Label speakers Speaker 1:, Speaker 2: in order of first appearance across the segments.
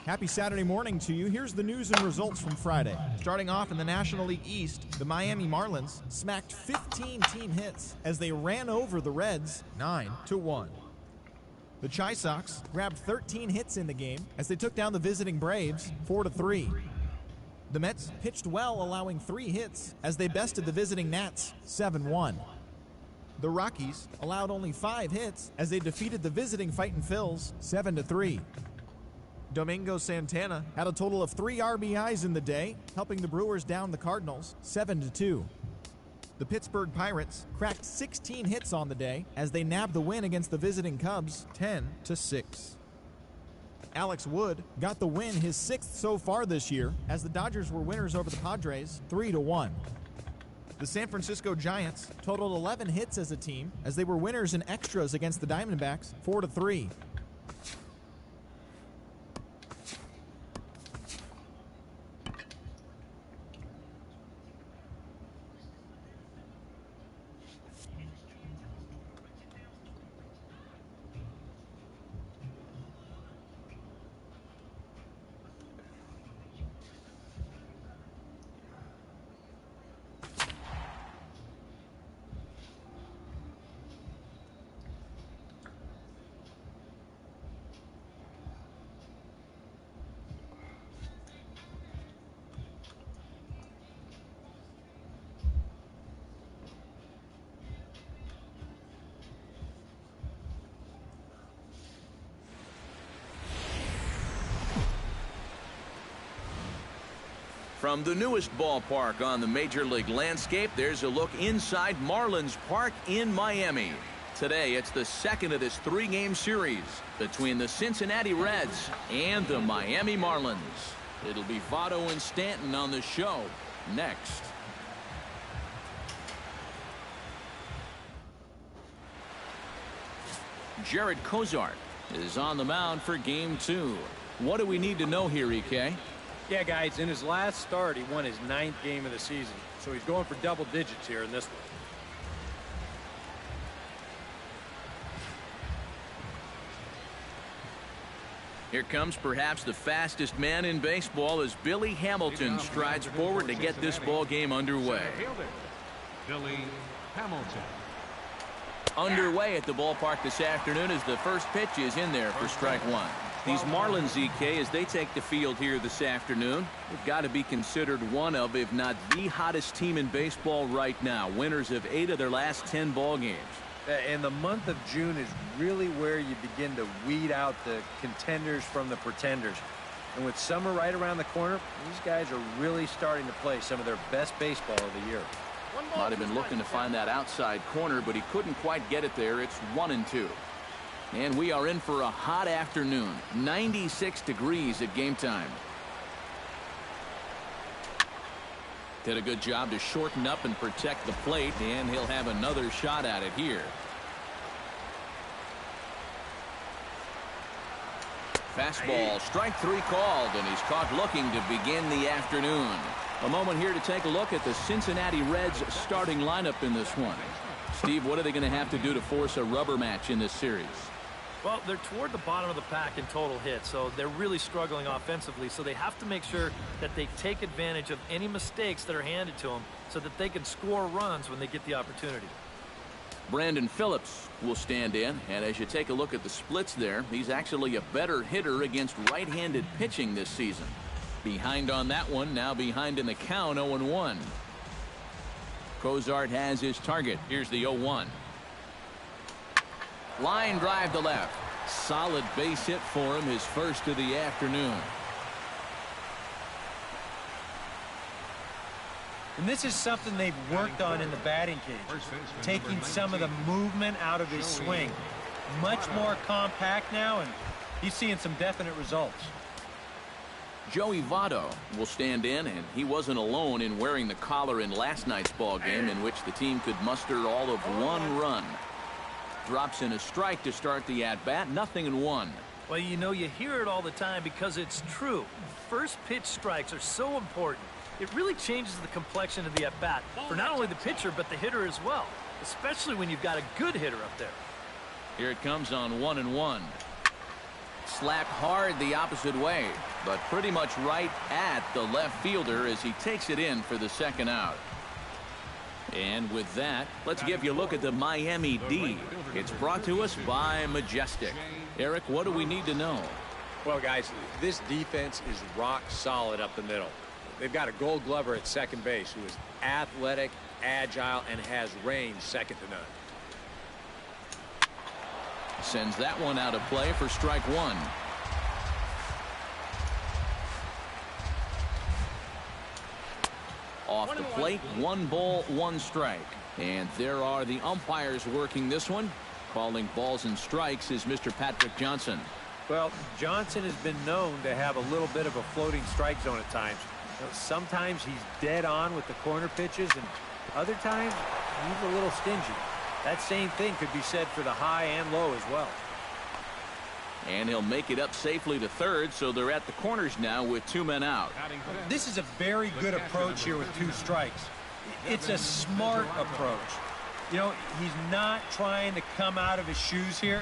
Speaker 1: Happy Saturday morning to you. Here's the news and results from Friday. Starting off in the National League East, the Miami Marlins smacked 15 team hits as they ran over the Reds 9-1. The Chi Sox grabbed 13 hits in the game as they took down the visiting Braves 4-3. The Mets pitched well, allowing 3 hits as they bested the visiting Nats 7-1. The Rockies allowed only 5 hits as they defeated the visiting Fightin' Phils 7-3. Domingo Santana had a total of 3 RBIs in the day, helping the Brewers down the Cardinals 7-2. The Pittsburgh Pirates cracked 16 hits on the day as they nabbed the win against the visiting Cubs 10-6. Alex Wood got the win, his 6th so far this year, as the Dodgers were winners over the Padres 3-1. The San Francisco Giants totaled 11 hits as a team as they were winners in extras against the Diamondbacks 4-3.
Speaker 2: From the newest ballpark on the Major League landscape, there's a look inside Marlins Park in Miami. Today, it's the second of this 3-game series between the Cincinnati Reds and the Miami Marlins. It'll be Votto and Stanton on the show next. Jared Kozart is on the mound for Game 2. What do we need to know here, EK?
Speaker 3: Yeah, guys, in his last start, he won his 9th game of the season. So he's going for double digits here in this one.
Speaker 2: Here comes perhaps the fastest man in baseball as Billy Hamilton strides forward to get this ball game underway.
Speaker 4: Billy Hamilton.
Speaker 2: Underway at the ballpark this afternoon as the first pitch is in there for strike 1. These Marlins, EK, as they take the field here this afternoon, they've got to be considered one of, if not the hottest team in baseball right now. Winners of 8 of their last 10 ball games.
Speaker 3: And the month of June is really where you begin to weed out the contenders from the pretenders. And with summer right around the corner, these guys are really starting to play some of their best baseball of the year.
Speaker 2: Might have been looking to find that outside corner, but he couldn't quite get it there. It's 1-2. And we are in for a hot afternoon. 96 degrees at game time. Did a good job to shorten up and protect the plate, and he'll have another shot at it here. Fastball, strike 3 called, and he's caught looking to begin the afternoon. A moment here to take a look at the Cincinnati Reds starting lineup in this one. Steve, what are they going to have to do to force a rubber match in this series?
Speaker 5: Well, they're toward the bottom of the pack in total hits, so they're really struggling offensively. So they have to make sure that they take advantage of any mistakes that are handed to them so that they can score runs when they get the opportunity.
Speaker 2: Brandon Phillips will stand in, and as you take a look at the splits there, he's actually a better hitter against right-handed pitching this season. Behind on that one, now behind in the count, 0-1. Kozart has his target. Here's the 0-1. Line drive to left. Solid base hit for him, his first of the afternoon.
Speaker 3: And this is something they've worked on in the batting cage, taking some of the movement out of his swing. Much more compact now, and he's seeing some definite results.
Speaker 2: Joey Votto will stand in, and he wasn't alone in wearing the collar in last night's ball game, in which the team could muster all of 1 run. Drops in a strike to start the at-bat, 0-1.
Speaker 5: Well, you know, you hear it all the time because it's true. First pitch strikes are so important. It really changes the complexion of the at-bat for not only the pitcher but the hitter as well, especially when you've got a good hitter up there.
Speaker 2: Here it comes on 1-1. Slapped hard the opposite way, but pretty much right at the left fielder as he takes it in for the second out. And with that, let's give you a look at the Miami D. It's brought to us by Majestic. Eric, what do we need to know?
Speaker 3: Well, guys, this defense is rock solid up the middle. They've got a Gold Glover at second base who is athletic, agile, and has range second to none.
Speaker 2: Sends that one out of play for strike one. Off the plate, 1 ball, 1 strike. And there are the umpires working this one. Calling balls and strikes is Mr. Patrick Johnson.
Speaker 3: Well, Johnson has been known to have a little bit of a floating strike zone at times. Sometimes he's dead on with the corner pitches, and other times he's a little stingy. That same thing could be said for the high and low as well.
Speaker 2: And he'll make it up safely to third, so they're at the corners now with 2 men out.
Speaker 3: This is a very good approach here with 2 strikes. It's a smart approach. You know, he's not trying to come out of his shoes here.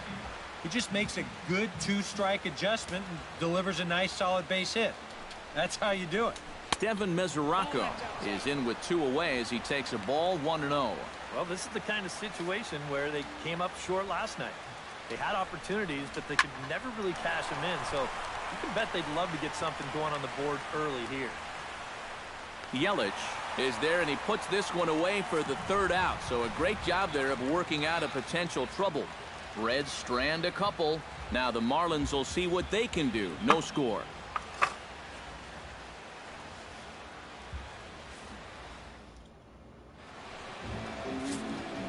Speaker 3: He just makes a good 2-strike adjustment and delivers a nice solid base hit. That's how you do it.
Speaker 2: Devin Mesoraco is in with 2 away as he takes a ball, 1-0.
Speaker 5: Well, this is the kind of situation where they came up short last night. They had opportunities, but they could never really cash them in. So you can bet they'd love to get something going on the board early here.
Speaker 2: Yelich is there, and he puts this one away for the 3rd out. So a great job there of working out a potential trouble. Reds strand a couple. Now the Marlins will see what they can do. No score.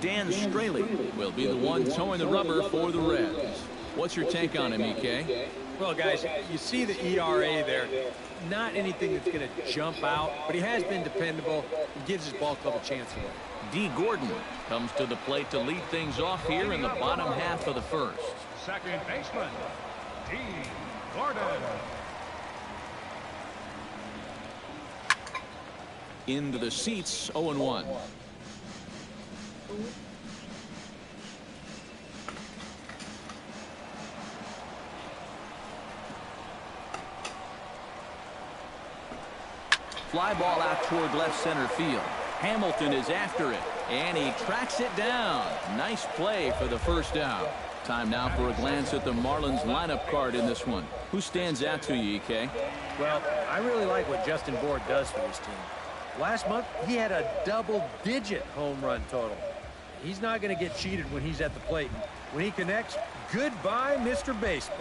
Speaker 2: Dan Straley will be the one towing the rubber for the Reds. What's your take on him, EK?
Speaker 3: Well, guys, you see the ERA there. Not anything that's going to jump out, but he has been dependable. He gives his ball club a chance to win.
Speaker 2: D. Gordon comes to the plate to lead things off here in the bottom half of the first.
Speaker 4: Second baseman, D. Gordon.
Speaker 2: Into the seats, 0-1. Fly ball out toward left center field. Hamilton is after it, and he tracks it down. Nice play for the first out. Time now for a glance at the Marlins lineup card in this one. Who stands out to you, EK?
Speaker 3: Well, I really like what Justin Bour does for this team. Last month, he had a double-digit home run total. He's not going to get cheated when he's at the plate. When he connects, goodbye, Mr. Baseball.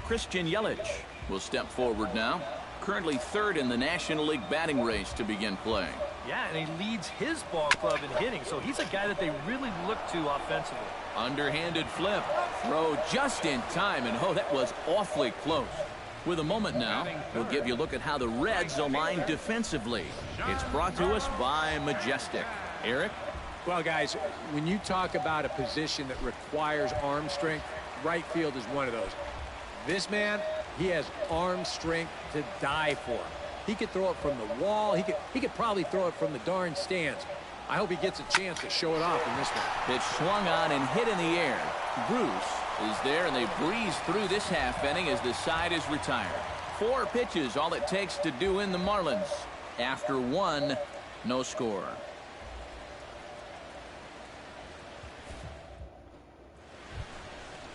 Speaker 2: Christian Yelich will step forward now. Currently 3rd in the National League batting race to begin play.
Speaker 5: Yeah, and he leads his ball club in hitting, so he's a guy that they really look to offensively.
Speaker 2: Underhanded flip. Throw just in time, and oh, that was awfully close. With a moment now, we'll give you a look at how the Reds align defensively. It's brought to us by Majestic. Eric?
Speaker 3: Well, guys, when you talk about a position that requires arm strength, right field is one of those. This man, he has arm strength to die for. He could throw it from the wall. He could probably throw it from the darn stands. I hope he gets a chance to show it off in this one.
Speaker 2: Pitch swung on and hit in the air. Bruce is there, and they breeze through this half inning as the side is retired. 4 pitches, all it takes to do in the Marlins. After 1, no score.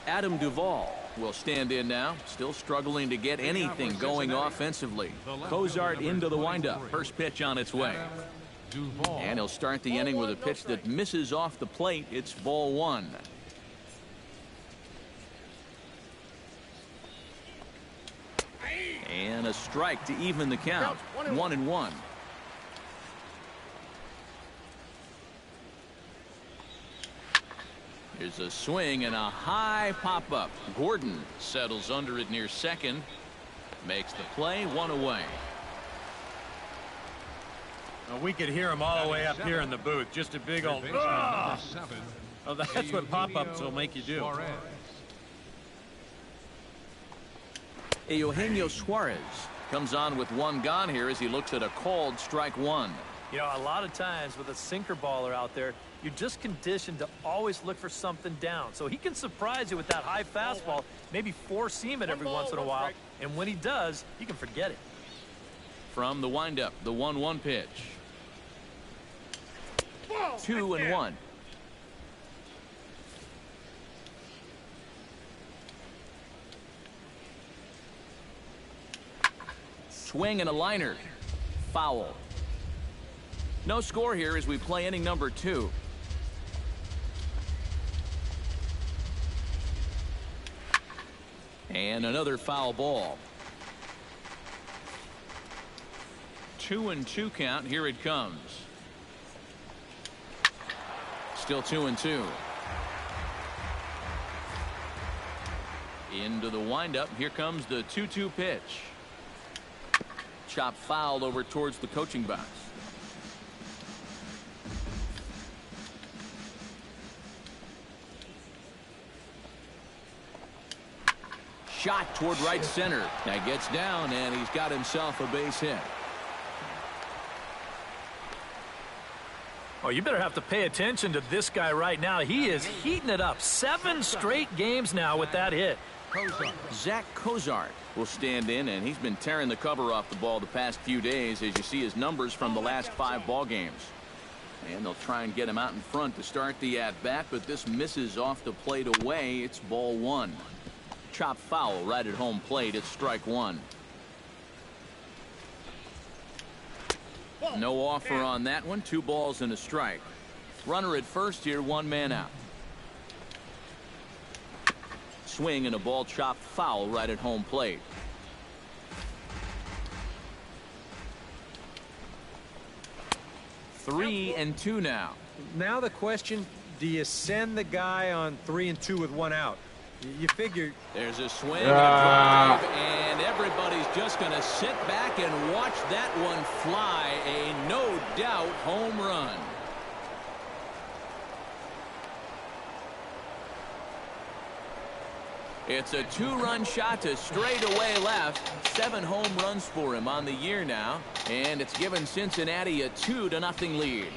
Speaker 2: Adam Duvall will stand in now, still struggling to get anything going offensively. Cozart into the windup. First pitch on its way. And he'll start the inning with a pitch that misses off the plate. It's ball 1. And a strike to even the count. 1-1. Here's a swing and a high pop-up. Gordon settles under it near second. Makes the play, 1 away.
Speaker 3: Well, we could hear him all the way up here in the booth. Just a big old... Oh, that's what pop-ups will make you do. Eugenio
Speaker 2: Suarez comes on with 1 gone here as he looks at a called strike 1.
Speaker 5: You know, a lot of times with a sinker baller out there, you're just conditioned to always look for something down. So he can surprise you with that high fastball, maybe four seam it every once in a while. And when he does, you can forget it.
Speaker 2: From the windup, the 1-1 pitch. 2-1. Swing and a liner. Foul. No score here as we play inning number 2. And another foul ball. 2-2 count. Here it comes. Still 2-2. Into the windup. Here comes the 2-2 pitch. Chop foul over towards the coaching box. Shot toward right center. That gets down, and he's got himself a base hit.
Speaker 5: Oh, you better have to pay attention to this guy right now. He is heating it up. 7 straight games now with that hit.
Speaker 2: Zach Cozart will stand in, and he's been tearing the cover off the ball the past few days as you see his numbers from the last 5 ball games. And they'll try and get him out in front to start the at-bat, but this misses off the plate away. It's ball 1. Chop foul right at home plate. It's strike 1. No offer on that one. 2 balls and a strike. Runner at first here, 1 man out. Swing and a ball chopped foul right at home plate. Three and two now.
Speaker 3: Now the question, do you send the guy on 3 and 2 with 1 out? You figure.
Speaker 2: There's a swing and a drive, and everybody's just going to sit back and watch that one fly. A no doubt home run. It's a 2-run shot to straightaway left. 7 home runs for him on the year now, and it's given Cincinnati a 2-0 lead.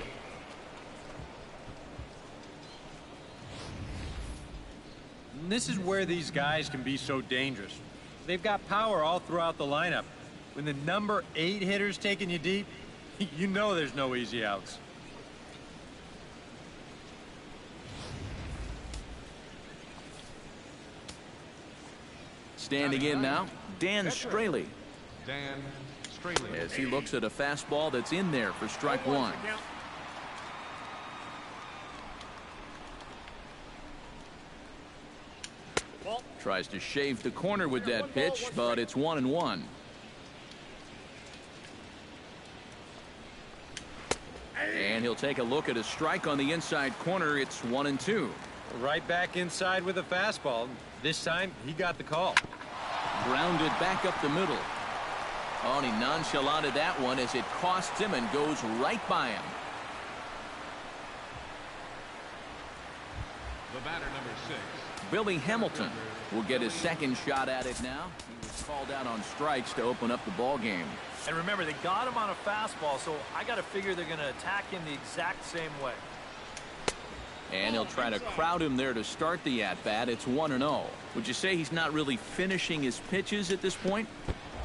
Speaker 3: And this is where these guys can be so dangerous. They've got power all throughout the lineup. When the number 8 hitter's taking you deep, you know there's no easy outs.
Speaker 2: Standing in now, Dan Straley.
Speaker 4: Dan Straley.
Speaker 2: As he looks at a fastball that's in there for strike 1. Tries to shave the corner with that pitch, but it's 1-1. And he'll take a look at a strike on the inside corner. It's 1-2.
Speaker 3: Right back inside with a fastball. This time he got the call.
Speaker 2: Grounded back up the middle. Oh, and he nonchalanted that one as it costs him and goes right by him.
Speaker 4: The batter, number 6.
Speaker 2: Billy Hamilton will get his second shot at it now. He was called out on strikes to open up the ball game.
Speaker 5: And remember, they got him on a fastball, so I got to figure they're going to attack him the exact same way.
Speaker 2: And he'll try to crowd him there to start the at-bat. It's 1-0. Would you say he's not really finishing his pitches at this point?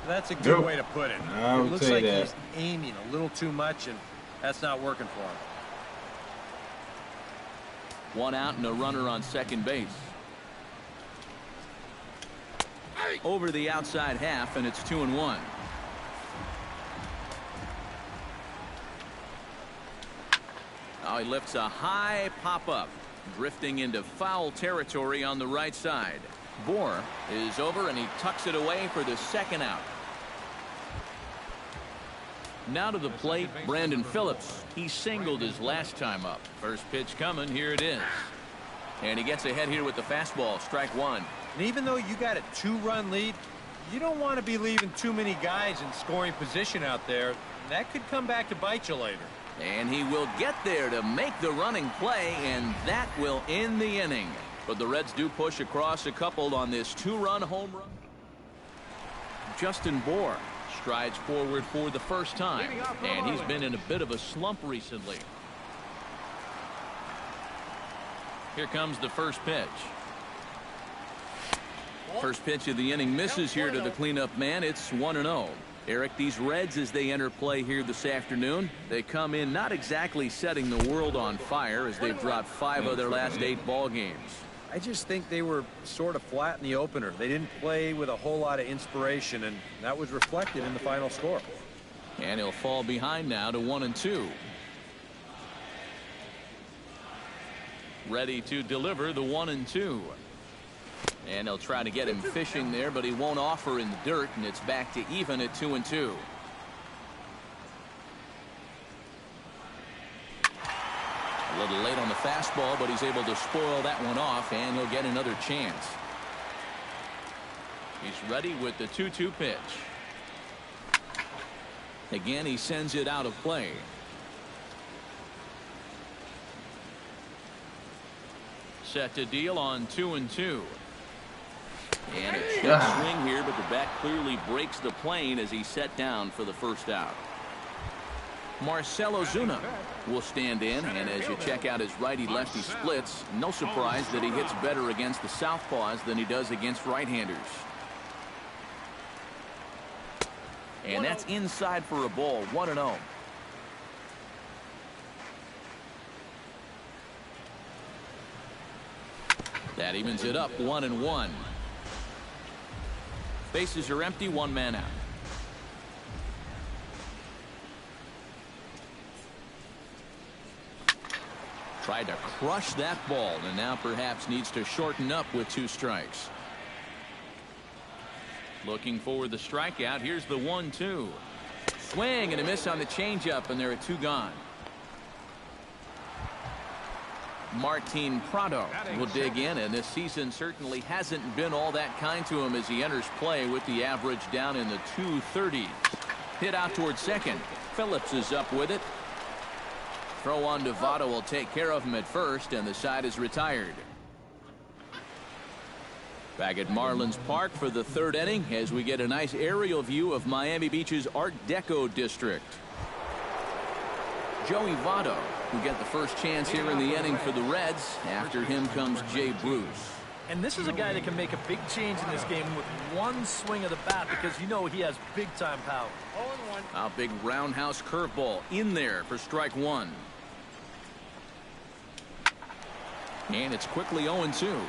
Speaker 3: That's a good way to put it.
Speaker 6: I
Speaker 3: It
Speaker 6: would
Speaker 3: looks
Speaker 6: say
Speaker 3: like
Speaker 6: that.
Speaker 3: he's aiming a little too much, and that's not working for him.
Speaker 2: 1 out and a runner on second base. Over the outside half, and it's 2-1. Now he lifts a high pop-up, drifting into foul territory on the right side. Bohr is over, and he tucks it away for the second out. Now to the plate, Brandon Phillips. He singled his last time up. First pitch coming. Here it is. And he gets ahead here with the fastball. Strike 1.
Speaker 3: And even though you got a 2-run lead, you don't want to be leaving too many guys in scoring position out there. That could come back to bite you later.
Speaker 2: And he will get there to make the running play, and that will end the inning. But the Reds do push across a couple on this 2-run home run. Justin Bohr strides forward for the first time, and he's been in a bit of a slump recently. Here comes the first pitch. First pitch of the inning misses here to the cleanup man. It's 1-0. Eric, these Reds, as they enter play here this afternoon, they come in not exactly setting the world on fire, as they've dropped 5 of their last 8 ball games.
Speaker 3: I just think they were sort of flat in the opener. They didn't play with a whole lot of inspiration, and that was reflected in the final score.
Speaker 2: And he'll fall behind now to 1-2. Ready to deliver the 1-2. And he'll try to get him fishing there, but he won't offer in the dirt, and it's back to even at 2-2. A little late on the fastball, but he's able to spoil that one off, and he'll get another chance. He's ready with the 2-2 pitch. Again, he sends it out of play. Set to deal on 2-2. And a check swing here, but the bat clearly breaks the plane as he's set down for the first out. Marcell Ozuna will stand in, and as you check out his righty-lefty splits, no surprise that he hits better against the southpaws than he does against right-handers. And that's inside for a ball, 1-0. That evens it up, 1-1. Bases are empty, 1 man out. Tried to crush that ball, and now perhaps needs to shorten up with 2 strikes. Looking for the strikeout. Here's the 1-2. Swing and a miss on the changeup, and there are 2 gone. Martin Prado will dig in, and this season certainly hasn't been all that kind to him as he enters play with the average down in the 230s. Hit out towards second. Phillips is up with it. Throw on to Votto will take care of him at first, and the side is retired. Back at Marlins Park for the 3rd inning as we get a nice aerial view of Miami Beach's Art Deco district. Joey Votto will get the first chance here in the inning for the Reds. After him comes Jay Bruce.
Speaker 5: And this is a guy that can make a big change in this game with 1 swing of the bat, because you know he has big-time power.
Speaker 2: A big roundhouse curveball in there for strike 1. And it's quickly 0-2.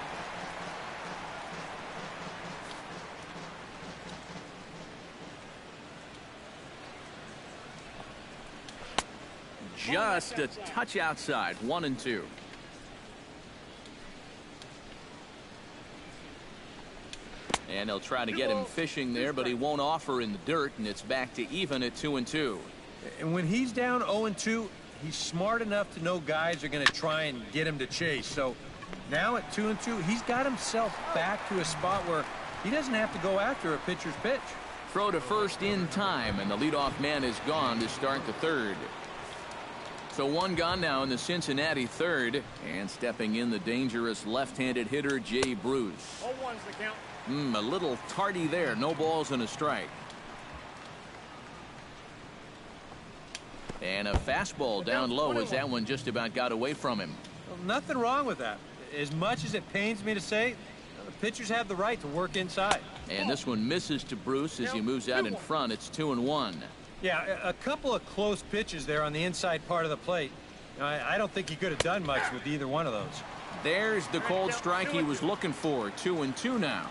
Speaker 2: Just a touch outside, 1-2. And they'll try to get him fishing there, but he won't offer in the dirt, and it's back to even at 2-2.
Speaker 3: And when he's down 0-2, he's smart enough to know guys are going to try and get him to chase. So now at 2-2, he's got himself back to a spot where he doesn't have to go after a pitcher's pitch.
Speaker 2: Throw to first in time, and the leadoff man is gone to start the 3rd. So 1 gone now in the Cincinnati 3rd, and stepping in the dangerous left-handed hitter Jay Bruce.
Speaker 6: 0-1's the count.
Speaker 2: A little tardy there. No balls and a strike. And a fastball down low as that one just about got away from him.
Speaker 3: Well, nothing wrong with that. As much as it pains me to say, the pitchers have the right to work inside.
Speaker 2: And this one misses to Bruce as he moves out in front. It's 2-1.
Speaker 3: Yeah, a couple of close pitches there on the inside part of the plate. I don't think he could have done much with either one of those.
Speaker 2: There's the cold strike he was looking for. 2-2 now.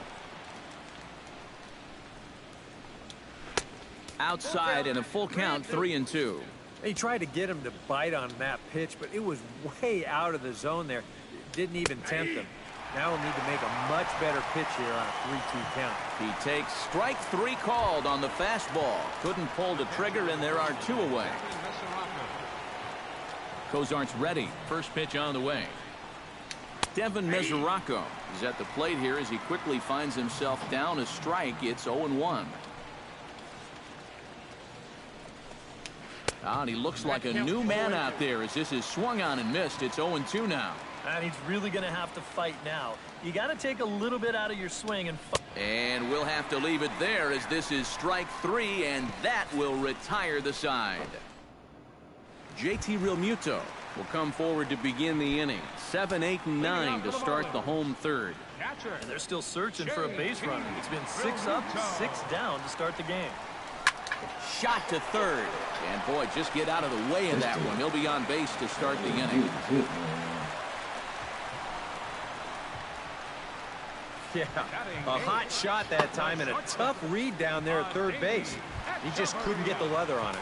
Speaker 2: Outside and a full count, 3-2.
Speaker 3: He tried to get him to bite on that pitch, but it was way out of the zone there. Didn't even tempt him. Now he'll need to make a much better pitch here on a 3-2 count.
Speaker 2: He takes strike 3 called on the fastball. Couldn't pull the trigger, and there are 2 away. Cozart's ready. First pitch on the way. Devin Mesoraco is at the plate here as he quickly finds himself down a strike. It's 0-1. And he looks like a new man out there as this is swung on and missed. It's 0-2 now.
Speaker 5: And he's really going to have to fight now. You got to take a little bit out of your swing and fight.
Speaker 2: And we'll have to leave it there as this is strike 3, and that will retire the side. JT Realmuto will come forward to begin the inning. 7, 8, and 9 to start the home third.
Speaker 5: And they're still searching for a base runner. It's been 6 up, 6 down to start the game.
Speaker 2: Shot to third. And boy, just get out of the way of that one. He'll be on base to start the inning.
Speaker 3: Yeah, a hot shot that time and a tough read down there at third base. He just couldn't get the leather on it.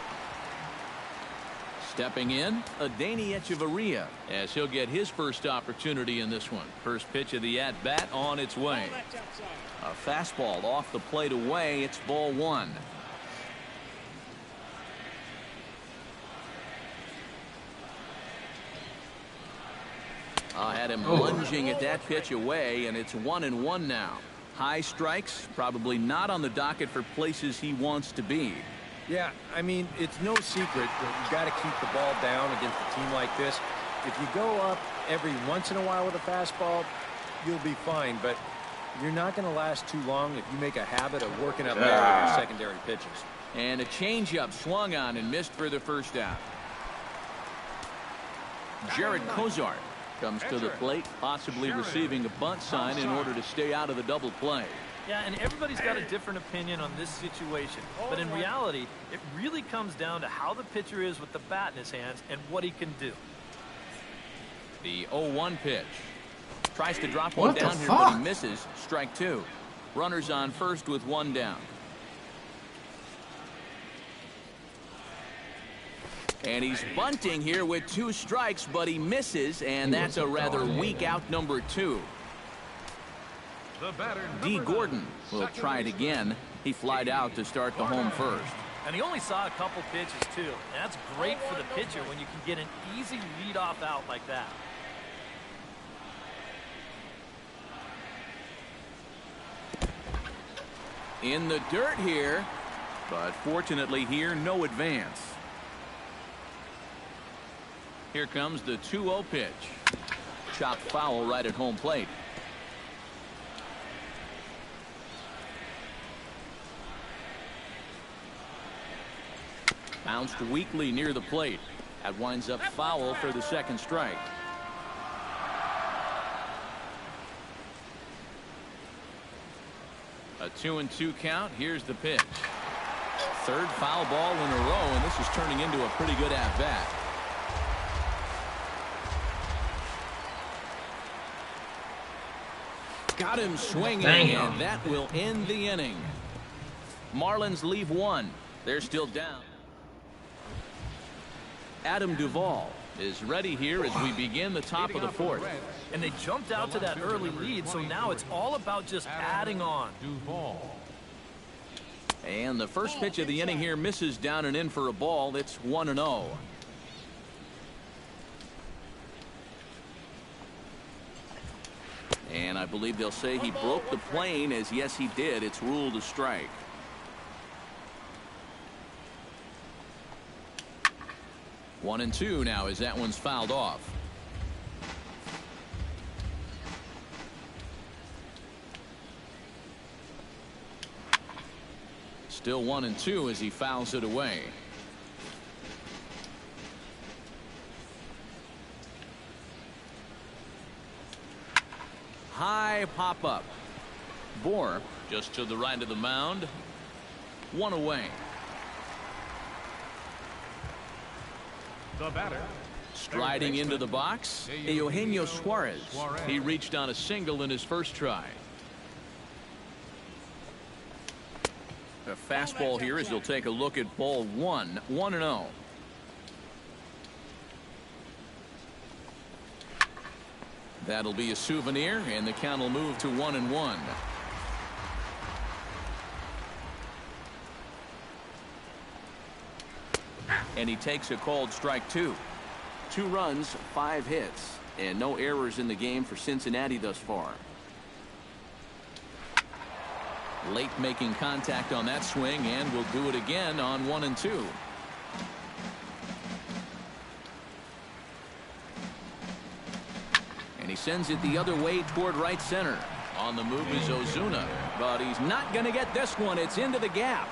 Speaker 2: Stepping in, Adeiny Echeverria, as he'll get his first opportunity in this one. First pitch of the at-bat on its way. A fastball off the plate away. It's ball 1. Had him lunging at that pitch away, and it's 1-1 now. High strikes, probably not on the docket for places he wants to be.
Speaker 3: Yeah, I mean, it's no secret that you've got to keep the ball down against a team like this. If you go up every once in a while with a fastball, you'll be fine, but you're not going to last too long if you make a habit of working up there with your secondary pitches.
Speaker 2: And a changeup swung on and missed for the first out. Jared Kozart comes to the plate, possibly receiving a bunt sign in order to stay out of the double play.
Speaker 5: Yeah, and everybody's got a different opinion on this situation. But in reality, it really comes down to how the pitcher is with the bat in his hands and what he can do.
Speaker 2: The 0-1 pitch. Tries to drop one down here, but he misses. Strike 2. Runners on first with 1 down. And he's bunting here with 2 strikes, but he misses, and that's a rather weak out number 2. D. Gordon will try it again. He flied out to start the home first.
Speaker 5: And he only saw a couple pitches, too. And that's great for the pitcher when you can get an easy leadoff out like that.
Speaker 2: In the dirt here, but fortunately here, no advance. Here comes the 2-0 pitch. Chopped foul right at home plate. Bounced weakly near the plate. That winds up foul for the second strike. A 2-2 count. Here's the pitch. Third foul ball in a row, and this is turning into a pretty good at-bat. Got him swinging, and that will end the inning. Marlins leave 1. They're still down. Adam Duvall is ready here as we begin the top of the 4th.
Speaker 5: And they jumped out to that early lead, so now it's all about just adding on.
Speaker 2: And the first pitch of the inning here misses down and in for a ball. It's 1-0. And I believe they'll say he broke the plane, as yes he did. It's ruled a strike. One and 2 now as that one's fouled off. Still 1 and 2 as he fouls it away. High pop up. Bohr just to the right of the mound. 1 away.
Speaker 4: The batter.
Speaker 2: Striding into the box, Eugenio Suarez. He reached on a single in his first try. A fastball here as he'll take a look at ball 1. 1-0. That'll be a souvenir, and the count will move to 1-1. And he takes a called strike 2. 2 runs, 5 hits, and no errors in the game for Cincinnati thus far. Late making contact on that swing, and will do it again on 1 and 2. sends it the other way toward right center. On the move is Ozuna, but he's not going to get this one. It's into the gap.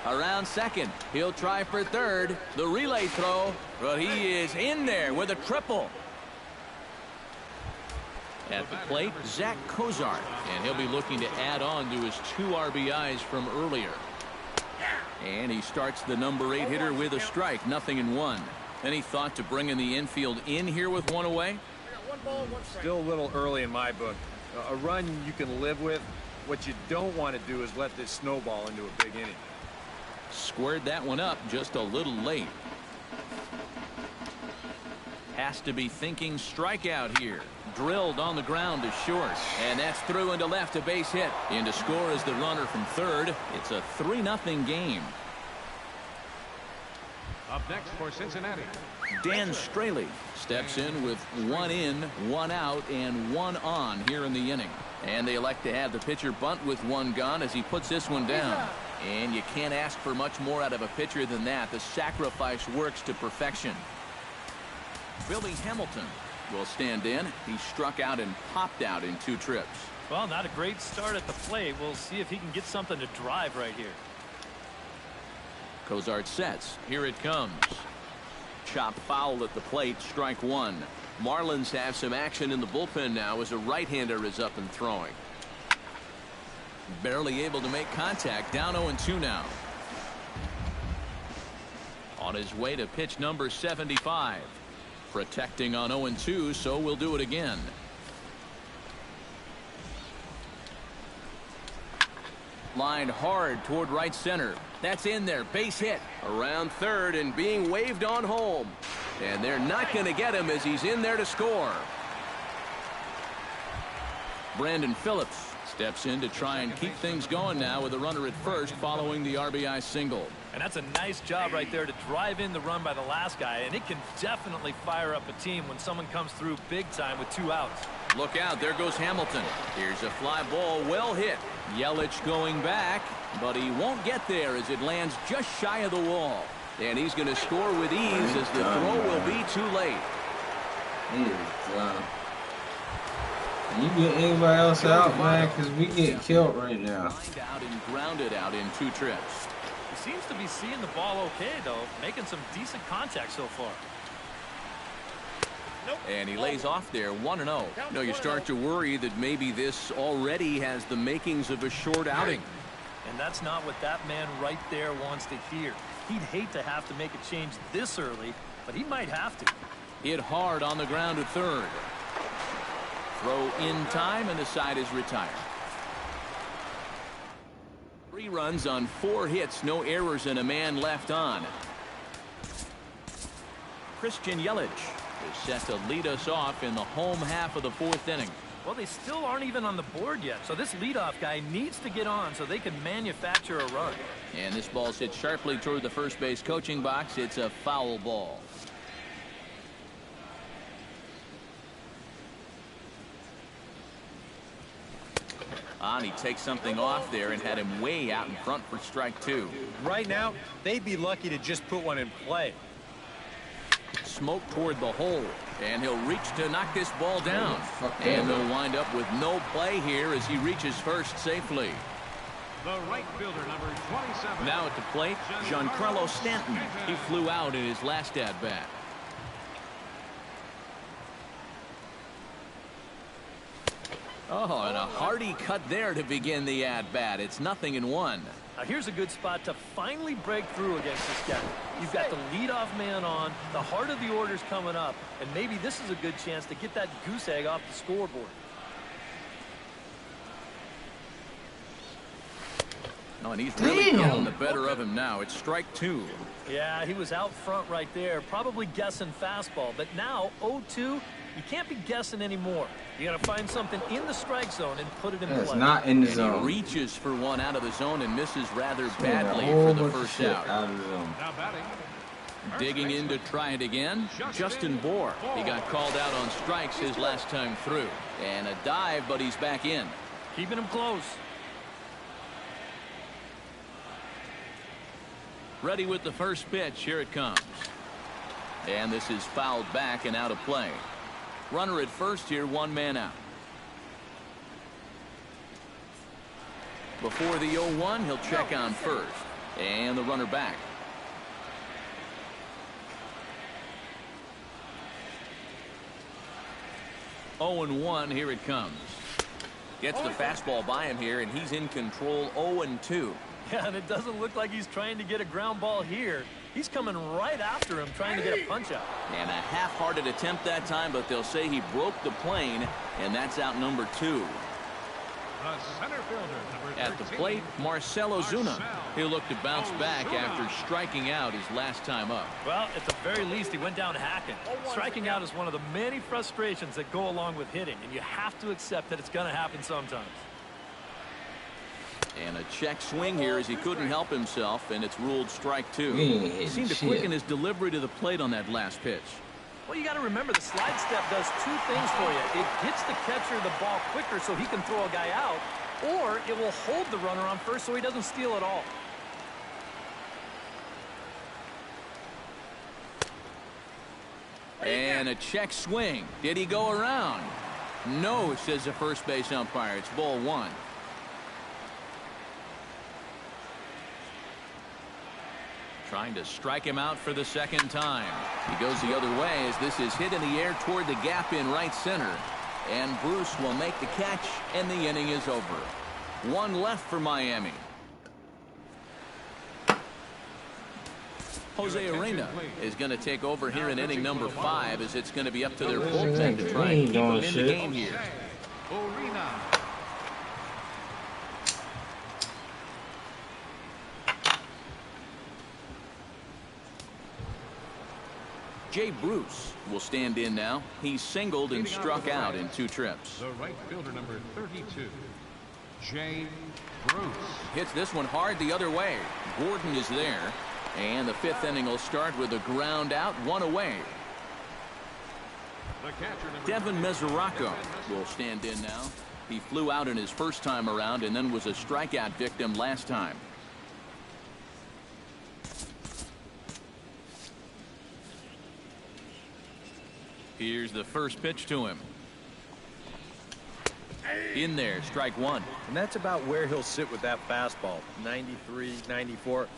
Speaker 2: Around second, he'll try for third. The relay throw, but he is in there with a triple. At the plate, Zach Cozart, and he'll be looking to add on to his 2 RBIs from earlier. And he starts the number 8 hitter with a strike, 0-1. Any thought to bringing the infield in here with one away?
Speaker 3: Still a little early in my book. A run you can live with. What you don't want to do is let this snowball into a big inning.
Speaker 2: Squared that one up just a little late. Has to be thinking strikeout here. Drilled on the ground to short. And that's through into left, a base hit. In to score is the runner from third. It's a 3-0 game.
Speaker 4: Up next for Cincinnati,
Speaker 2: Dan Straley steps in with 1 in, 1 out, and 1 on here in the inning. And they elect to have the pitcher bunt with 1 gone as he puts this one down. And you can't ask for much more out of a pitcher than that. The sacrifice works to perfection. Billy Hamilton will stand in. He struck out and popped out in 2 trips.
Speaker 5: Well, not a great start at the plate. We'll see if he can get something to drive right here.
Speaker 2: Cozart sets. Here it comes. Chop foul at the plate. Strike 1. Marlins have some action in the bullpen now as a right-hander is up and throwing. Barely able to make contact. Down 0-2 now. On his way to pitch number 75. Protecting on 0-2, so we'll do it again. Lined hard toward right center. That's in there. Base hit. Around third and being waved on home. And they're not going to get him as he's in there to score. Brandon Phillips steps in to try and keep things going now with a runner at first following the RBI single.
Speaker 5: And that's a nice job right there to drive in the run by the last guy. And it can definitely fire up a team when someone comes through big time with 2 outs.
Speaker 2: Look out. There goes Hamilton. Here's a fly ball. Well hit. Yelich going back, but he won't get there as it lands just shy of the wall. And he's going to score with ease as the throw will be too late.
Speaker 6: He is done. You get anybody else out, man, because we get killed right now.
Speaker 2: Out and grounded out in 2 trips.
Speaker 5: He seems to be seeing the ball okay, though, making some decent contact so far.
Speaker 2: And he lays off there 1-0. No, you start to worry that maybe this already has the makings of a short outing.
Speaker 5: And that's not what that man right there wants to hear. He'd hate to have to make a change this early, but he might have to.
Speaker 2: Hit hard on the ground at third. Throw in time, and the side is retired. 3 runs on 4 hits, no errors, and a man left on. Christian Yelich is set to lead us off in the home half of the 4th inning.
Speaker 5: Well, they still aren't even on the board yet, so this leadoff guy needs to get on so they can manufacture a run.
Speaker 2: And this ball's hit sharply toward the first base coaching box. It's a foul ball. And he takes something off there and had him way out in front for strike 2.
Speaker 3: Right now, they'd be lucky to just put one in play.
Speaker 2: Smoke toward the hole, and he'll reach to knock this ball down. And they'll wind up with no play here as he reaches first safely.
Speaker 4: the right fielder, number 27.
Speaker 2: Now at the plate, Giancarlo Stanton. He flew out in his last at-bat. Oh, and a hearty cut there to begin the at-bat. It's 0-1.
Speaker 5: Now here's a good spot to finally break through against this guy. You've got the leadoff man on, the heart of the order's coming up, and maybe this is a good chance to get that goose egg off the scoreboard.
Speaker 2: Oh, and he's really getting the better of him now. It's strike 2.
Speaker 5: Yeah, he was out front right there, probably guessing fastball, but now 0-2, you can't be guessing anymore. You got to find something in the strike zone and put it in play.
Speaker 6: It's not in the zone.
Speaker 2: He reaches for one out of the zone and misses rather badly for the first out.
Speaker 6: Out of the zone.
Speaker 4: Now batting.
Speaker 2: Digging in to try it again, Justin Bohr. He got called out on strikes his last time through. And a dive, but he's back in.
Speaker 5: Keeping him close.
Speaker 2: Ready with the first pitch. Here it comes. And this is fouled back and out of play. Runner at first here, 1 man out. Before the 0-1, he'll check on first. And the runner back. Oh and 1, here it comes. Gets the fastball by him here, and he's in control. 0-2.
Speaker 5: Yeah, and it doesn't look like he's trying to get a ground ball here. He's coming right after him, trying to get a punch out.
Speaker 2: And a half-hearted attempt that time, but they'll say he broke the plane, and that's out number 2.
Speaker 4: The center fielder, number 13.
Speaker 2: At the plate, Marcell Ozuna. He'll look to bounce back after striking out his last time up.
Speaker 5: Well, at the very least, he went down hacking. Striking out is one of the many frustrations that go along with hitting, and you have to accept that it's going to happen sometimes.
Speaker 2: And a check swing here as he couldn't help himself, and it's ruled strike 2.
Speaker 6: He
Speaker 2: seemed to quicken his delivery to the plate on that last pitch.
Speaker 5: Well, you got to remember the slide step does 2 things for you. It gets the catcher the ball quicker so he can throw a guy out, or it will hold the runner on first so he doesn't steal at all.
Speaker 2: And a check swing. Did he go around? No, says the first base umpire. It's ball 1. Trying to strike him out for the second time. He goes the other way as this is hit in the air toward the gap in right center. And Bruce will make the catch, and the inning is over. 1 left for Miami. Jose Arena is going to take over here in inning number 5 as it's going to be up to their bullpen to try and keep them in the game here.
Speaker 4: Arena.
Speaker 2: Jay Bruce will stand in now. He's singled and struck out in 2 trips.
Speaker 4: The right fielder, number 32, Jay Bruce.
Speaker 2: Hits this one hard the other way. Gordon is there. And the 5th inning will start with a ground out, 1 away.
Speaker 4: The catcher, number
Speaker 2: Devin Mesoraco will stand in now. He flew out in his first time around and then was a strikeout victim last time. Here's the first pitch to him. In there, strike 1.
Speaker 3: And that's about where he'll sit with that fastball. 93, 94.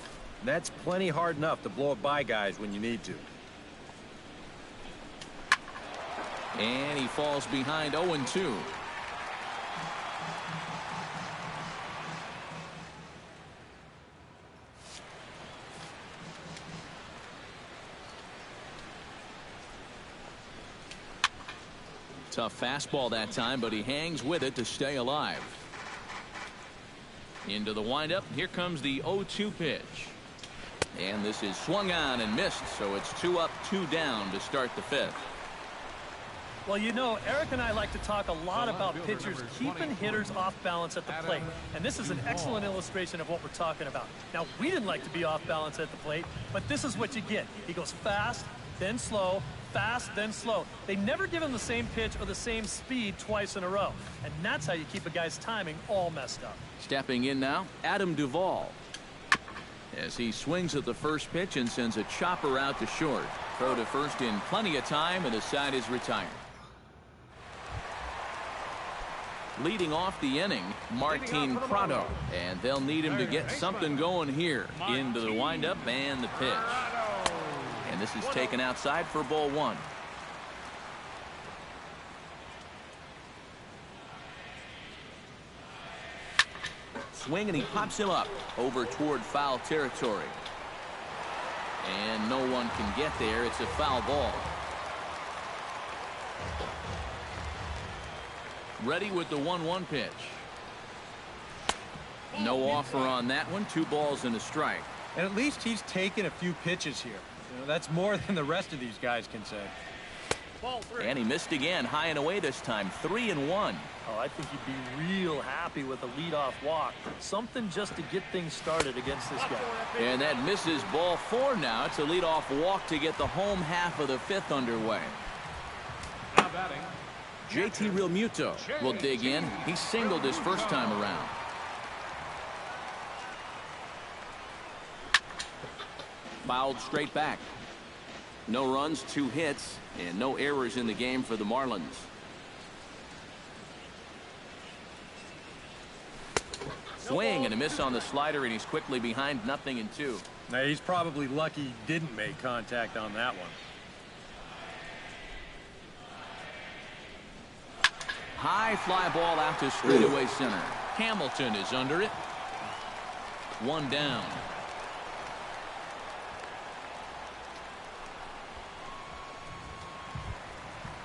Speaker 3: That's plenty hard enough to blow it by guys when you need to.
Speaker 2: And he falls behind 0-2. Tough fastball that time, but he hangs with it to stay alive. Into the windup. Here comes the 0-2 pitch. And this is swung on and missed, so it's 2 up, 2 down to start the 5th.
Speaker 5: Well, you know, Eric and I like to talk a lot about pitchers keeping hitters off balance at the plate. And this is an excellent illustration of what we're talking about. Now, we didn't like to be off balance at the plate, but this is what you get. He goes fast, then slow, fast, then slow. They never give him the same pitch or the same speed twice in a row. And that's how you keep a guy's timing all messed up.
Speaker 2: Stepping in now, Adam Duvall. As he swings at the first pitch and sends a chopper out to short. Throw to first in plenty of time, and the side is retired. Leading off the inning, Martin Prado. And they'll need him to get something going here. Into the windup and the pitch. And this is taken outside for ball 1. Swing, and he pops him up over toward foul territory. And no one can get there. It's a foul ball. Ready with the 1-1 pitch. No offer on that one. 2 balls and a strike.
Speaker 3: And at least he's taken a few pitches here. You know, that's more than the rest of these guys can say.
Speaker 2: And he missed again, high and away this time. 3-1.
Speaker 5: Oh, I think he'd be real happy with a leadoff walk. Something just to get things started against this guy.
Speaker 2: And that misses ball 4 now. It's a leadoff walk to get the home half of the 5th underway.
Speaker 4: Now batting,
Speaker 2: JT Realmuto will dig in. He singled his first time around. Fouled straight back. No runs, 2 hits, and no errors in the game for the Marlins. Swing and a miss on the slider, and he's quickly behind 0-2.
Speaker 3: Now, he's probably lucky he didn't make contact on that one.
Speaker 2: High fly ball out to straightaway center. Hamilton is under it. 1 down.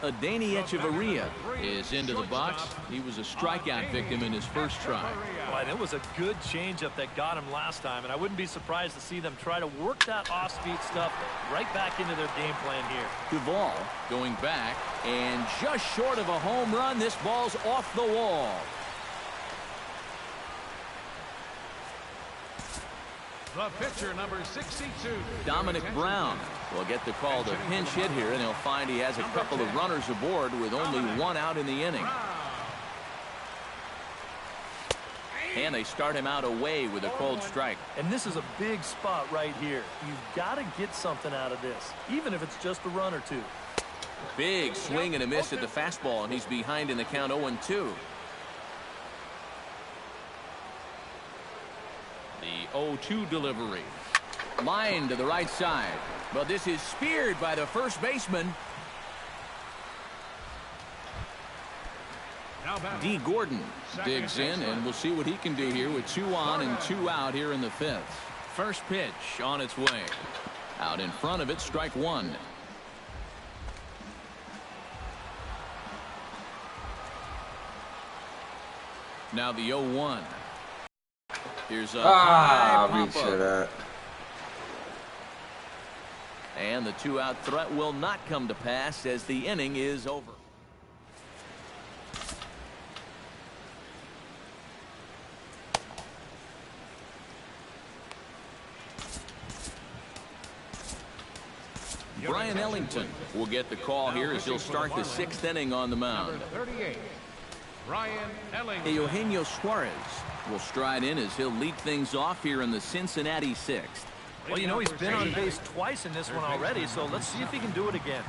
Speaker 2: Adeiny Echeverria is into the box. He was a strikeout victim in his first try.
Speaker 5: Right, it was a good changeup that got him last time, and I wouldn't be surprised to see them try to work that off-speed stuff right back into their game plan here.
Speaker 2: Duvall going back, and just short of a home run, this ball's off the wall.
Speaker 4: The pitcher, number 62.
Speaker 2: Dominic Brown will get the call to pinch hit here, and he'll find he has a couple of runners aboard with only 1 out in the inning. And they start him out away with a cold strike.
Speaker 5: And this is a big spot right here. You've got to get something out of this, even if it's just a run or 2.
Speaker 2: Big swing and a miss at the fastball, and he's behind in the count 0-2. The 0-2 delivery. Line to the right side. But this is speared by the first baseman. D. Gordon digs in, and we'll see what he can do here with 2 on and 2 out here in the 5th. First pitch on its way. Out in front of it, strike 1. Now the 0-1. Here's a high pop-up. And the 2-out threat will not come to pass as the inning is over. Brian Ellington will get the call here as he'll start the 6th inning on the mound.
Speaker 4: 38. Brian Ellington.
Speaker 2: Eugenio Suarez will stride in as he'll lead things off here in the Cincinnati 6th.
Speaker 5: Well, you know, he's been on base twice in this one already, so let's see if he can do it again.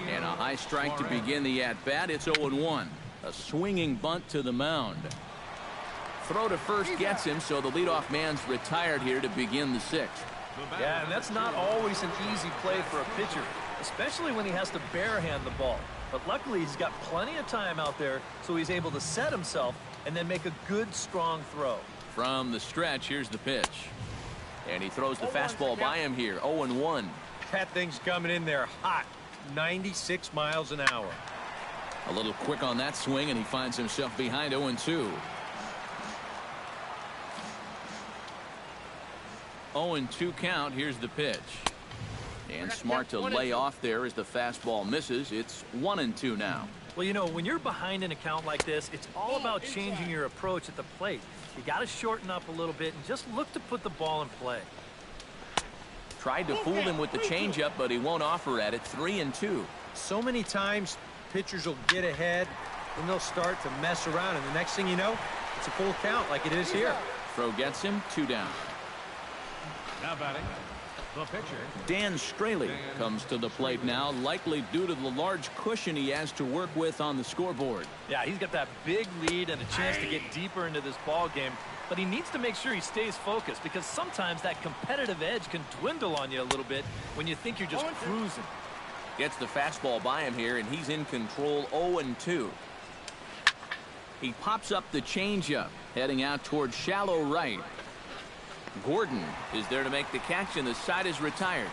Speaker 2: And a high strike to begin the at-bat. It's 0-1. A swinging bunt to the mound. Throw to first gets him, so the leadoff man's retired here to begin the 6th.
Speaker 5: Yeah, and that's not always an easy play for a pitcher, especially when he has to barehand the ball. But luckily, he's got plenty of time out there, so he's able to set himself and then make a good, strong throw.
Speaker 2: From the stretch, here's the pitch. And he throws the fastball by him here, 0-1.
Speaker 3: That thing's coming in there hot, 96 miles an hour.
Speaker 2: A little quick on that swing, and he finds himself behind 0-2. 0-2 count. Here's the pitch. And smart to lay off there as the fastball misses. It's 1-2 now.
Speaker 5: Well, you know, when you're behind in a count like this, it's all about changing your approach at the plate. You got to shorten up a little bit and just look to put the ball in play.
Speaker 2: Tried to fool him with the changeup, but he won't offer at it. 3-2.
Speaker 3: So many times pitchers will get ahead and they'll start to mess around, and the next thing you know, it's a full count like it is here.
Speaker 2: Throw gets him, 2 down.
Speaker 4: Now batting, the pitcher.
Speaker 2: Dan Straley comes to the plate now, likely due to the large cushion he has to work with on the scoreboard.
Speaker 5: Yeah, he's got that big lead and a chance to get deeper into this ball game, but he needs to make sure he stays focused because sometimes that competitive edge can dwindle on you a little bit when you think you're just cruising.
Speaker 2: Gets the fastball by him here, and he's in control. 0-2. He pops up the changeup, heading out towards shallow right. Gordon is there to make the catch, and the side is retired.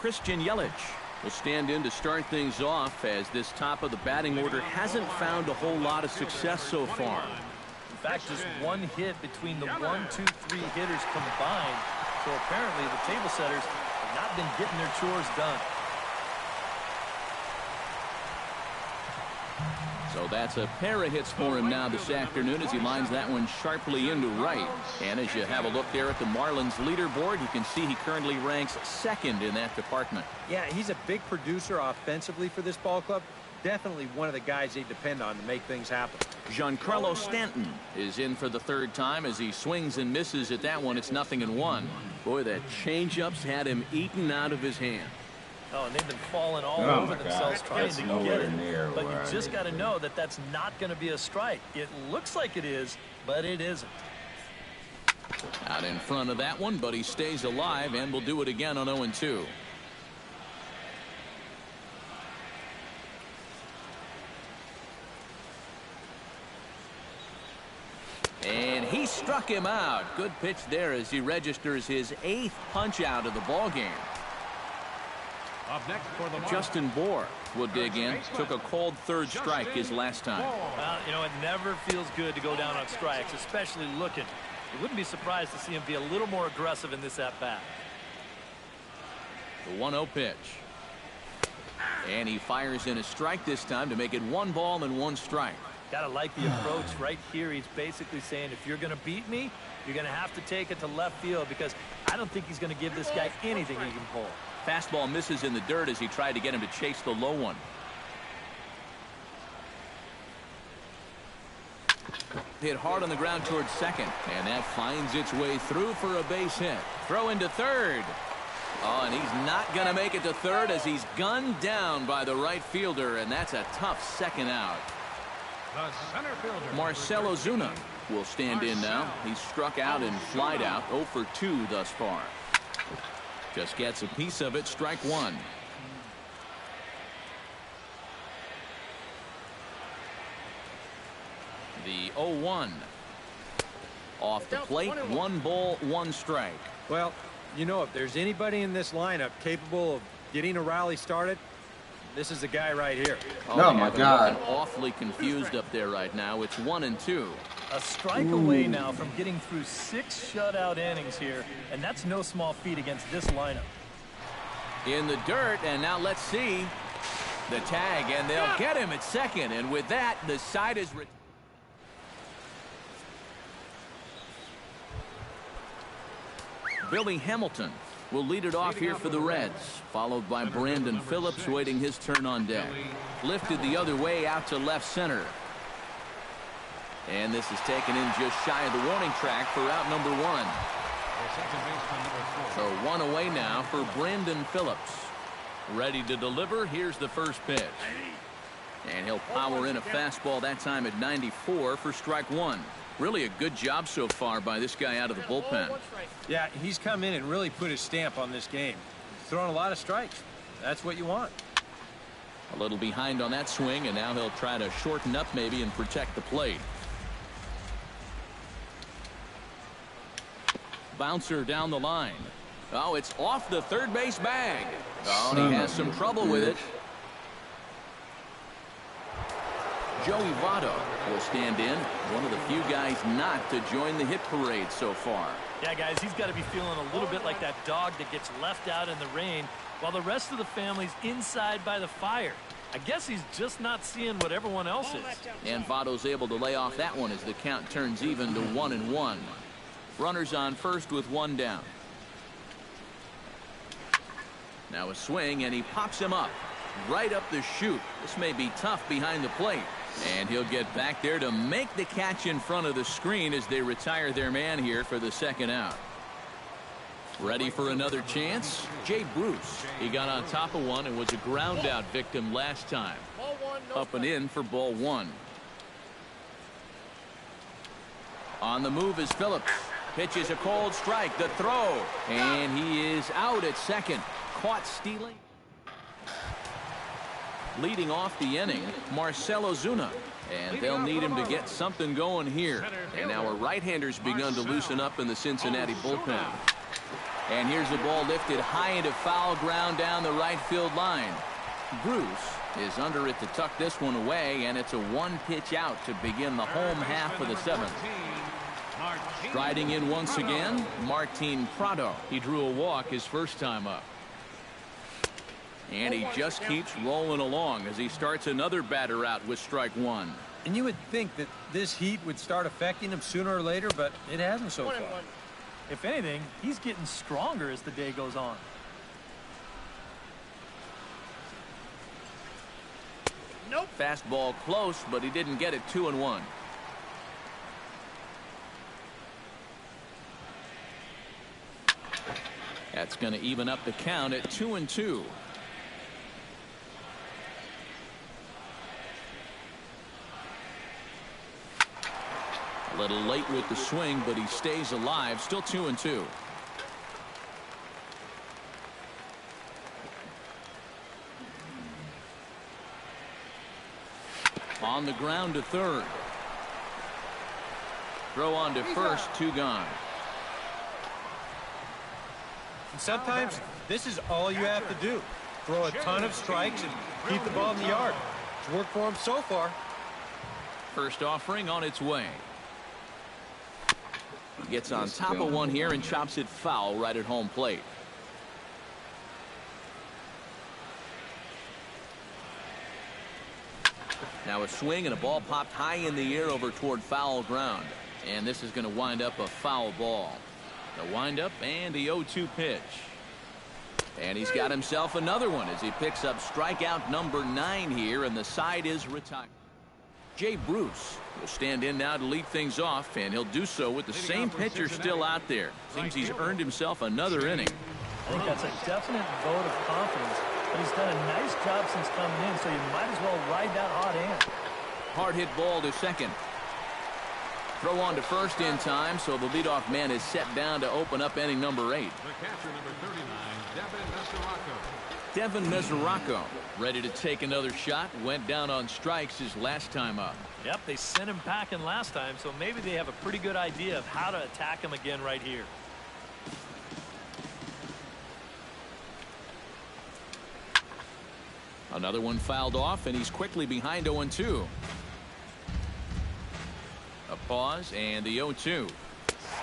Speaker 2: Christian Yelich will stand in to start things off as this top of the batting order hasn't found a whole lot of success so far.
Speaker 5: In fact, just 1 hit between the 1, 2, 3 hitters combined. So apparently the table setters have not been getting their chores done.
Speaker 2: So that's a pair of hits for him now this afternoon as he lines that one sharply into right. And as you have a look there at the Marlins leaderboard, you can see he currently ranks 2nd in that department.
Speaker 3: Yeah, he's a big producer offensively for this ball club, definitely one of the guys they depend on to make things happen.
Speaker 2: Giancarlo Stanton is in for the third time as he swings and misses at that one. It's 0-1. Boy, that changeup's had him eaten out of his hand.
Speaker 5: Oh, and they've been falling all over themselves trying to get it. But you just got to know that that's not going to be a strike. It looks like it is, but it isn't.
Speaker 2: Out in front of that one, but he stays alive and will do it again on 0-2. And he struck him out. Good pitch there as he registers his 8th punch out of the ball game.
Speaker 4: Up next for the
Speaker 2: Justin Bohr will dig in. Took a cold third strike his last time.
Speaker 5: Well, you know, it never feels good to go down on strikes, especially looking. You wouldn't be surprised to see him be a little more aggressive in this at-bat.
Speaker 2: The 1-0 pitch. And he fires in a strike this time to make it 1 ball and 1 strike.
Speaker 5: Gotta like the approach right here. He's basically saying, if you're gonna beat me, you're gonna have to take it to left field, because I don't think he's gonna give this guy anything he can pull.
Speaker 2: Fastball misses in the dirt as he tried to get him to chase the low one. Hit hard on the ground towards second, and that finds its way through for a base hit. Throw into third. Oh, and he's not going to make it to third as he's gunned down by the right fielder, and that's a tough second out.
Speaker 4: The center fielder,
Speaker 2: Marcell Ozuna will stand in now. He's struck out and flied out, 0 for 2 thus far. Just gets a piece of it, strike 1. The 0-1. Off the plate, 1 ball, 1 strike.
Speaker 3: Well, you know, if there's anybody in this lineup capable of getting a rally started, this is the guy right here.
Speaker 6: Oh my God.
Speaker 2: Awfully confused up there right now. It's 1-2.
Speaker 5: A strike away now from getting through 6 shutout innings here, and that's no small feat against this lineup.
Speaker 2: In the dirt, and now let's see the tag, and they'll get him at second, and with that, the side is... Billy Hamilton will lead it off here for the Reds, followed by Brandon Phillips waiting his turn on deck. Lifted the other way out to left center. And this is taken in just shy of the warning track for out number 1. So 1 away now for Brandon Phillips. Ready to deliver. Here's the first pitch. And he'll power in a fastball that time at 94 for strike 1. Really a good job so far by this guy out of the bullpen.
Speaker 3: Yeah, he's come in and really put his stamp on this game. He's throwing a lot of strikes. That's what you want.
Speaker 2: A little behind on that swing, and now he'll try to shorten up maybe and protect the plate. Bouncer down the line. Oh, it's off the third base bag. Oh, and he has some trouble with it. Joey Votto will stand in, one of the few guys not to join the hit parade so far.
Speaker 5: Yeah, guys, he's got to be feeling a little bit like that dog that gets left out in the rain while the rest of the family's inside by the fire. I guess he's just not seeing what everyone else is.
Speaker 2: And Votto's able to lay off that one as the count turns even to 1-1. Runners on first with 1 down. Now a swing, and he pops him up right up the chute. This may be tough behind the plate. And he'll get back there to make the catch in front of the screen as they retire their man here for the second out. Ready for another chance? Jay Bruce. He got on top of one and was a ground out victim last time. Up and in for ball 1. On the move is Phillips. Pitches a cold strike. The throw. And he is out at second. Caught stealing. Leading off the inning, Marcell Ozuna. And they'll need him to get something going here. And now our right-hander's begun to loosen up in the Cincinnati bullpen. And here's the ball lifted high into foul ground down the right field line. Bruce is under it to tuck this one away, and it's a 1-pitch out to begin the home half of the 7th. Striding in once again, Martin Prado. He drew a walk his first time up. And he just keeps rolling along as he starts another batter out with strike 1.
Speaker 3: And you would think that this heat would start affecting him sooner or later, but it hasn't so far.
Speaker 5: If anything, he's getting stronger as the day goes on. Nope.
Speaker 2: Fastball close, but he didn't get it. 2-1. That's going to even up the count at 2-2. A little late with the swing, but he stays alive. Still 2-2. On the ground to third. Throw on to first. 2 gone.
Speaker 3: And sometimes this is all you have to do. Throw a ton of strikes and keep the ball in the yard. It's worked for him so far.
Speaker 2: First offering on its way. He gets on top of one here and chops it foul right at home plate. Now a swing and a ball popped high in the air over toward foul ground. And this is going to wind up a foul ball. The windup and the 0-2 pitch. And he's got himself another one as he picks up strikeout number 9 here, and the side is retired. Jay Bruce will stand in now to lead things off, and he'll do so with the same pitcher still out there. Seems he's earned himself another inning.
Speaker 5: I think that's a definite vote of confidence, but he's done a nice job since coming in, so you might as well ride that hot hand.
Speaker 2: Hard hit ball to second. Throw on to first in time, so the leadoff man is set down to open up inning number 8.
Speaker 4: The catcher, number 39, Devin Mesoraco.
Speaker 2: Devin Mesoraco ready to take another shot. Went down on strikes his last time up.
Speaker 5: Yep, they sent him packing last time, so maybe they have a pretty good idea of how to attack him again right here.
Speaker 2: Another one fouled off, and he's quickly behind 0-2. A pause and the 0-2.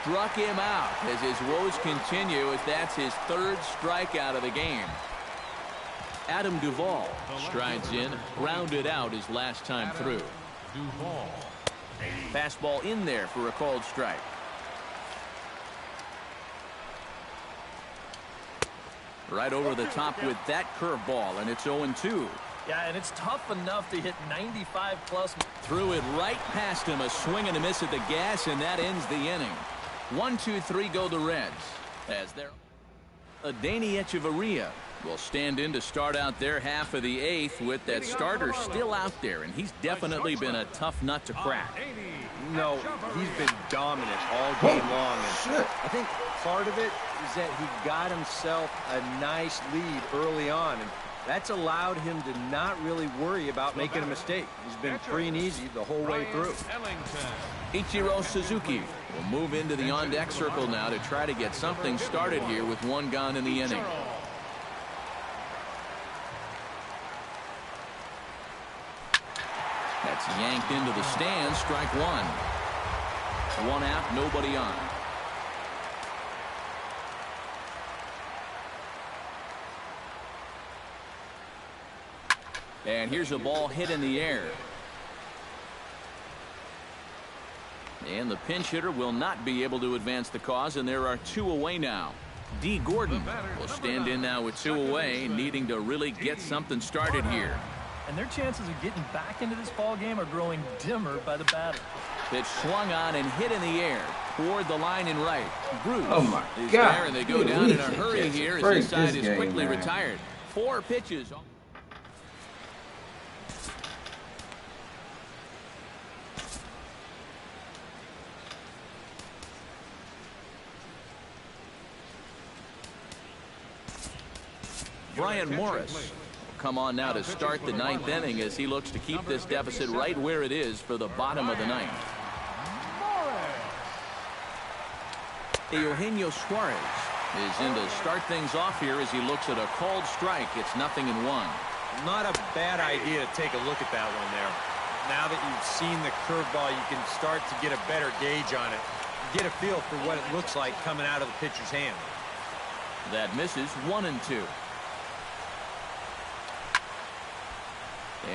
Speaker 2: Struck him out as his woes continue, as that's his 3rd strikeout of the game. Adam Duvall strides in, grounded out his last time through.
Speaker 4: Duvall.
Speaker 2: Fastball in there for a called strike. Right over the top with that curveball, and it's 0-2.
Speaker 5: Yeah, and it's tough enough to hit 95 plus.
Speaker 2: Threw it right past him, a swing and a miss at the gas, and that ends the inning. 1-2-3 go the Reds. As they're Adeiny Echeverria will stand in to start out their half of the 8th with that starter still out there, and he's definitely been a tough nut to crack.
Speaker 3: No, he's been dominant all game long. And I think part of it is that he got himself a nice lead early on, and that's allowed him to not really worry about making a mistake. He's been free and easy the whole way through.
Speaker 2: Ichiro Suzuki will move into the on-deck circle now to try to get something started here with 1 gone in the inning. That's yanked into the stands. Strike 1. 1 out, nobody on. And here's a ball hit in the air. And the pinch hitter will not be able to advance the cause, and there are 2 away now. D. Gordon will stand in now with 2 away, needing to really get something started here.
Speaker 5: And their chances of getting back into this ball game are growing dimmer by the batter.
Speaker 2: Pitch swung on and hit in the air toward the line and right. Bruce is
Speaker 6: God.
Speaker 2: there, and they go down in a hurry here as the side is quickly retired. 4 pitches. Brian Morris will come on now to start the 9th inning as he looks to keep this deficit right where it is for the bottom of the 9th. Eugenio Suarez is in to start things off here as he looks at a called strike. It's 0-1.
Speaker 3: Not a bad idea to take a look at that one there. Now that you've seen the curveball, you can start to get a better gauge on it. Get a feel for what it looks like coming out of the pitcher's hand.
Speaker 2: That misses. 1-2.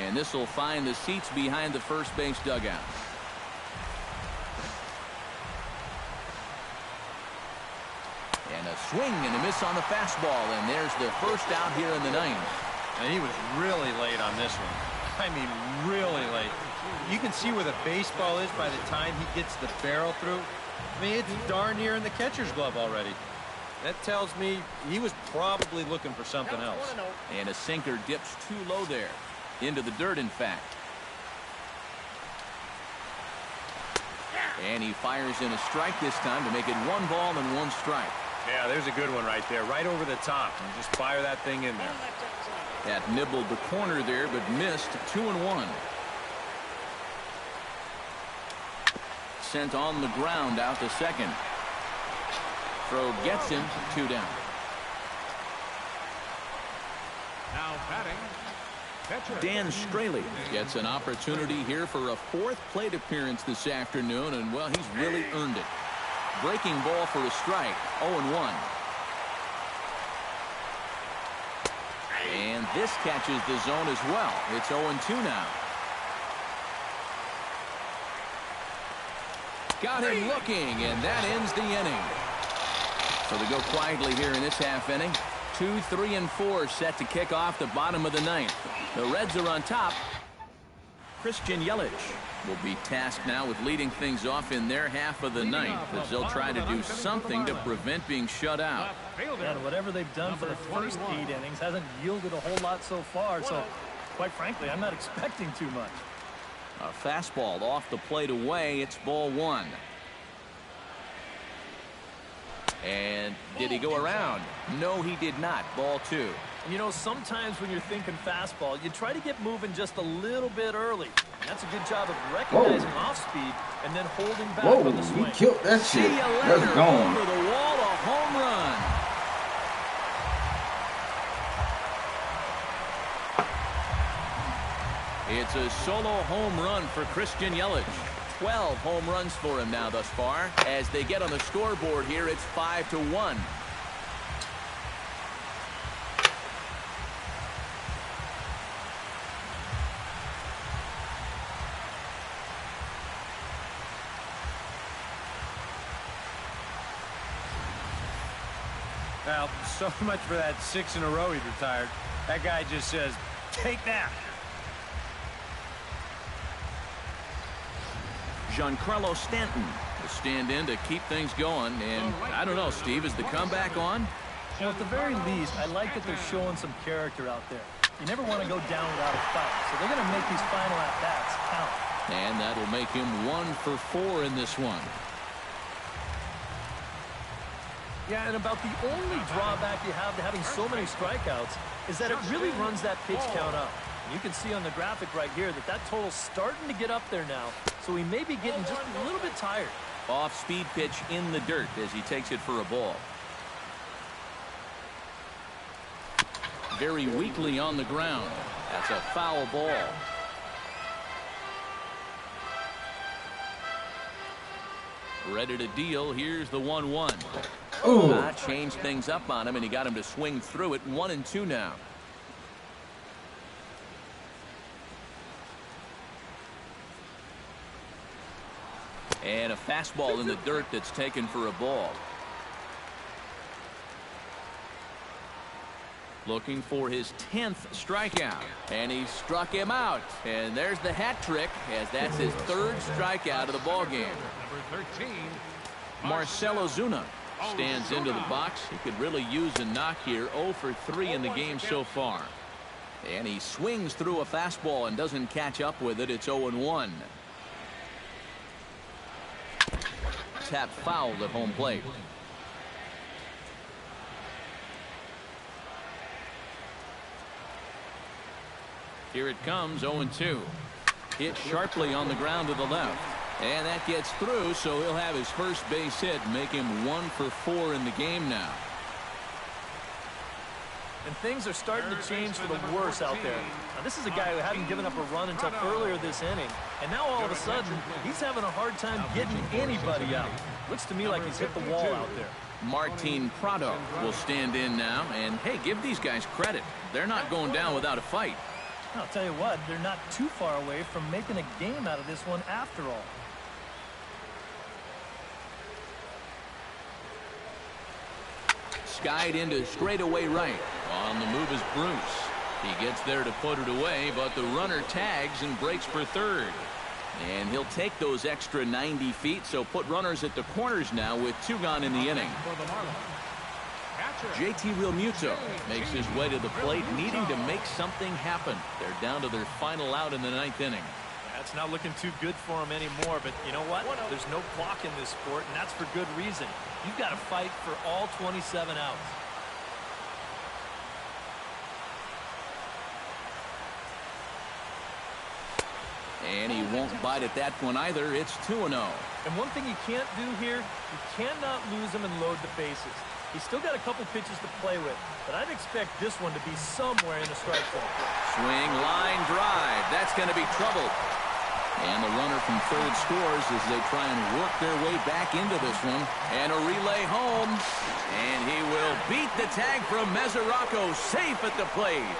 Speaker 2: And this will find the seats behind the first base dugout. And a swing and a miss on the fastball, and there's the first out here in the 9th.
Speaker 3: And he was really late on this one. I mean, really late. You can see where the baseball is by the time he gets the barrel through. I mean, it's darn near in the catcher's glove already. That tells me he was probably looking for something else.
Speaker 2: And a sinker dips too low there. Into the dirt, in fact. And he fires in a strike this time to make it 1 ball and 1 strike.
Speaker 3: Yeah, there's a good one right there, right over the top. And just fire that thing in there.
Speaker 2: That nibbled the corner there, but missed. 2-1. Sent on the ground out to second. Throw gets him. 2 down.
Speaker 4: Now batting, catcher.
Speaker 2: Dan Straley gets an opportunity here for a 4th plate appearance this afternoon, and well, he's really earned it. Breaking ball for a strike. 0-1. And this catches the zone as well. It's 0-2 now. Got him looking, and that ends the inning. So they go quietly here in this half inning. 2, 3, and 4 set to kick off the bottom of the 9th. The Reds are on top. Christian Yelich will be tasked now with leading things off in their half of the 9th, as they'll try to do something to prevent being shut out.
Speaker 5: And whatever they've done for the first 8 innings hasn't yielded a whole lot so far. So, quite frankly, I'm not expecting too much.
Speaker 2: A fastball off the plate away. It's ball 1. And did he go around? No, he did not. Ball 2.
Speaker 5: And you know, sometimes when you're thinking fastball, you try to get moving just a little bit early. And that's a good job of recognizing off speed and then holding back on the swing.
Speaker 6: We killed that shit.
Speaker 2: See you later.
Speaker 6: That's gone.
Speaker 2: Over the wall, a home run. It's a solo home run for Christian Yelich. 12 home runs for him now thus far. As they get on the scoreboard here, it's 5-1.
Speaker 3: Well, so much for that 6 in a row he retired. That guy just says, take that.
Speaker 2: Giancarlo Stanton will stand in to keep things going. And I don't know, Steve, is the comeback on?
Speaker 5: Well, at the very least, I like that they're showing some character out there. You never want to go down without a fight, so they're going to make these final at-bats count.
Speaker 2: And that'll make him 1 for 4 in this one.
Speaker 5: Yeah, and about the only drawback you have to having so many strikeouts is that it really runs that pitch count up. And you can see on the graphic right here that that total's starting to get up there now, so he may be getting just a little bit tired.
Speaker 2: Off-speed pitch in the dirt as he takes it for a ball. Very weakly on the ground. That's a foul ball. Ready to deal. Here's the 1-1. Changed things up on him, and he got him to swing through it. 1-2 now. And a fastball in the dirt that's taken for a ball. Looking for his 10th strikeout. And he struck him out. And there's the hat trick, as that's his 3rd strikeout of the ballgame.
Speaker 4: Number 13,
Speaker 2: Marcell Ozuna stands into the box. He could really use a knock here. 0 for 3 in the game so far. And he swings through a fastball and doesn't catch up with it. It's 0-1. Tap fouled at home plate. Here it comes, 0-2. Hit sharply on the ground to the left. And that gets through, so he'll have his first base hit, make him 1 for 4 in the game now.
Speaker 5: And things are starting to change for the worse out there. Now, this is a guy who hadn't given up a run until earlier this inning. And now all of a sudden, he's having a hard time getting anybody out. Looks to me like he's hit the wall out there.
Speaker 2: Martin Prado will stand in now. And, hey, give these guys credit. They're not going down without a fight.
Speaker 5: I'll tell you what, they're not too far away from making a game out of this one after all.
Speaker 2: Skied into straightaway right. On the move is Bruce. He gets there to put it away, but the runner tags and breaks for third. And he'll take those extra 90 feet, so put runners at the corners now with 2 gone in the inning. JT Realmuto makes his way to the plate, needing to make something happen. They're down to their final out in the 9th inning.
Speaker 5: It's not looking too good for him anymore, but you know what? There's no clock in this sport, and that's for good reason. You've got to fight for all 27 outs.
Speaker 2: And he won't bite at that one either. It's 2-0.
Speaker 5: And one thing you can't do here, you cannot lose him and load the bases. He's still got a couple pitches to play with, but I'd expect this one to be somewhere in the strike zone.
Speaker 2: Swing, line, drive. That's going to be trouble. And the runner from third scores as they try and work their way back into this one. And a relay home. And he will beat the tag from Mesoraco, safe at the plate.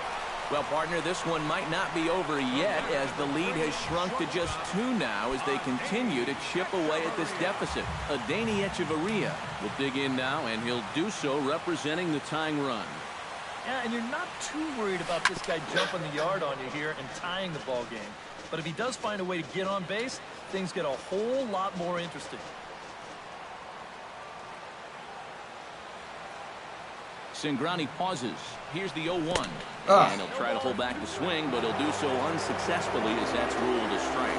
Speaker 2: Well, partner, this one might not be over yet as the lead has shrunk to just 2 now as they continue to chip away at this deficit. Adeiny Echeverria will dig in now, and he'll do so representing the tying run.
Speaker 5: Yeah, and you're not too worried about this guy jumping the yard on you here and tying the ball game. But if he does find a way to get on base, things get a whole lot more interesting.
Speaker 2: Cingrani pauses. Here's the 0-1. And he'll try to hold back the swing, but he'll do so unsuccessfully as that's ruled a strike.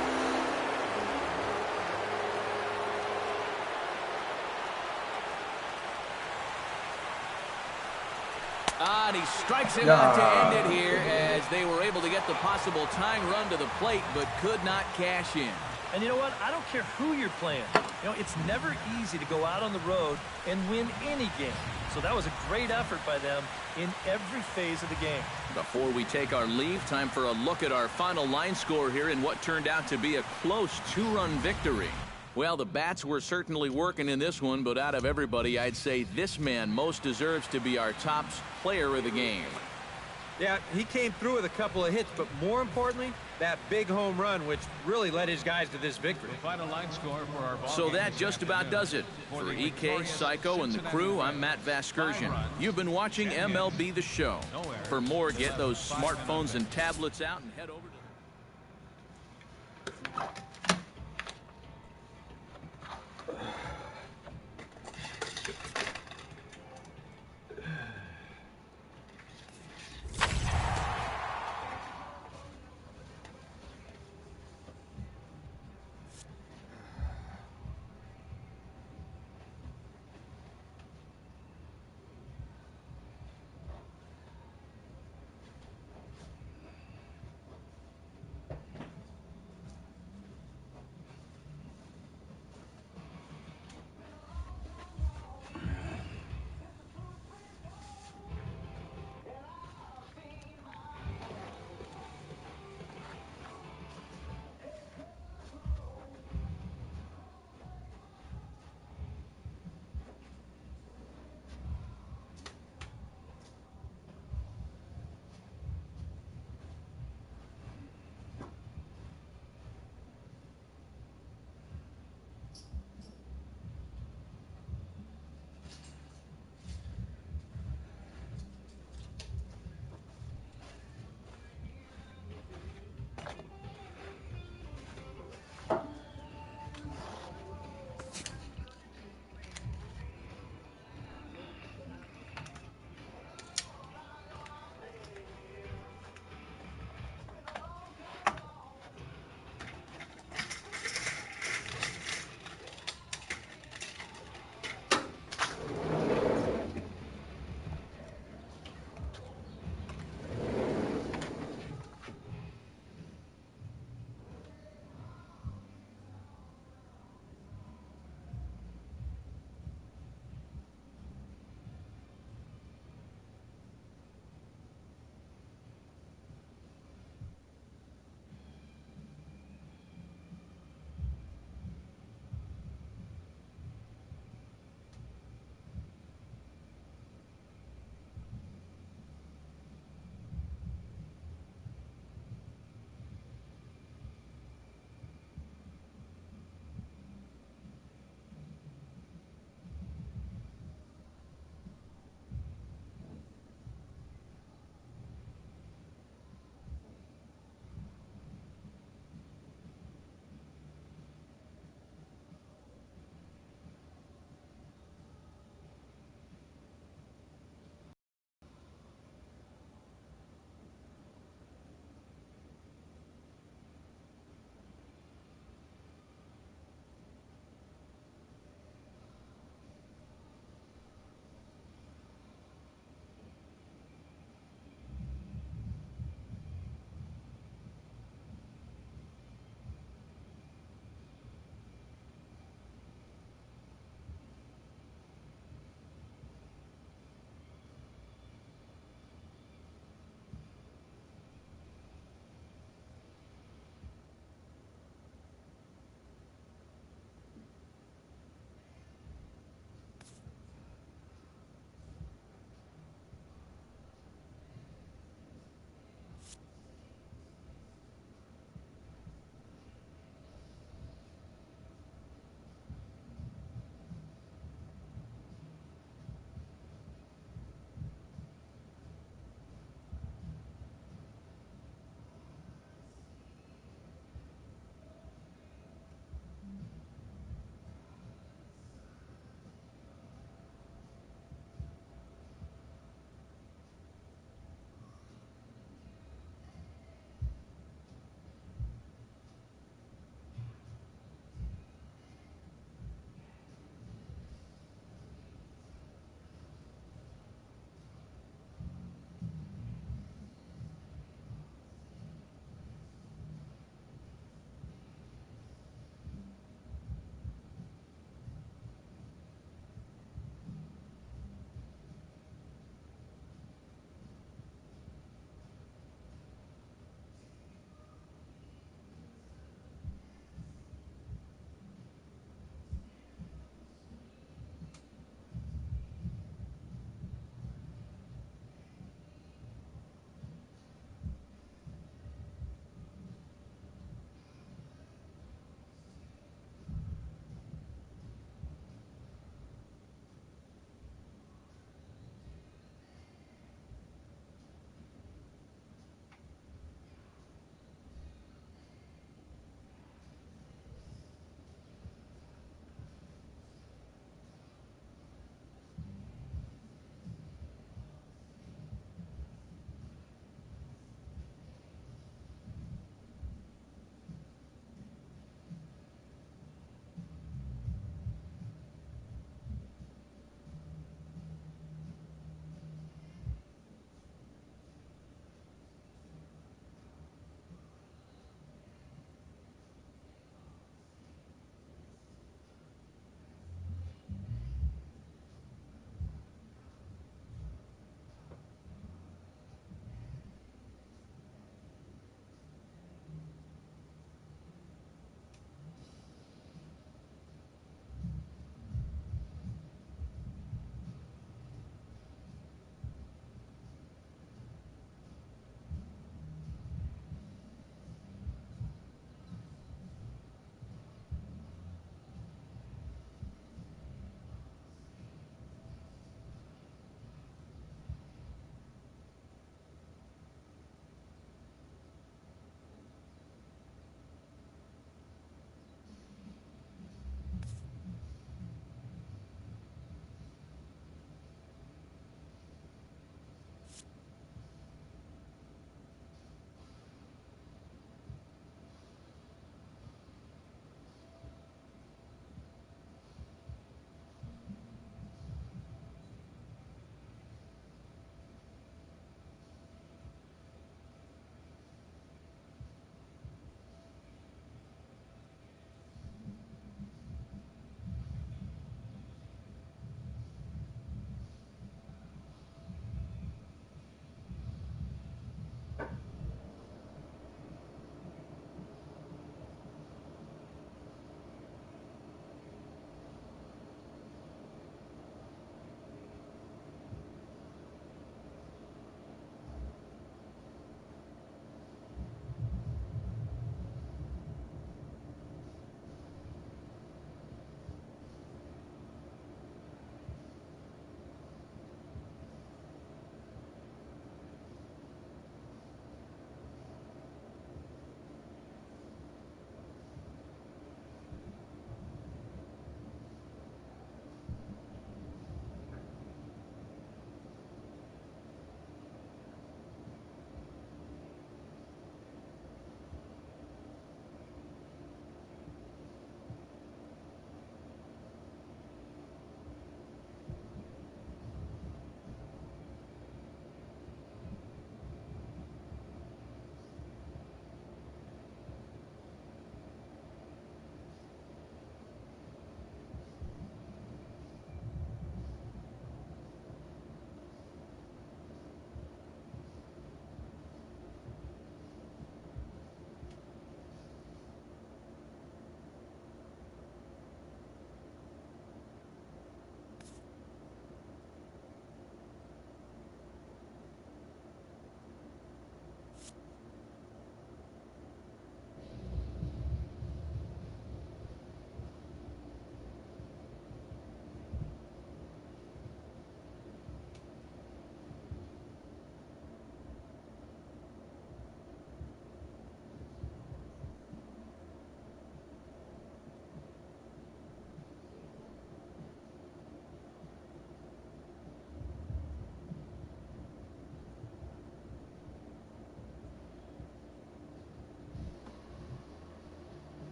Speaker 2: And he strikes him out to end it here as they were able to get the possible tying run to the plate, but could not cash in.
Speaker 5: And you know what? I don't care who you're playing. You know, it's never easy to go out on the road and win any game. So that was a great effort by them in every phase of the game.
Speaker 2: Before we take our leave, time for a look at our final line score here in what turned out to be a close 2-run victory. Well, the bats were certainly working in this one, but out of everybody, I'd say this man most deserves to be our top player of the game.
Speaker 3: Yeah, he came through with a couple of hits, but more importantly, that big home run, which really led his guys to this victory.
Speaker 4: Final line score for our ball
Speaker 2: So that
Speaker 4: game
Speaker 2: just about does it. For EK, Psycho, and the crew, I'm Matt Vasgersian. You've been watching MLB The Show. For more, get those smartphones and tablets out and head over to...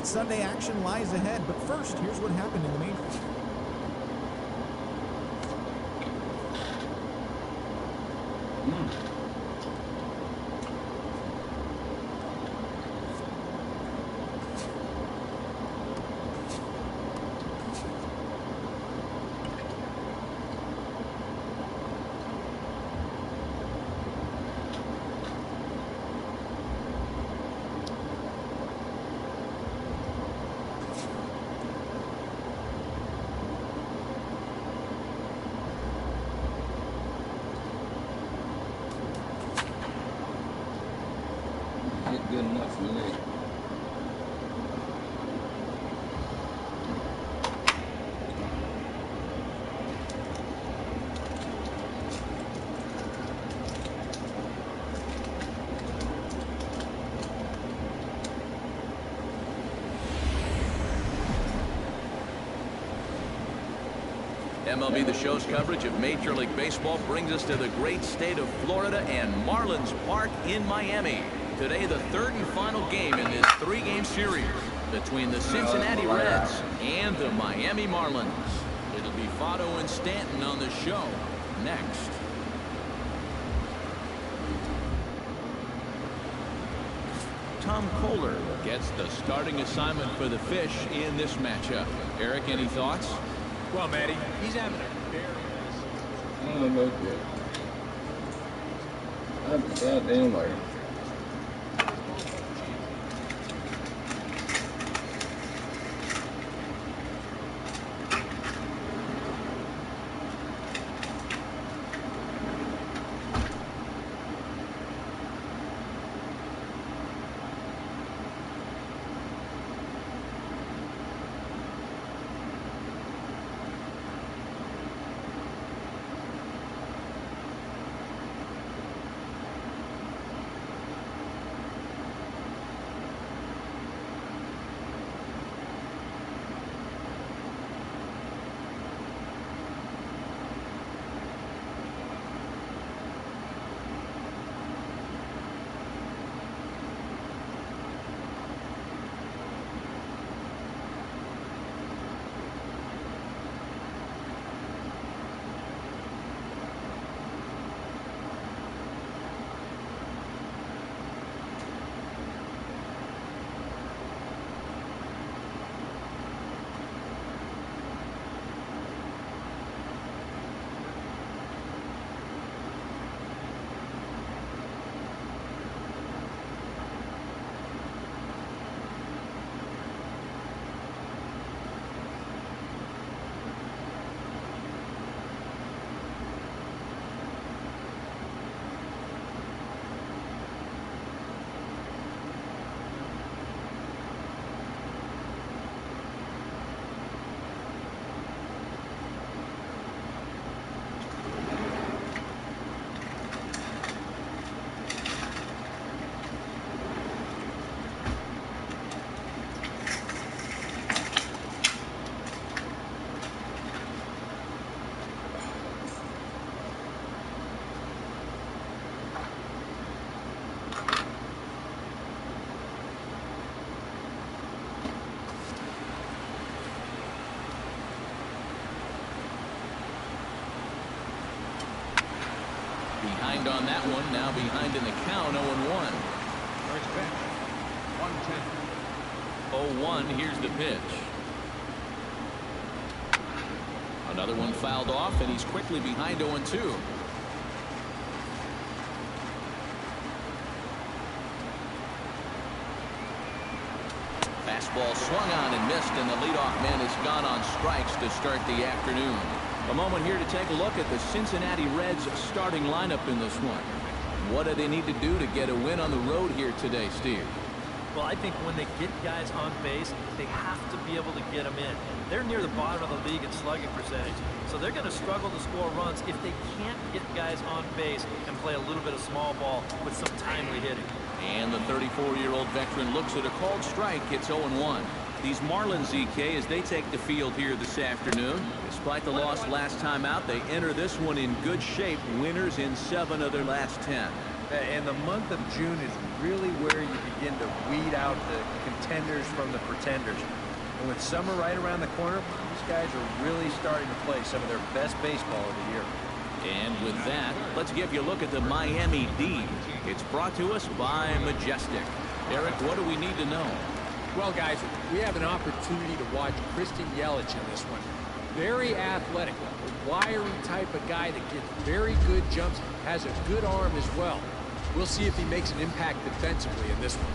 Speaker 1: Late Sunday action lies ahead, but first, here's what happened in the main feed.
Speaker 6: Good enough for me.
Speaker 2: MLB The Show's coverage of Major League Baseball brings us to the great state of Florida and Marlins Park in Miami. Today, the third and final game in this three-game series between the Cincinnati Reds and the Miami Marlins. It'll be Votto and Stanton on the show next. Tom Kohler gets the starting assignment for the Fish in this matchup. Eric, any thoughts?
Speaker 3: Well, Matty, he's having a very nice.
Speaker 6: I don't know that. I'd be goddamn like.
Speaker 2: Behind on that one, now behind in the count, 0-1.
Speaker 4: First pitch, 110.
Speaker 2: 0-1, here's the pitch. Another one fouled off, and he's quickly behind 0-2. Fastball swung on and missed, and the leadoff man is gone on strikes to start the afternoon. A moment here to take a look at the Cincinnati Reds starting lineup in this one. What do they need to do to get a win on the road here today, Steve?
Speaker 5: Well, I think when they get guys on base, they have to be able to get them in. They're near the bottom of the league in slugging percentage, so they're going to struggle to score runs if they can't get guys on base and play a little bit of small ball with some timely hitting.
Speaker 2: And the 34-year-old veteran looks at a called strike. It's 0-1. These Marlins, EK, as they take the field here this afternoon. Despite the loss last time out, they enter this one in good shape, winners in 7 of their last 10.
Speaker 3: And the month of June is really where you begin to weed out the contenders from the pretenders. And with summer right around the corner, these guys are really starting to play some of their best baseball of the year.
Speaker 2: And with that, let's give you a look at the Miami D. It's brought to us by Majestic. Eric, what do we need to know?
Speaker 7: Well, guys, we have an opportunity to watch Christian Yelich in this one. Very athletic, a wiry type of guy that gets very good jumps, has a good arm as well. We'll see if he makes an impact defensively in this one.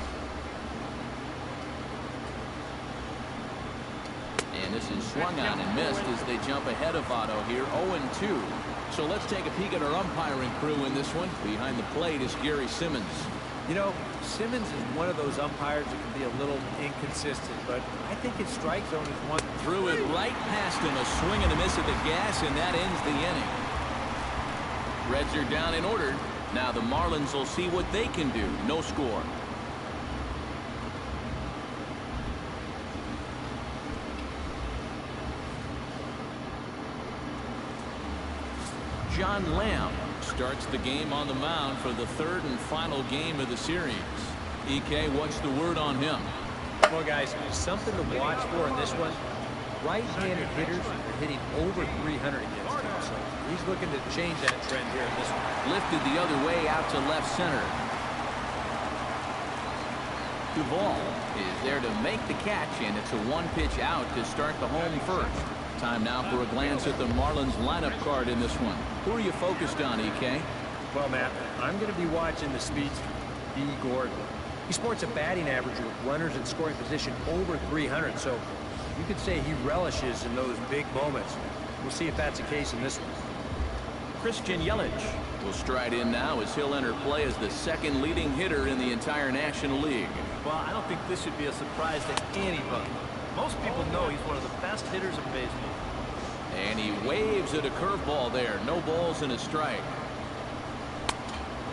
Speaker 2: And this is swung on and missed as they jump ahead of Otto here, 0-2. So let's take a peek at our umpiring crew in this one. Behind the plate is Gary Simmons.
Speaker 3: You know, Simmons is one of those umpires that can be a little inconsistent, but I think his strike zone is one.
Speaker 2: Threw it right past him, a swing and a miss at the gas, and that ends the inning. Reds are down and ordered. Now the Marlins will see what they can do. No score. John Lamb starts the game on the mound for the third and final game of the series. EK, what's the word on him?
Speaker 3: Well, guys, something to watch for in this one. Right-handed hitters are hitting over 300 against him, so he's looking to change that trend here in this one.
Speaker 2: Lifted the other way out to left center. Duvall is there to make the catch, and it's a one-pitch out to start the home first. Time now for a glance at the Marlins lineup card in this one. Who are you focused on, EK?
Speaker 3: Well, Matt, I'm going to be watching the speedster, B. Gordon. He sports a batting average with runners in scoring position over 300, so you could say he relishes in those big moments. We'll see if that's the case in this one.
Speaker 2: Christian Yelich will stride in now as he'll enter play as the second leading hitter in the entire National League.
Speaker 5: Well, I don't think this should be a surprise to anybody. Most people know he's one of the best hitters in baseball.
Speaker 2: And he waves at a curveball there. No balls and a strike.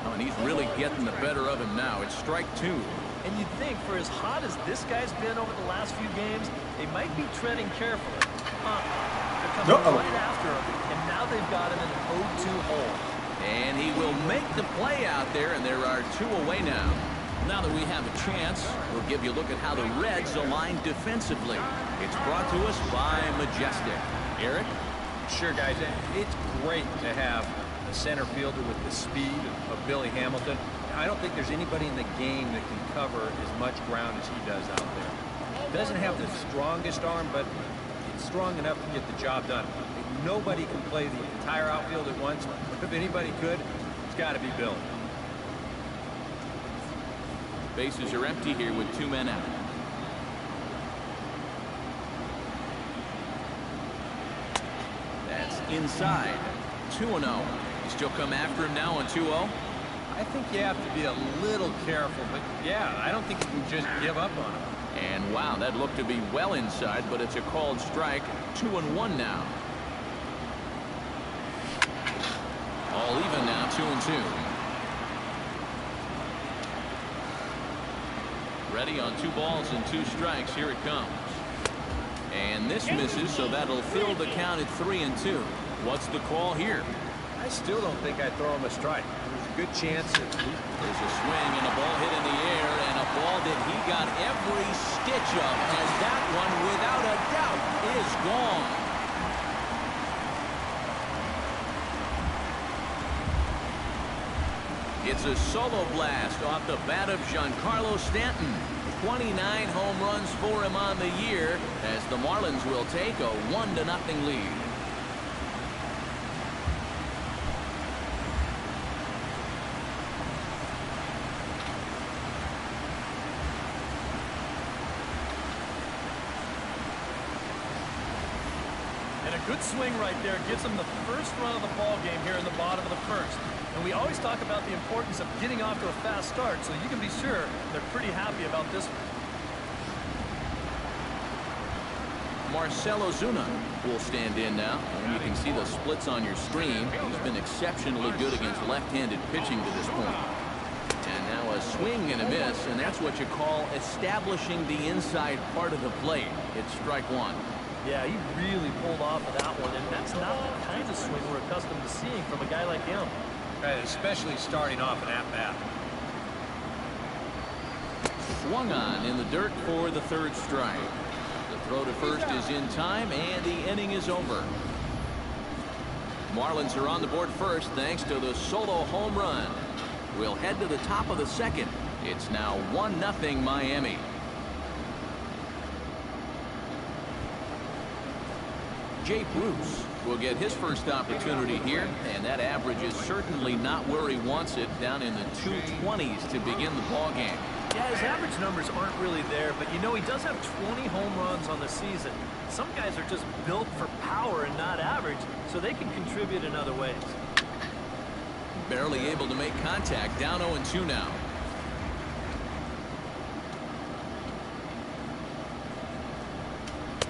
Speaker 2: Oh, and he's really getting the better of him now. It's strike two.
Speaker 5: And you'd think for as hot as this guy's been over the last few games, they might be treading carefully. They're coming right after him, and now they've got him in an 0-2 hole.
Speaker 2: And he will make the play out there, and there are two away now. Now that we have a chance, we'll give you a look at how the Reds align defensively. It's brought to us by Majestic. Eric?
Speaker 3: Sure, guys. It's great to have a center fielder with the speed of Billy Hamilton. I don't think there's anybody in the game that can cover as much ground as he does out there. Doesn't have the strongest arm, but it's strong enough to get the job done. Nobody can play the entire outfield at once. If anybody could, it's got to be Bill.
Speaker 2: Bases are empty here with two men out. That's inside. 2-0. You still come after him now on 2-0?
Speaker 3: I think you have to be a little careful, but yeah, I don't think you can just give up on him.
Speaker 2: And wow, that looked to be well inside, but it's a called strike. 2-1 now. All even now, 2-2. Ready on 2 balls and 2 strikes. Here it comes. And this misses, so that'll fill the count at 3-2. What's the call here?
Speaker 3: I still don't think I'd throw him a strike. There's a good chance that
Speaker 2: there's a swing and a ball hit in the air, and a ball that he got every stitch of, as that one, without a doubt, is gone. It's a solo blast off the bat of Giancarlo Stanton. 29 home runs for him on the year, as the Marlins will take a 1-0 lead.
Speaker 5: And a good swing right there gives them the first run of the ball game here in the bottom of the first. And we always talk about the importance of getting off to a fast start, so you can be sure they're pretty happy about this one.
Speaker 2: Marcell Ozuna will stand in now, and you can see the splits on your screen. He's been exceptionally good against left-handed pitching to this point. And now a swing and a miss, and that's what you call establishing the inside part of the plate. It's strike one.
Speaker 5: Yeah, he really pulled off of that one, and that's not the kind of swing we're accustomed to seeing from a guy like him.
Speaker 3: especially starting off an at-bat.
Speaker 2: Swung on in the dirt for the third strike. The throw to first is in time, and the inning is over. Marlins are on the board first thanks to the solo home run. We'll head to the top of the second. It's now 1-0 Miami. Jay Bruce will get his first opportunity here, and that average is certainly not where he wants it, down in the 220s to begin the ball game.
Speaker 5: Yeah, his average numbers aren't really there, but you know he does have 20 home runs on the season. Some guys are just built for power and not average, so they can contribute in other ways.
Speaker 2: Barely able to make contact, down 0-2 now.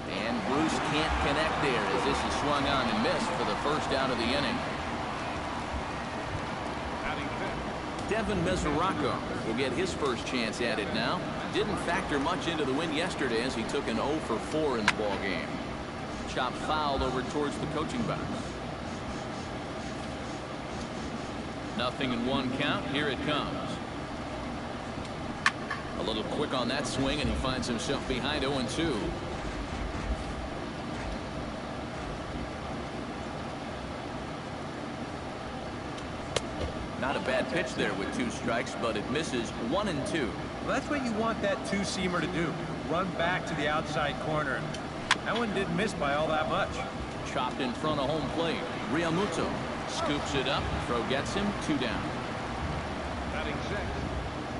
Speaker 2: And Bruce can't connect there as this is swung on and missed for the first out of the inning. Devin Mesoraco will get his first chance at it now. Didn't factor much into the win yesterday as he took an 0 for 4 in the ball game. Chopped foul over towards the coaching box. 0-1 count. Here it comes. A little quick on that swing, and he finds himself behind 0-2. Not a bad pitch there with 2 strikes, but it misses 1-2.
Speaker 3: Well, that's what you want that two-seamer to do. Run back to the outside corner. That one didn't miss by all that much.
Speaker 2: Chopped in front of home plate. Realmuto scoops it up. Throw gets him. 2 down.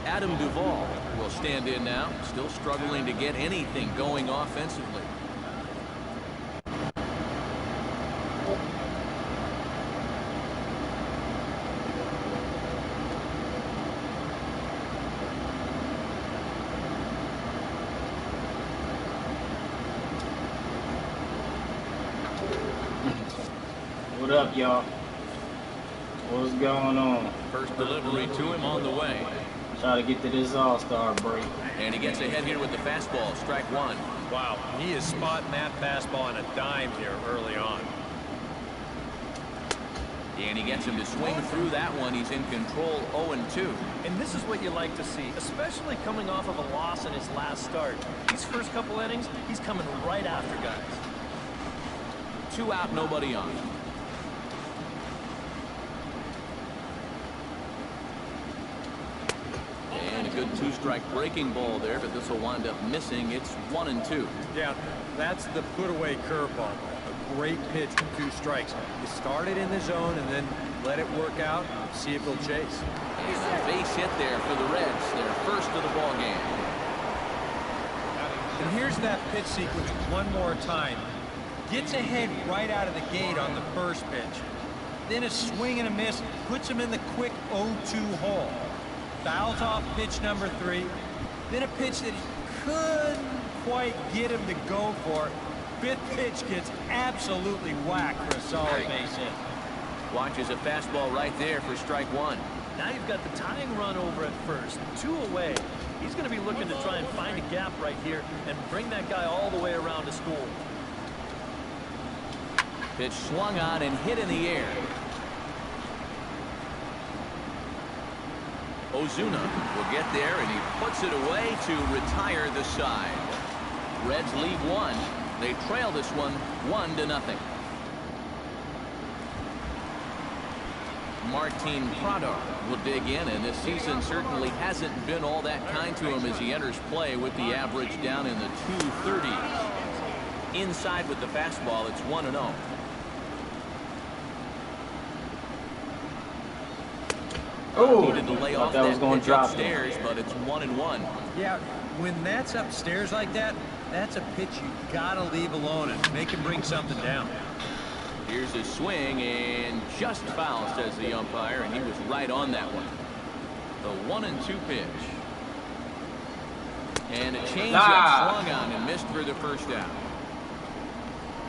Speaker 2: Adam Duvall will stand in now. Still struggling to get anything going offensively.
Speaker 6: What up, y'all? What's going on?
Speaker 2: First delivery to him on the way.
Speaker 6: Try to get to this all-star break.
Speaker 2: And he gets ahead here with the fastball. Strike 1.
Speaker 3: Wow, he is spotting that fastball on a dime here early on.
Speaker 2: And he gets him to swing through that one. He's in control, 0-2.
Speaker 5: And this is what you like to see, especially coming off of a loss in his last start. These first couple innings, he's coming right after guys.
Speaker 2: 2 out, nobody on. And a good 2-strike breaking ball there, but this will wind up missing. It's 1-2.
Speaker 3: Yeah, that's the put-away curveball. A great pitch with 2 strikes. You start it in the zone and then let it work out and see if he'll chase.
Speaker 2: And a base hit there for the Reds, their first of the ball game.
Speaker 3: And here's that pitch sequence one more time. Gets ahead right out of the gate on the first pitch. Then a swing and a miss puts him in the quick 0-2 hole. Fouls off pitch number 3. Then a pitch that he couldn't quite get him to go for. 5th pitch gets absolutely whacked for a solid base hit.
Speaker 2: Watches a fastball right there for strike 1.
Speaker 5: Now you've got the tying run over at first, 2 away. He's going to be looking to try and find a gap right here and bring that guy all the way around to score.
Speaker 2: Pitch swung on and hit in the air. Ozuna will get there, and he puts it away to retire the side. Reds lead 1. They trail this one 1-0. Martin Prado will dig in, and this season certainly hasn't been all that kind to him as he enters play with the average down in the 230s. Inside with the fastball, it's 1-0.
Speaker 6: Oh,
Speaker 2: needed to lay off
Speaker 6: that was going to drop
Speaker 2: upstairs, but it's 1-1.
Speaker 3: Yeah, when that's upstairs like that, that's a pitch you gotta leave alone and make him bring something down.
Speaker 2: Here's his swing, and just foul, says the umpire, and he was right on that one. The 1-2 pitch. And a changeup swung on and missed for the first out.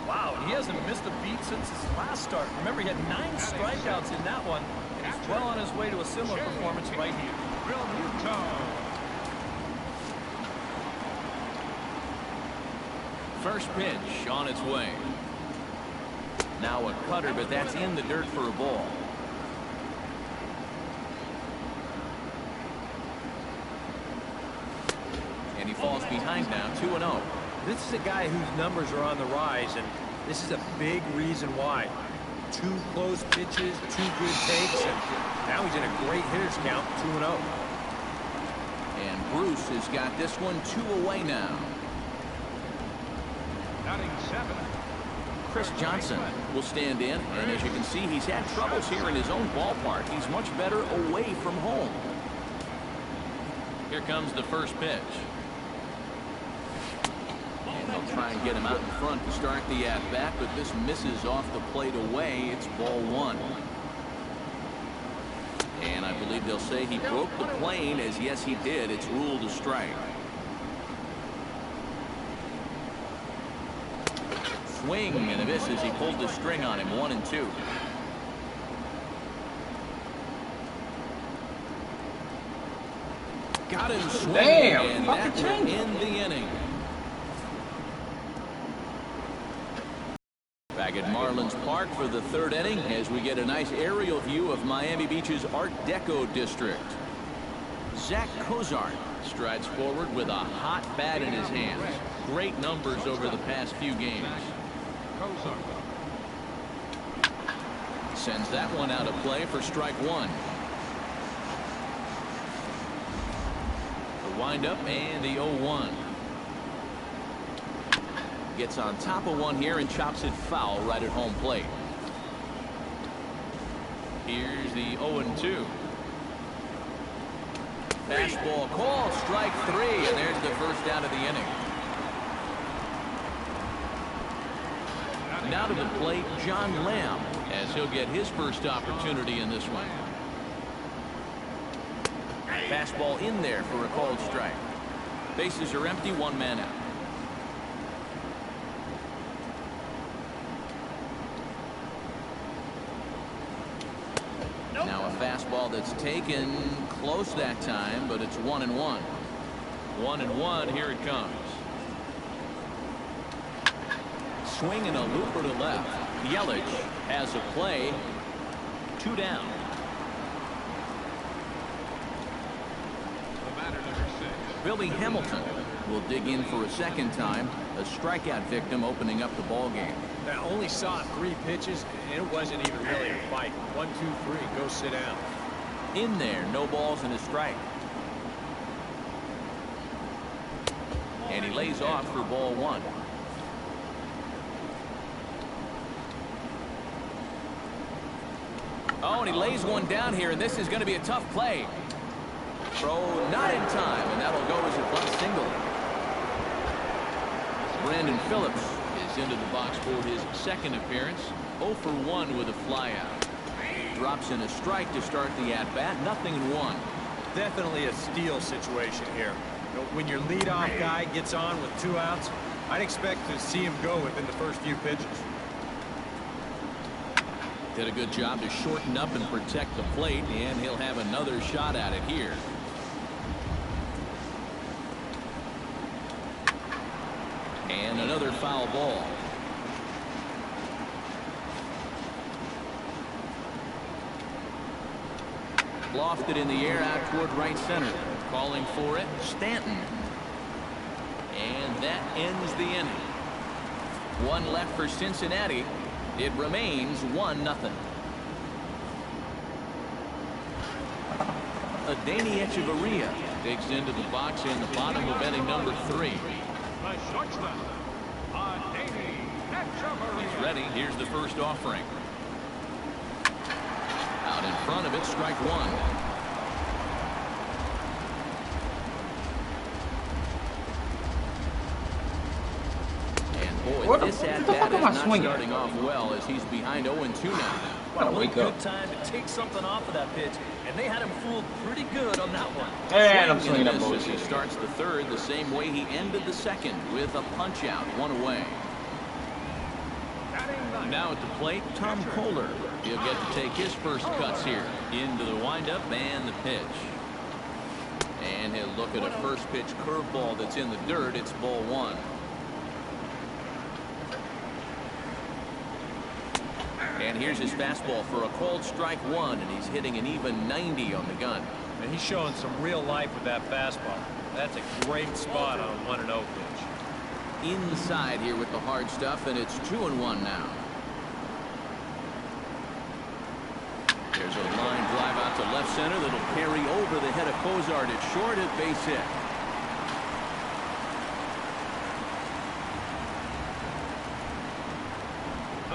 Speaker 5: Wow, he hasn't missed a beat since his last start. Remember, he had 9 strikeouts in that one, and he's well on his way to a similar performance right here.
Speaker 2: First pitch on its way. Now a cutter, but that's in the dirt for a ball. behind now, 2-0.
Speaker 3: This is a guy whose numbers are on the rise, and this is a big reason why. 2 close pitches, 2 good takes, and now he's in a great hitter's count, 2-0.
Speaker 2: And Bruce has got this one 2 away now.
Speaker 4: Batting 7.
Speaker 2: Chris Johnson will stand in, and as you can see, he's had troubles here in his own ballpark. He's much better away from home. Here comes the first pitch. And they'll try and get him out in front to start the at-bat, but this misses off the plate away. It's ball 1. And I believe they'll say he broke the plane, as yes, he did. It's ruled a strike. Swing and a miss as he pulled the string on him. 1-2. Got him swinging.
Speaker 6: Damn,
Speaker 2: And that will end the inning. Back at Marlins Park for the 3rd inning as we get a nice aerial view of Miami Beach's Art Deco district. Zach Cozart strides forward with a hot bat in his hands. Great numbers over the past few games. Sends that one out of play for strike 1. The windup and the 0-1. Gets on top of one here and chops it foul right at home plate. Here's the 0-2. Fastball call, strike 3, and there's the first out of the inning. Now to the plate, John Lamb, as he'll get his first opportunity in this one. Fastball in there for a called strike. Bases are empty, 1 man out. Now a fastball that's taken close that time, but it's 1-1. 1-1, here it comes. Swing and a looper to left. Yelich has a play. 2 down.
Speaker 4: The batter, number 6.
Speaker 2: Billy Hamilton will dig in for a second time. A strikeout victim opening up the ball game.
Speaker 3: I only saw 3 pitches, and it wasn't even really a fight. 1, 2, 3, go sit down.
Speaker 2: In there, no balls and a strike. And he lays off for ball 1. Oh, and he lays one down here, and this is going to be a tough play. Throw not in time, and that'll go as a bunt single. Brandon Phillips is into the box for his 2nd appearance. 0 for 1 with a flyout. Drops in a strike to start the at-bat. 0-1.
Speaker 3: Definitely a steal situation here. You know, when your leadoff guy gets on with 2 outs, I'd expect to see him go within the first few pitches.
Speaker 2: Did a good job to shorten up and protect the plate, and he'll have another shot at it here. And another foul ball. Lofted in the air out toward right center. Calling for it, Stanton. And that ends the inning. 1 left for Cincinnati. It remains 1-0. Adeiny Echeverria digs into the box in the bottom of inning number 3.
Speaker 4: The shortstop, Adeiny Echeverria.
Speaker 2: He's ready. Here's the first offering. Out in front of it, strike 1. Boy, this at-bat is not starting off well as he's behind 0-2 now.
Speaker 5: Good time to take something off of that pitch, and they had him fooled pretty good on that one.
Speaker 6: And I'm swinging
Speaker 2: that
Speaker 6: that
Speaker 2: as he
Speaker 6: bullshit.
Speaker 2: starts the 3rd the same way he ended the 2nd with a punch-out, 1 away. Now at the plate, Tom Kohler. He'll get to take his first cuts here into the windup and the pitch. And he'll look at a first pitch curveball that's in the dirt. It's ball 1. And here's his fastball for a called strike 1, and he's hitting an even 90 on the gun.
Speaker 3: And he's showing some real life with that fastball. That's a great spot on a 1-0 pitch.
Speaker 2: Inside here with the hard stuff, and it's 2-1 now. There's a line drive out to left center that'll carry over the head of Cozart. It's short at base hit.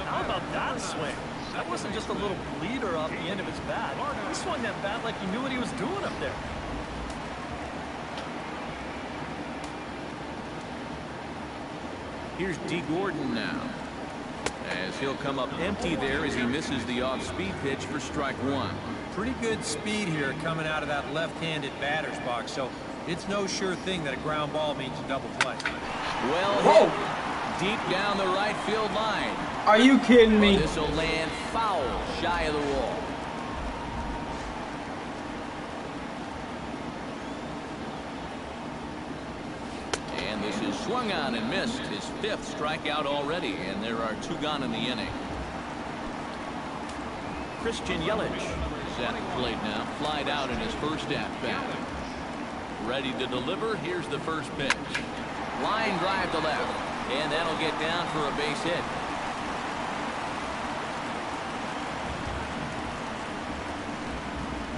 Speaker 5: How about that swing? That wasn't just a little bleeder off the end of his bat. He swung that bat like he knew what he was doing up there.
Speaker 2: Here's D. Gordon now, as he'll come up empty there as he misses the off-speed pitch for strike one.
Speaker 3: Pretty good speed here coming out of that left-handed batter's box, so it's no sure thing that a ground ball means a double play.
Speaker 2: Well hit deep down the right field line.
Speaker 6: Are you kidding me?
Speaker 2: This will land foul shy of the wall. And this is swung on and missed. His 5th strikeout already, and there are 2 gone in the inning. Christian Yelich is at the plate now. Flied out in his first at-bat. Ready to deliver. Here's the first pitch. Line drive to left, and that'll get down for a base hit.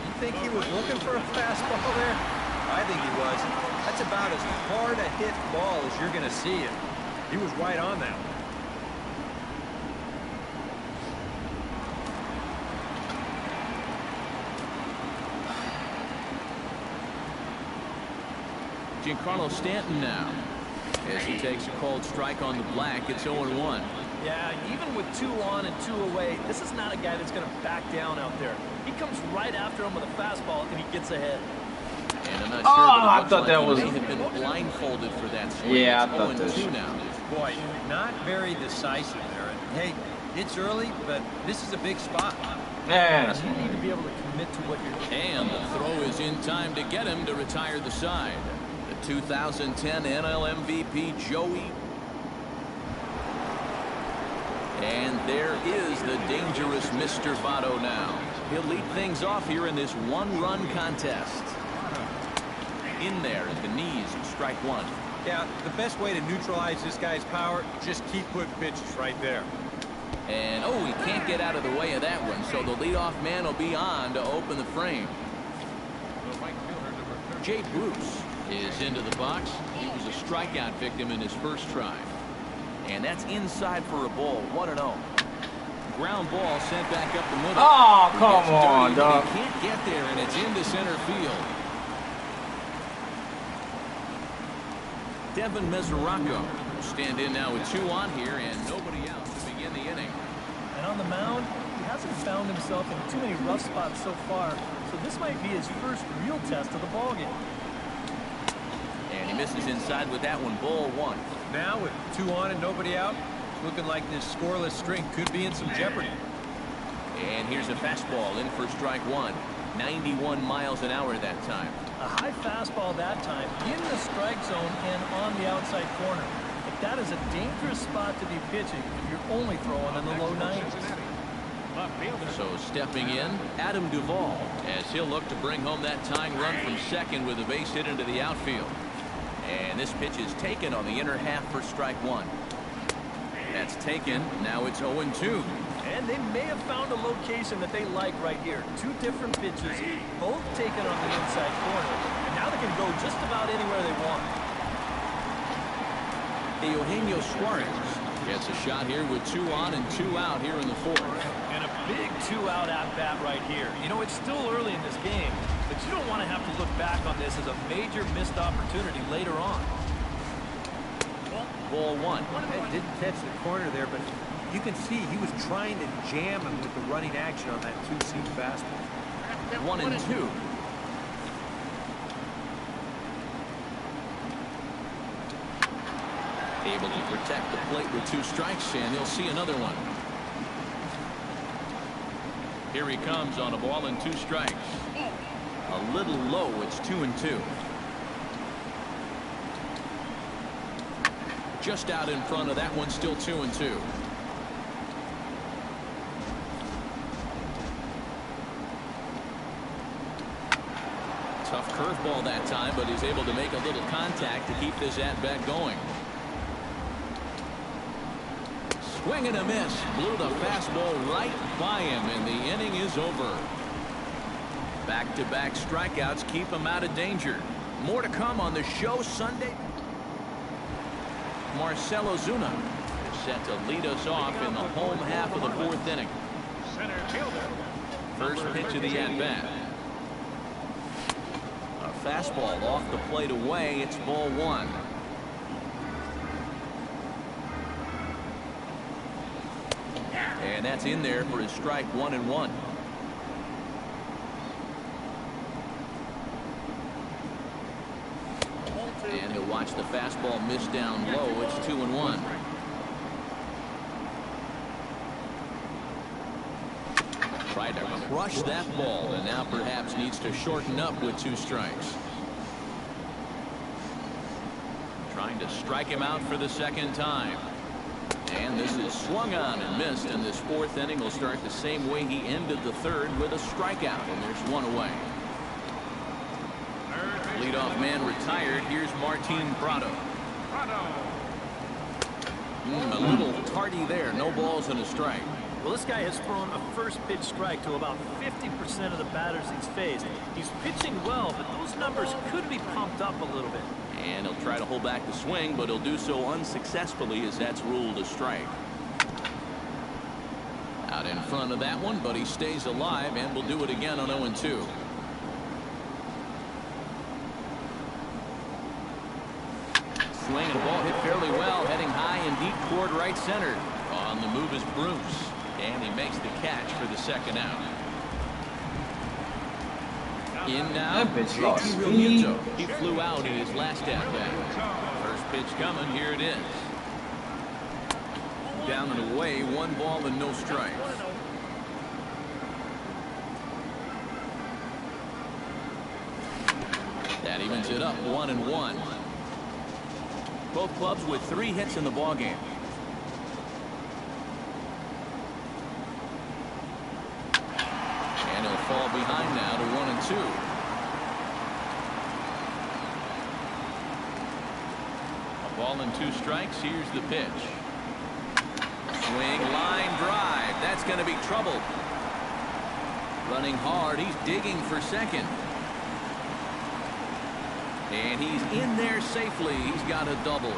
Speaker 3: You think he was looking for a fastball there? I think he was. That's about as hard a hit ball as you're going to see it. He was right on that one.
Speaker 2: Giancarlo Stanton now, as he takes a cold strike on the black. It's 0-1.
Speaker 5: Yeah, even with 2 on and 2 away, this is not a guy that's going to back down out there. He comes right after him with a fastball, and he gets ahead.
Speaker 2: And I'm not sure,
Speaker 6: I thought
Speaker 2: like
Speaker 6: that was.
Speaker 2: he may have been blindfolded for that swing.
Speaker 6: Yeah,
Speaker 2: it's
Speaker 6: I thought that.
Speaker 2: 0-2 now.
Speaker 3: Boy, not very decisive there. Hey, it's early, but this is a big spot.
Speaker 6: Man.
Speaker 5: You need to be able to commit to what you're doing.
Speaker 2: And the throw is in time to get him to retire the side. The 2010 NL MVP, Joey. And there is the dangerous Mr. Votto now. He'll lead things off here in this 1-run contest. In there at the knees, strike one.
Speaker 3: Yeah, the best way to neutralize this guy's power, just keep putting pitches right there.
Speaker 2: And, oh, he can't get out of the way of that one, so the leadoff man will be on to open the frame. Jay Bruce is into the box. He was a strikeout victim in his first try. And that's inside for a ball. 1-0. Ground ball sent back up the middle.
Speaker 6: Oh, come on, dog.
Speaker 2: He can't get there, and it's into center field. Devin Mesoraco stand in now with 2 on here and nobody out to begin the inning.
Speaker 5: And on the mound, he hasn't found himself in too many rough spots so far, so this might be his first real test of the ballgame.
Speaker 2: And he misses inside with that one. Ball 1.
Speaker 3: Now with 2 on and nobody out, it's looking like this scoreless string could be in some jeopardy.
Speaker 2: And here's a fastball in for strike 1. 91 miles an hour that time.
Speaker 5: A high fastball that time in the strike zone and on the outside corner. But that is a dangerous spot to be pitching if you're only throwing in the low 90s.
Speaker 2: So stepping in, Adam Duvall, as he'll look to bring home that tying run from second with a base hit into the outfield. And this pitch is taken on the inner half for strike 1. That's taken. Now it's 0-2.
Speaker 5: And they may have found a location that they like right here. 2 different pitches, both taken on the inside corner. And now they can go just about anywhere they want.
Speaker 2: Eugenio Suarez gets a shot here with 2 on and 2 out here in the 4th.
Speaker 5: And a big 2-out at-bat right here. You know, it's still early in this game, but you don't want to have to look back on this as a major missed opportunity later on.
Speaker 2: Ball 1.
Speaker 3: That didn't catch the corner there, but you can see he was trying to jam him with the running action on that 2-seam fastball.
Speaker 2: 1-2. Able to protect the plate with 2 strikes, and he'll see another one. Here he comes on a ball and 2 strikes. A little low. It's 2-2. Just out in front of that one, still 2-2. Tough curveball that time, but he's able to make a little contact to keep this at-bat going. Swing and a miss. Blew the fastball right by him, and the inning is over. Back-to-back strikeouts keep him out of danger. More to come on the show Sunday. Marcell Ozuna is set to lead us off in the home half of the fourth inning. First pitch of the at-bat. A fastball off the plate away. It's ball one. And that's in there for his strike 1-1. And he'll watch the fastball miss down low. It's 2-1. Tried to crush that ball, and now perhaps needs to shorten up with 2 strikes. Trying to strike him out for the second time. And this is swung on and missed, and this fourth inning will start the same way he ended the third, with a strikeout, and there's one away. Leadoff man retired. Here's Martin Prado. A little tardy there. No balls and a strike.
Speaker 5: Well, this guy has thrown a first pitch strike to about 50% of the batters he's faced. He's pitching well, but those numbers could be pumped up a little bit.
Speaker 2: And he'll try to hold back the swing, but he'll do so unsuccessfully, as that's ruled a strike. Out in front of that one, but he stays alive and will do it again on 0-2. Swing and a ball hit fairly well, heading high and deep toward right center. On the move is Bruce, and he makes the catch for the second out. In now, gq5's. He flew out in his last at-bat. First pitch coming. Here it is. Down and away. 1 ball and no strikes. That evens it up 1-1. Both clubs with 3 hits in the ballgame. And he'll fall behind now to 1-2. A ball and 2 strikes. Here's the pitch. Swing, line drive. That's going to be trouble. Running hard. He's digging for second. And he's in there safely. He's got a double.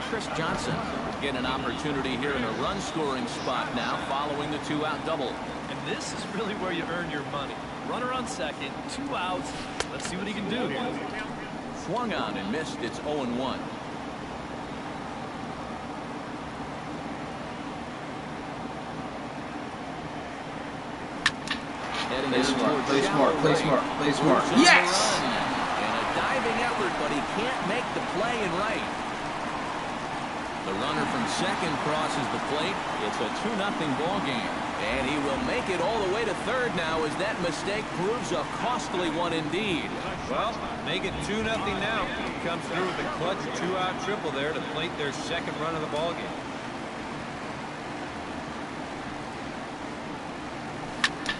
Speaker 2: Chris Johnson will get an opportunity here in a run-scoring spot now following the 2-out double.
Speaker 5: And this is really where you earn your money. Runner on second, 2 outs. Let's see what he can do here.
Speaker 2: Swung on and missed. It's 0-1.
Speaker 6: Play smart, play smart, play smart, play smart. Yes!
Speaker 2: And a diving effort, but he can't make the play in right. The runner from second crosses the plate. It's a 2-0 ball game. And he will make it all the way to third now, as that mistake proves a costly one indeed.
Speaker 3: Well, make it 2-0 now. He comes through with a clutch 2-out triple there to plate their second run of the ball game.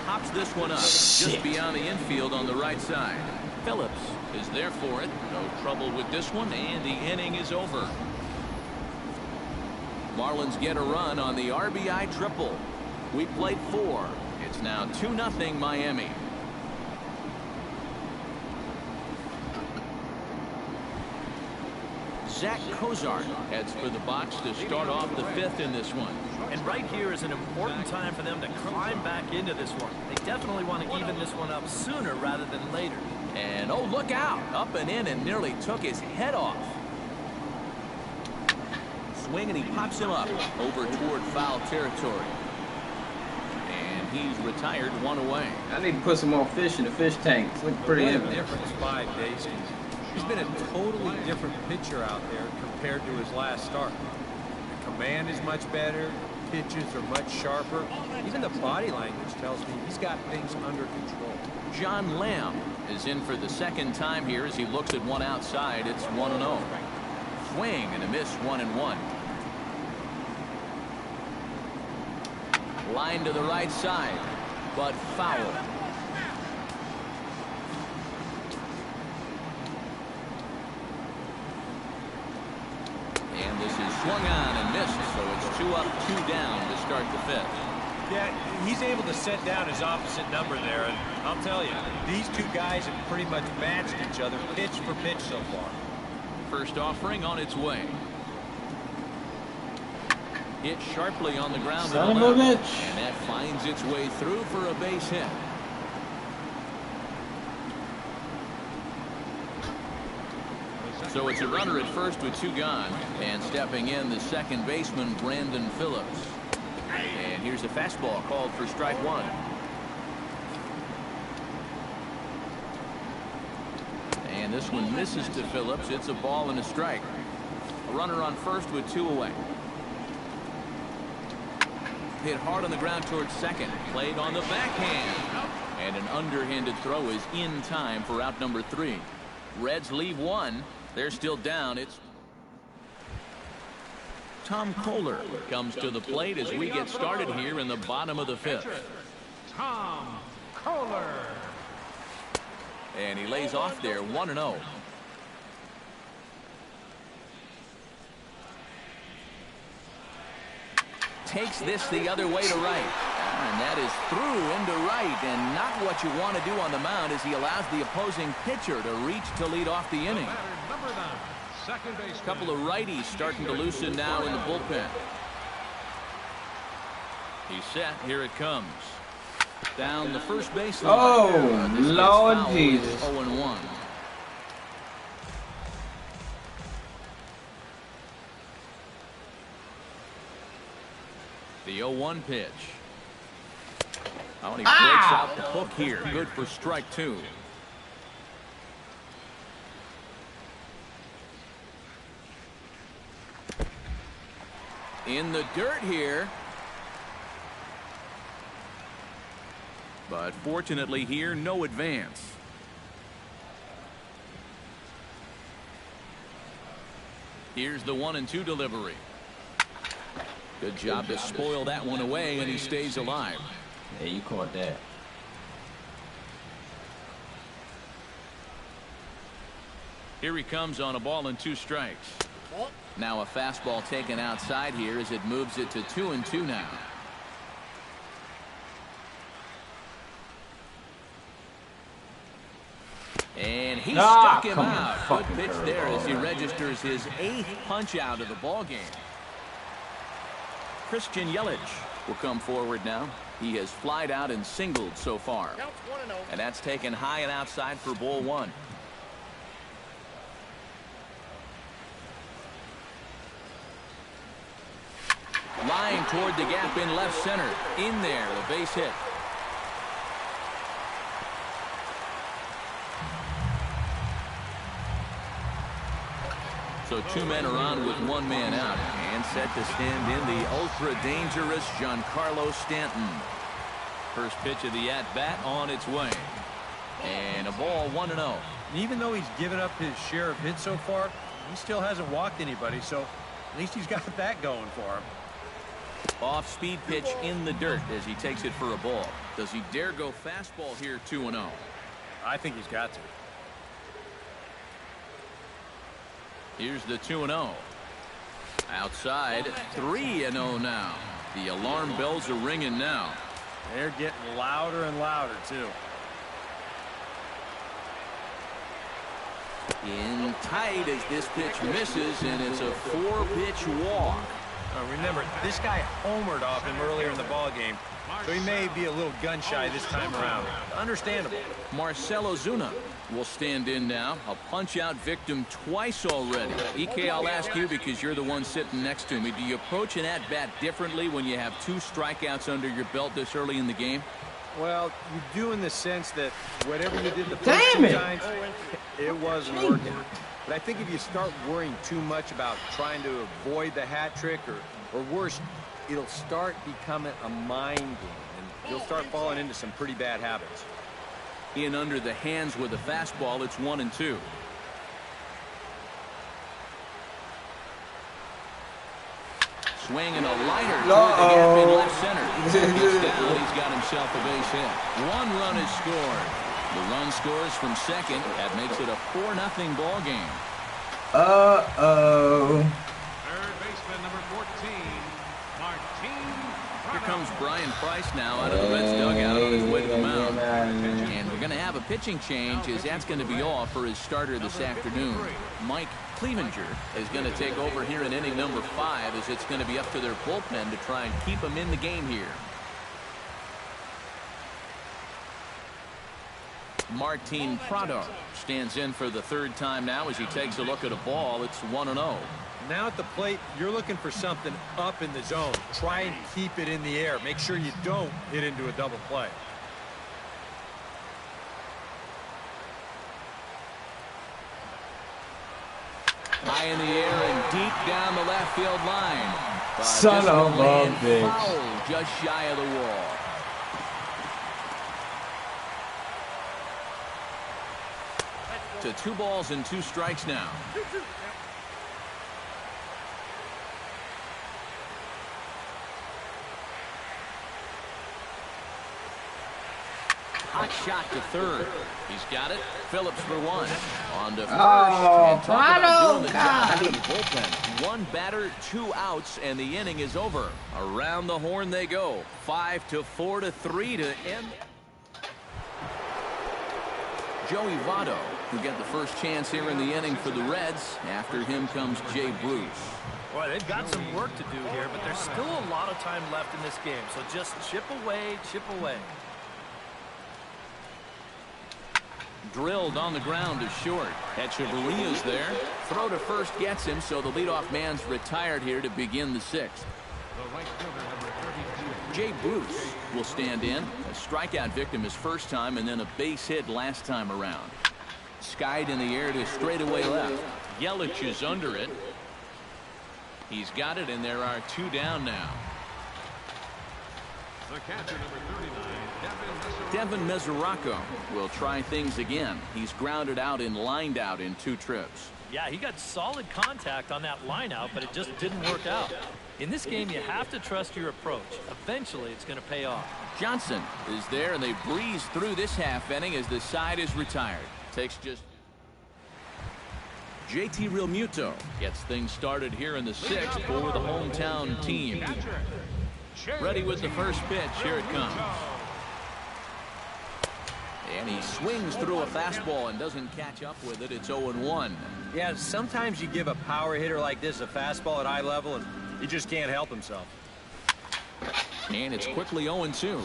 Speaker 2: Pops this one up just beyond the infield on the right side. Phillips is there for it. No trouble with this one, and the inning is over. Marlins get a run on the RBI triple. We played 4. It's now 2-0 Miami. Zach Cozart heads for the box to start off the 5th in this one.
Speaker 5: And right here is an important time for them to climb back into this one. They definitely want to even this one up sooner rather than later.
Speaker 2: And oh, look out. Up and in and nearly took his head off. Swing, and he pops him up over toward foul territory. And he's retired, 1 away.
Speaker 6: I need to put some more fish in the fish tank. It's looking pretty empty.
Speaker 3: Difference 5 days. He's been a totally different pitcher out there compared to his last start. The command is much better. Pitches are much sharper. Even the body language tells me he's got things under control.
Speaker 2: John Lamb is in for the second time here as he looks at one outside. It's 1-0. Swing and a miss, 1-1. Line to the right side, but foul. swung on and missed, so it's 2 up, 2 down to start the 5th.
Speaker 3: Yeah, he's able to set down his opposite number there, and I'll tell you, these two guys have pretty much matched each other pitch for pitch so far.
Speaker 2: First offering on its way. Hit sharply on the ground.
Speaker 6: Son of a bitch.
Speaker 2: And that finds its way through for a base hit. So it's a runner at first with 2 gone. And stepping in, the second baseman, Brandon Phillips. And here's a fastball called for strike 1. And this one misses to Phillips. It's a ball and a strike. A runner on first with 2 away. Hit hard on the ground towards second. Played on the backhand. And an underhanded throw is in time for out number 3. Reds leave 1. They're still down. It's Tom Kohler comes to the plate as we get started here in the bottom of the 5th.
Speaker 4: Tom Kohler.
Speaker 2: And he lays off there 1-0. Takes this the other way to right. And that is through into right, and not what you want to do on the mound as he allows the opposing pitcher to reach to lead off the inning.
Speaker 4: Number 9, second base.
Speaker 2: A couple of righties starting to loosen now in the bullpen. He's set. Here it comes. Down the first baseline.
Speaker 6: Oh, Lord Jesus.
Speaker 2: 0-1. The 0-1 pitch. Oh, and he breaks out the hook here. Good for strike 2. In the dirt here. But fortunately here, no advance. Here's the 1-2 delivery. Good job to spoil that one away, and he stays alive.
Speaker 6: Yeah, you caught that.
Speaker 2: Here he comes on a ball and 2 strikes. Now a fastball taken outside here as it moves it to 2-2 now. And he struck him out. Good pitch there as he registers his 8th punch out of the ball game. Christian Yelich will come forward now. He has flied out and singled so far. And that's taken high and outside for ball 1. Lying toward the gap in left center. In there, a base hit. So 2 men are on with 1 man out. And set to stand in the ultra-dangerous Giancarlo Stanton. First pitch of the at-bat on its way. And a ball 1-0.
Speaker 3: Even though he's given up his share of hits so far, he still hasn't walked anybody, so at least he's got that going for him.
Speaker 2: Off-speed pitch in the dirt as he takes it for a ball. Does he dare go fastball here 2-0?
Speaker 3: I think he's got to.
Speaker 2: Here's the 2-0. Outside, 3-0 now. The alarm bells are ringing now.
Speaker 3: They're getting louder and louder, too.
Speaker 2: In tight as this pitch misses, and it's a 4-pitch walk.
Speaker 3: Remember, this guy homered off him earlier in the ball game, so he may be a little gun-shy this time around. Understandable.
Speaker 2: Marcell Ozuna will stand in now. A punch-out victim twice already. EK, I'll ask you because you're the one sitting next to me. Do you approach an at-bat differently when you have 2 strikeouts under your belt this early in the game?
Speaker 3: Well, you do in the sense that whatever you did the first 2 times, it wasn't working. But I think if you start worrying too much about trying to avoid the hat trick or worse, it'll start becoming a mind game, and you'll start falling into some pretty bad habits.
Speaker 2: In under the hands with a fastball, it's 1-2. Swing and a liner toward the gap in left center. He's got himself a base hit. 1 run is scored. The run scores from second. That makes it a 4-0 ball game.
Speaker 4: Third baseman
Speaker 2: comes Brian Price now out of the Reds dugout on his way to the mound. And we're going to have a pitching change, as that's going to be off for his starter this afternoon. Mike Clevenger is going to take over here in inning number 5, as it's going to be up to their bullpen to try and keep him in the game here. Martin Prado stands in for the 3rd time now as he takes a look at a ball. It's 1-0.
Speaker 3: Now at the plate, you're looking for something up in the zone. Try and keep it in the air. Make sure you don't hit into a double play.
Speaker 2: High in the air and deep down the left field line.
Speaker 6: Son of a bitch.
Speaker 2: Foul just shy of the wall. To 2 balls and 2 strikes now. Hot shot to 3rd. He's got it. Phillips for 1. On to 1st.
Speaker 6: Oh,
Speaker 2: Prado,
Speaker 6: God.
Speaker 2: Bullpen. 1 batter, 2 outs, and the inning is over. Around the horn they go. 5-4 to 3 to end. Joey Votto, who got the first chance here in the inning for the Reds. After him comes Jay Bruce.
Speaker 5: Boy, they've got some work to do here, but there's still a lot of time left in this game. So just chip away, chip away.
Speaker 2: Drilled on the ground to short. Echeverria's there. Throw to first gets him, so the leadoff man's retired here to begin the 6th. Jay Bruce will stand in. A strikeout victim his first time, and then a base hit last time around. Skied in the air to straightaway left. Yelich is under it. He's got it, and there are 2 down now.
Speaker 4: The catcher, number 39,
Speaker 2: Devin Mesoraco will try things again. He's grounded out and lined out in 2 trips.
Speaker 5: Yeah, he got solid contact on that line out, but it just didn't work out. In this game, you have to trust your approach. Eventually, it's going to pay off.
Speaker 2: Johnson is there, and they breeze through this half inning as the side is retired. Takes just... JT Realmuto gets things started here in the 6th for the hometown team. Ready with the first pitch. Here it comes. And he swings through a fastball and doesn't catch up with it. It's 0-1.
Speaker 3: Yeah, sometimes you give a power hitter like this a fastball at eye level, and he just can't help himself.
Speaker 2: And it's quickly 0-2.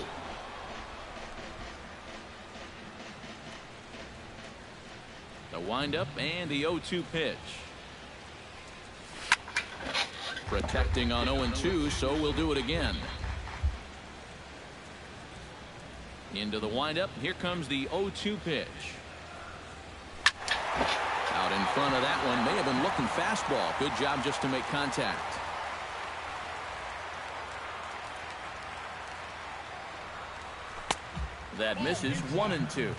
Speaker 2: The windup and the 0-2 pitch. Protecting on 0-2, so we'll do it again. Into the windup. Here comes the 0-2 pitch. Out in front of that one. May have been looking fastball. Good job just to make contact. That misses. 1-2.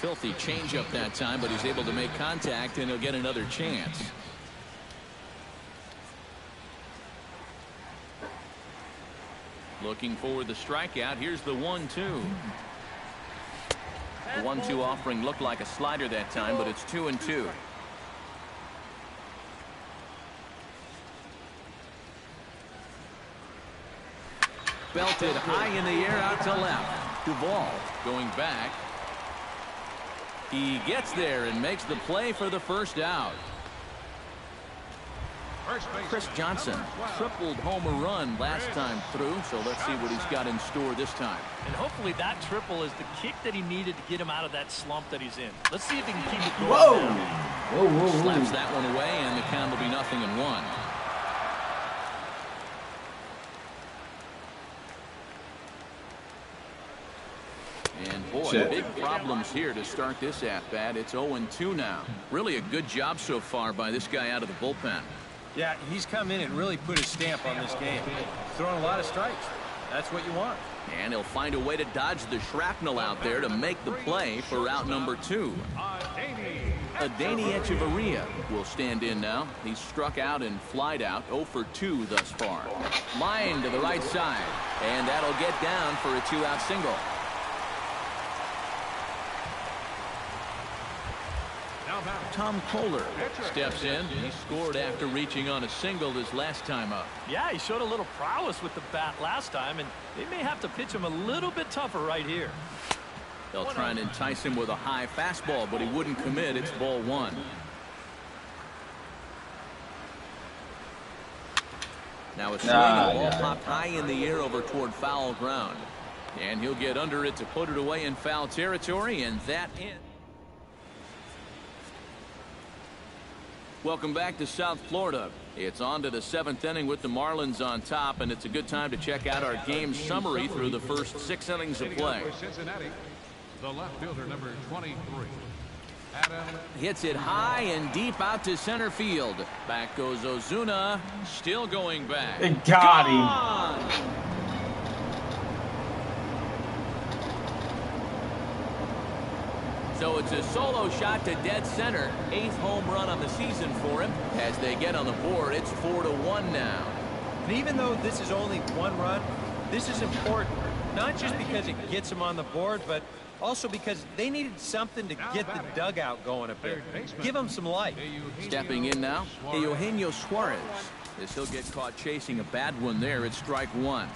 Speaker 2: Filthy changeup that time, but he's able to make contact, and he'll get another chance. Looking for the strikeout. Here's the 1-2. The 1-2 offering looked like a slider that time, but it's 2-2. Belted high in the air out to left. Duvall going back. He gets there and makes the play for the first out. Chris Johnson tripled homer run last time through, so let's see what he's got in store this time.
Speaker 5: And hopefully that triple is the kick that he needed to get him out of that slump that he's in. Let's see if he can keep it going.
Speaker 6: Whoa!
Speaker 5: Now.
Speaker 6: Whoa, whoa, whoa.
Speaker 2: Slaps that one away, and the count will be 0-1. And boy, big problems here to start this at-bat. It's 0-2 now. Really a good job so far by this guy out of the bullpen.
Speaker 3: Yeah, he's come in and really put his stamp on this game. Throwing a lot of strikes. That's what you want.
Speaker 2: And he'll find a way to dodge the shrapnel out there to make the play for out number 2. Adeiny Echeverria will stand in now. He's struck out and flied out. 0 for 2 thus far. Line to the right side. And that'll get down for a 2-out single. Tom Kohler steps in. He scored after reaching on a single his last time up.
Speaker 5: Yeah, he showed a little prowess with the bat last time, and they may have to pitch him a little bit tougher right here.
Speaker 2: They'll try and entice him with a high fastball, but he wouldn't commit. It's ball one. Now a swing and the ball popped high in the air over toward foul ground. And he'll get under it to put it away in foul territory, and that ends. Welcome back to South Florida. It's on to the 7th inning with the Marlins on top, and it's a good time to check out our game summary through the first 6 innings of play.
Speaker 4: Cincinnati, the left fielder, number 23.
Speaker 2: Hits it high and deep out to center field. Back goes Ozuna, still going back.
Speaker 6: It got him.
Speaker 2: So it's a solo shot to dead center. 8th home run on the season for him. As they get on the board, it's 4-1 now.
Speaker 3: And even though this is only 1 run, this is important. Not just because it gets them on the board, but also because they needed something to get the dugout going a bit. Give them some life.
Speaker 2: Stepping in now, Eugenio Suarez. As he'll get caught chasing a bad one there, it's strike 1.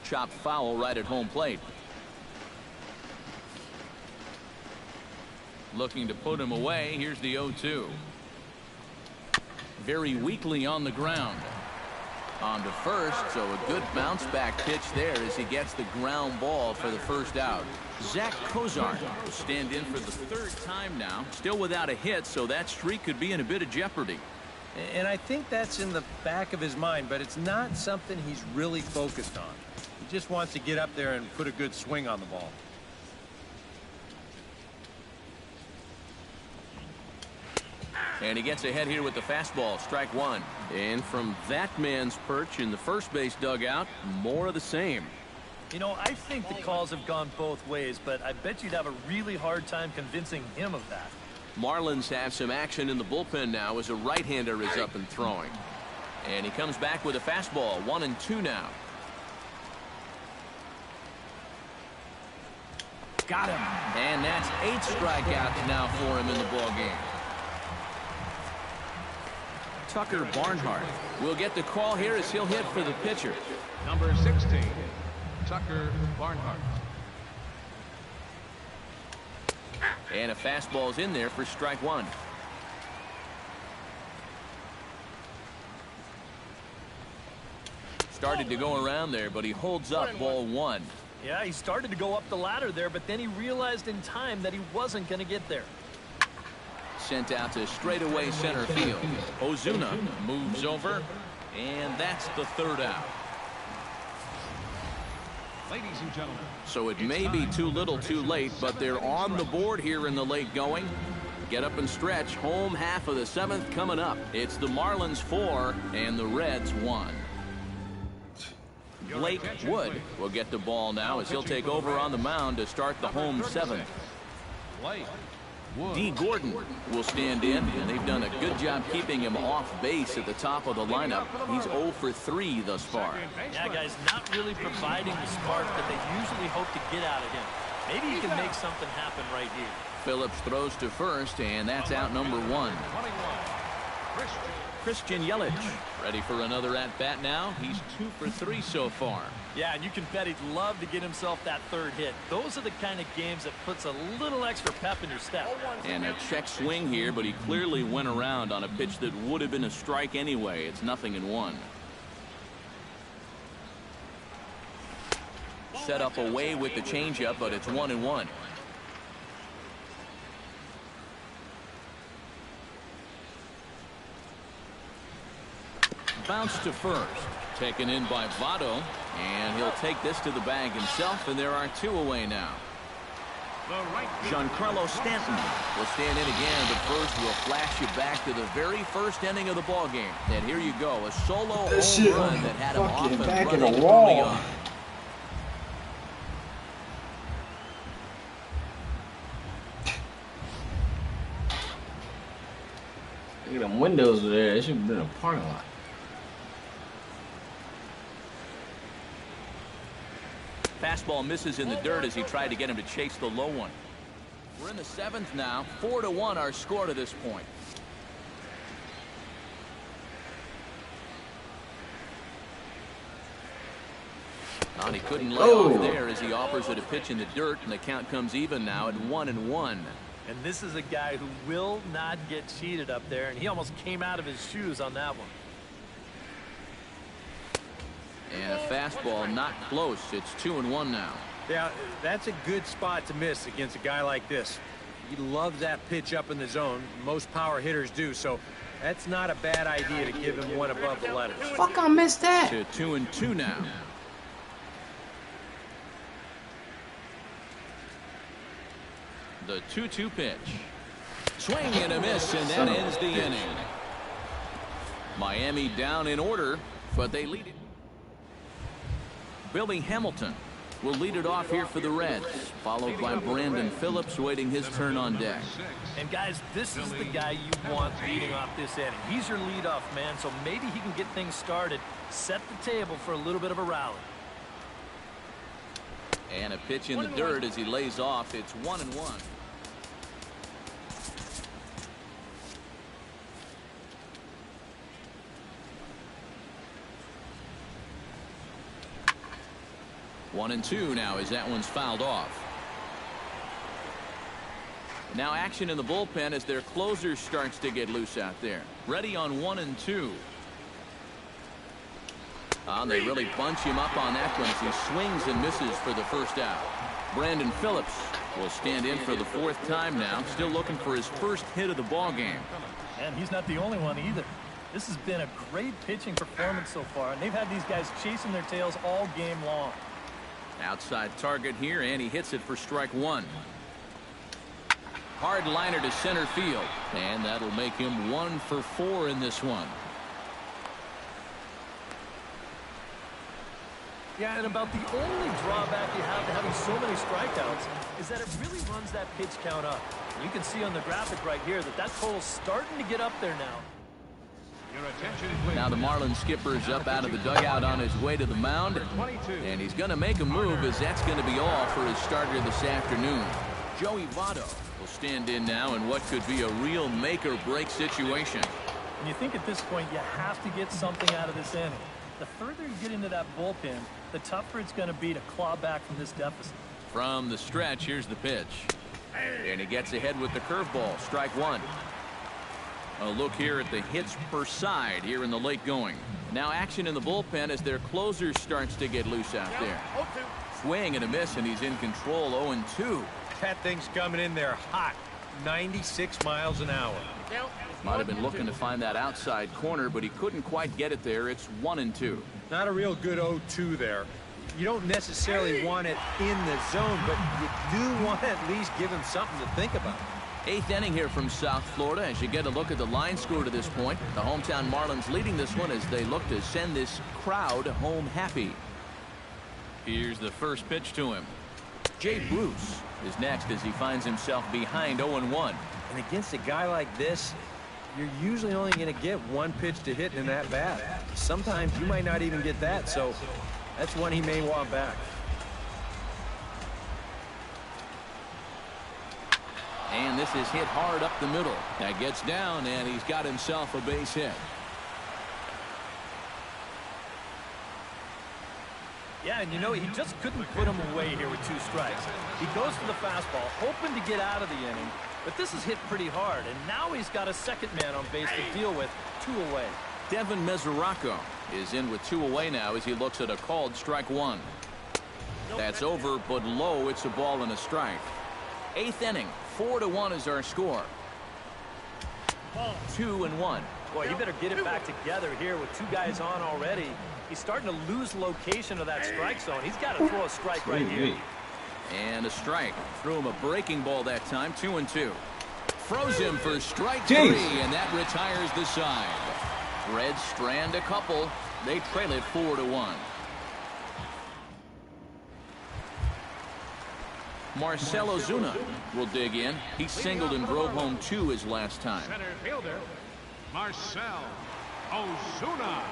Speaker 2: Chopped foul right at home plate. Looking to put him away. Here's the 0-2. Very weakly on the ground. On to first, so a good bounce back pitch there as he gets the ground ball for the first out. Zach Cozart will stand in for the 3rd time now. Still without a hit, so that streak could be in a bit of jeopardy.
Speaker 3: And I think that's in the back of his mind, but it's not something he's really focused on. He just wants to get up there and put a good swing on the ball.
Speaker 2: And he gets ahead here with the fastball, strike 1. And from that man's perch in the first base dugout, more of the same.
Speaker 5: You know, I think the calls have gone both ways, but I bet you'd have a really hard time convincing him of that.
Speaker 2: Marlins have some action in the bullpen now as a right-hander is up and throwing. And he comes back with a fastball, 1-2 now. Got him. And that's 8 strikeouts now for him in the ballgame. Tucker Barnhart will get the call here as he'll hit for the pitcher.
Speaker 4: Number 16, Tucker Barnhart.
Speaker 2: And a fastball's in there for strike 1. Started to go around there, but he holds up ball 1.
Speaker 5: Yeah, he started to go up the ladder there, but then he realized in time that he wasn't going to get there.
Speaker 2: Sent out to straightaway center field. Ozuna moves over, and that's the 3rd out.
Speaker 4: Ladies and gentlemen.
Speaker 2: So it may be too little too late, but they're on the board here in the late going. Get up and stretch. Home half of the 7th coming up. It's the Marlins 4 and the Reds 1. Blake Wood will get the ball now as he'll take over on the mound to start the home 7th. D. Gordon will stand in, and they've done a good job keeping him off base at the top of the lineup. He's 0 for 3 thus far.
Speaker 5: Yeah, guys, not really providing the spark that they usually hope to get out of him. Maybe he can make something happen right here.
Speaker 2: Phillips throws to first, and that's out number 1. Christian Yelich ready for another at-bat now. He's 2 for 3 so far.
Speaker 5: Yeah, and you can bet he'd love to get himself that 3rd hit. Those are the kind of games that puts a little extra pep in your step.
Speaker 2: And a check swing here, but he clearly went around on a pitch that would have been a strike anyway. It's 0-1. Set up away with the changeup, but it's 1-1. Bounce to first. Taken in by Votto. And he'll take this to the bag himself, and there are 2 away now. Giancarlo Stanton will stand in again, but first we'll flash you back to the very first inning of the ballgame. And here you go, a solo home run that had him off and
Speaker 6: back in
Speaker 2: running
Speaker 6: the wall.
Speaker 2: early on.
Speaker 6: Look at them windows there. It should have been a parking lot.
Speaker 2: Fastball misses in the dirt as he tried to get him to chase the low one. We're in the 7th now. 4-1 our score to this point. And he couldn't lay off there as he offers it a pitch in the dirt, and the count comes even now at 1-1.
Speaker 5: And this is a guy who will not get cheated up there, and he almost came out of his shoes on that one.
Speaker 2: And a fastball not close. It's 2-1 now.
Speaker 3: Yeah, that's a good spot to miss against a guy like this. He loves that pitch up in the zone. Most power hitters do, so that's not a bad idea to give him one above the letters.
Speaker 6: Fuck, I missed that.
Speaker 2: To 2-2 now. The 2-2 pitch. Swing and a miss, and that ends the inning. Miami down in order, but they lead it. Billy Hamilton will lead it off here for the Reds, followed by Brandon Phillips waiting his turn on deck.
Speaker 5: And guys, this is the guy you want leading off this inning. He's your leadoff man, so maybe he can get things started, set the table for a little bit of a rally.
Speaker 2: And a pitch in the dirt as he lays off. It's 1-1. One and two now as that one's fouled off. Now action in the bullpen as their closer starts to get loose out there. Ready on 1 and 2. They really bunch him up on that one as he swings and misses for the first out. Brandon Phillips will stand in for the 4th time now, still looking for his first hit of the ball game.
Speaker 5: And he's not the only one either. This has been a great pitching performance so far, and they've had these guys chasing their tails all game long.
Speaker 2: Outside target here, and he hits it for strike 1. Hard liner to center field, and that'll make him 1 for 4 in this one.
Speaker 5: Yeah, and about the only drawback you have to having so many strikeouts is that it really runs that pitch count up. And you can see on the graphic right here that total's starting to get up there now.
Speaker 2: Now the Marlins skipper's up out of the dugout on his way to the mound, and he's going to make a move as that's going to be all for his starter this afternoon. Joey Votto will stand in now in what could be a real make-or-break situation.
Speaker 5: And you think at this point you have to get something out of this inning. The further you get into that bullpen, the tougher it's going to be to claw back from this deficit.
Speaker 2: From the stretch, here's the pitch. And he gets ahead with the curveball, strike 1. A look here at the hits per side here in the late going. Now action in the bullpen as their closer starts to get loose out there. Swing and a miss, and he's in control. 0-2.
Speaker 3: That thing's coming in there hot, 96 miles an hour.
Speaker 2: Might have been looking to find that outside corner, but he couldn't quite get it there. It's 1-2.
Speaker 3: Not a real good 0-2 there. You don't necessarily want it in the zone, but you do want to at least give him something to think about.
Speaker 2: 8th inning here from South Florida as you get a look at the line score to this point. The hometown Marlins leading this one as they look to send this crowd home happy. Here's the first pitch to him. Jay Bruce is next as he finds himself behind 0-1.
Speaker 3: And against a guy like this, you're usually only going to get one pitch to hit in that bat. Sometimes you might not even get that, so that's one he may want back.
Speaker 2: And this is hit hard up the middle. That gets down, and he's got himself a base hit.
Speaker 5: Yeah, and you know, he just couldn't put him away here with 2 strikes. He goes for the fastball, hoping to get out of the inning, but this is hit pretty hard, and now he's got a second man on base to deal with, 2 away.
Speaker 2: Devin Mesoraco is in with 2 away now as he looks at a called strike 1. That's over, but low. It's a ball and a strike. 8th inning, 4-1 is our score. 2-1.
Speaker 5: Boy, he better get it back together here with 2 guys on already. He's starting to lose location of that strike zone. He's got to throw a strike right here.
Speaker 2: And a strike. Threw him a breaking ball that time. 2-2. Froze him for strike 3, and that retires the side. Reds strand a couple. They trail it 4-1. Marcell Ozuna will dig in. He singled and drove home 2 his last time.
Speaker 4: Center fielder, Marcell Ozuna.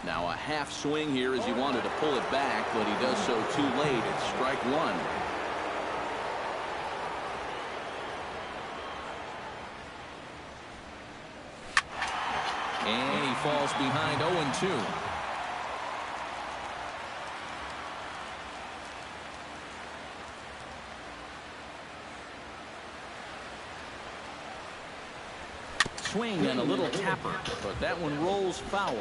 Speaker 2: Now a half swing here as he wanted to pull it back, but he does so too late. It's strike one. And he falls behind 0-2. Swing and a little tapper, but that one rolls foul.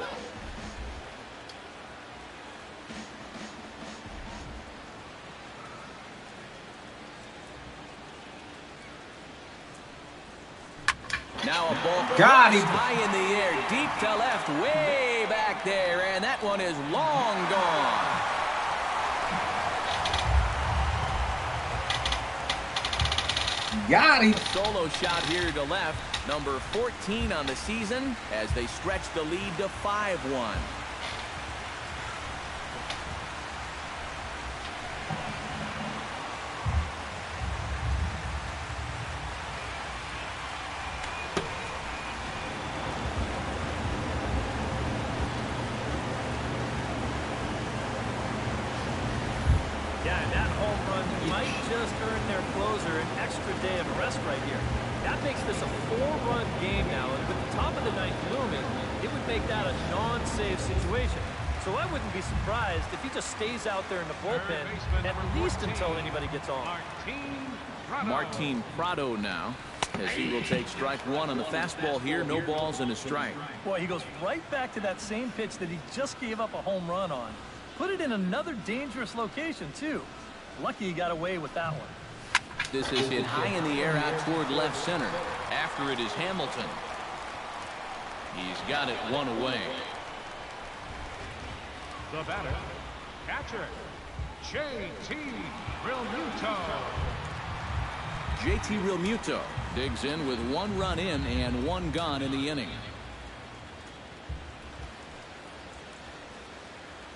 Speaker 2: Now a ball
Speaker 6: got him.
Speaker 2: High in the air, deep to left, way back there, and that one is long gone.
Speaker 6: Got him.
Speaker 2: Solo shot here to left, number 14 on the season, as they stretch the lead to 5-1.
Speaker 5: Just earned their closer an extra day of rest right here. That makes this a 4-run game now, and with the top of the ninth looming, it would make that a non-save situation. So I wouldn't be surprised if he just stays out there in the bullpen at least until anybody gets on.
Speaker 2: Martin Prado now, as he will take strike one on the fastball here. No balls and a strike.
Speaker 5: Boy, he goes right back to that same pitch that he just gave up a home run on. Put it in another dangerous location, too. Lucky he got away with that one.
Speaker 2: This is hit high in the air out toward left center. After it is Hamilton. He's got it one away.
Speaker 4: The batter, catcher, JT Realmuto.
Speaker 2: JT Realmuto digs in with 1 run in and 1 gone in the inning.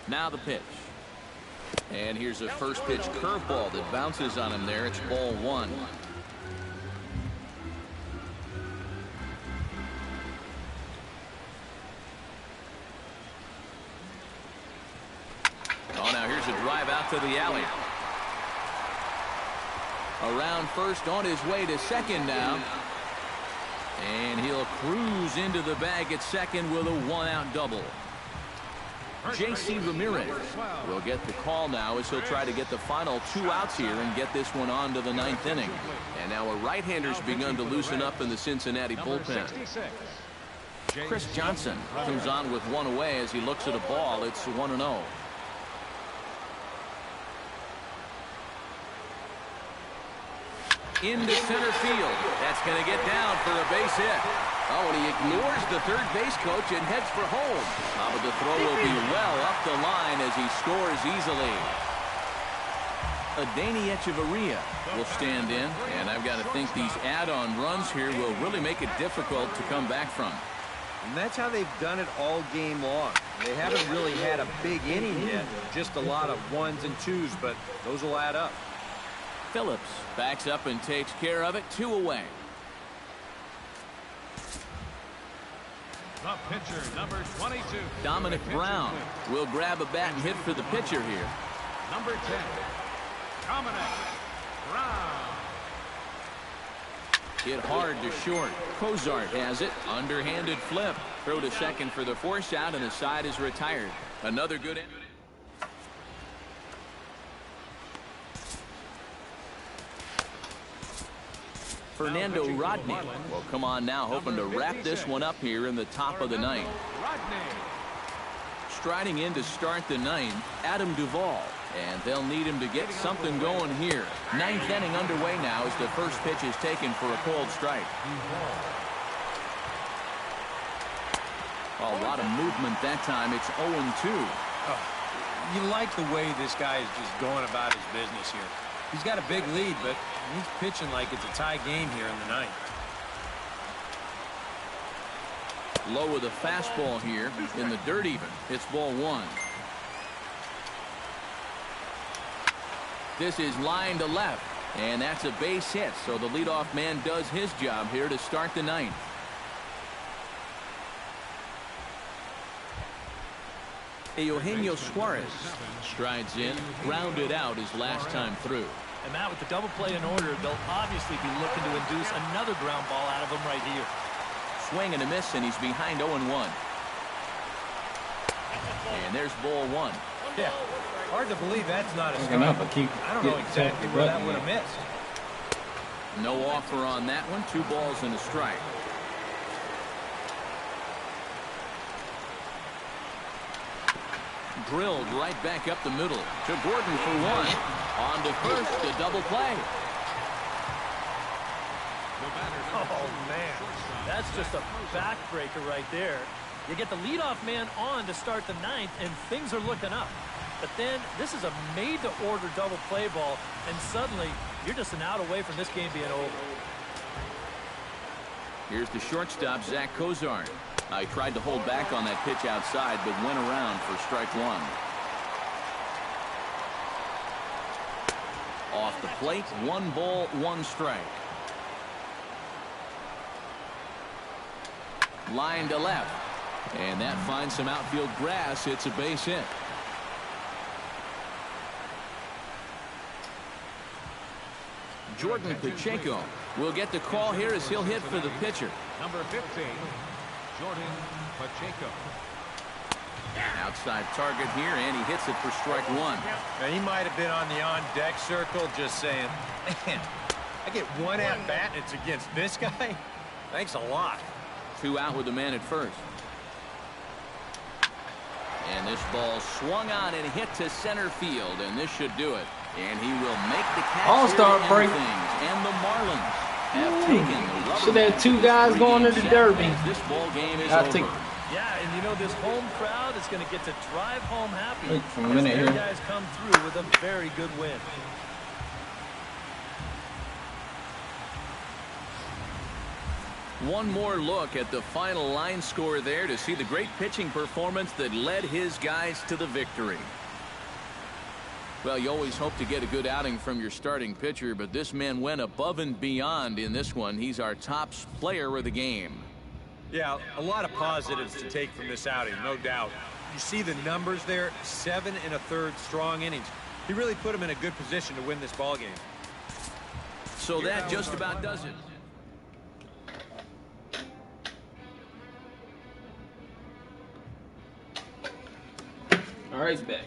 Speaker 2: Now the pitch. And here's a first pitch curveball that bounces on him there. It's ball 1. Oh, now here's a drive out to the alley. Around first, on his way to second now. And he'll cruise into the bag at second with a 1-out double. J.C. Ramirez will get the call now as he'll try to get the final 2 outs here and get this one on to the 9th inning. And now a right-hander's begun to loosen up in the Cincinnati bullpen. Chris Johnson comes on with 1 away as he looks at a ball. It's 1-0. Into center field. That's going to get down for a base hit. Oh, and he ignores the third base coach and heads for home. But the throw will be well up the line as he scores easily. Adeiny Echeverria will stand in, and I've got to think these add-on runs here will really make it difficult to come back from.
Speaker 3: And that's how they've done it all game long. They haven't really had a big inning yet, just a lot of 1s and 2s, but those will add up.
Speaker 2: Phillips backs up and takes care of it. 2 away.
Speaker 4: The pitcher, number 22.
Speaker 2: Dominic Brown will grab a bat and hit for the pitcher here.
Speaker 4: Number 10, Dominic Brown.
Speaker 2: Hit hard to short. Cozart has it. Underhanded flip. Throw to second for the force out, and the side is retired. Another good inning. Fernando Rodney will come on now, hoping to wrap this one up here in the top of the 9th. Striding in to start the 9th, Adam Duvall. And they'll need him to get something going here. 9th inning underway now as the first pitch is taken for a cold strike. A lot of movement that time. It's 0-2.
Speaker 3: You like the way this guy is just going about his business here. He's got a big lead, but he's pitching like it's a tie game here in the 9th.
Speaker 2: Low with a fastball here in the dirt even. It's ball 1. This is line to left, and that's a base hit, so the leadoff man does his job here to start the 9th. Eugenio Suarez strides in, grounded out his last time through.
Speaker 5: And Matt, with the double play in order, they'll obviously be looking to induce another ground ball out of him right here.
Speaker 2: Swing and a miss, and he's behind 0-1. And there's ball one.
Speaker 3: Yeah, hard to believe that's not a strike. I don't know exactly where that would have missed.
Speaker 2: No offer on that one. 2 balls and a strike. Drilled right back up the middle to Gordon for 1. On to first, the double play.
Speaker 5: Oh, man. That's just a backbreaker right there. You get the leadoff man on to start the 9th, and things are looking up. But then this is a made-to-order double play ball, and suddenly you're just an out away from this game being over.
Speaker 2: Here's the shortstop, Zach Cozart. I tried to hold back on that pitch outside, but went around for strike 1. Off the plate, 1 ball, 1 strike. Line to left. And that finds some outfield grass. It's a base hit. Jordan Pacheco will get the call here as he'll hit for the pitcher.
Speaker 4: Number 15, Jordan Pacheco.
Speaker 2: Outside target here, and he hits it for strike 1.
Speaker 3: Now, he might have been on the on-deck circle just saying, man, I get 1 at-bat and it's against this guy? Thanks a lot.
Speaker 2: 2 out with the man at first. And this ball swung on and hit to center field, and this should do it. And he will make the catch.
Speaker 6: All-star break.
Speaker 2: And the Marlins have taken the rubber.
Speaker 6: Should have 2 guys going to the Derby.
Speaker 2: This ball game is over.
Speaker 5: Yeah, and you know this home crowd is going to get to drive home happy.
Speaker 6: Wait for a minute
Speaker 5: as their
Speaker 6: here.
Speaker 5: guys come through with a very good win.
Speaker 2: One more look at the final line score there to see the great pitching performance that led his guys to the victory. Well, you always hope to get a good outing from your starting pitcher, but this man went above and beyond in this one. He's our top player of the game.
Speaker 3: Yeah, a lot of positives to take from this outing, no doubt. You see the numbers there, 7 1/3 strong innings. He really put him in a good position to win this ball game.
Speaker 2: So that just about does it.
Speaker 6: All right, back.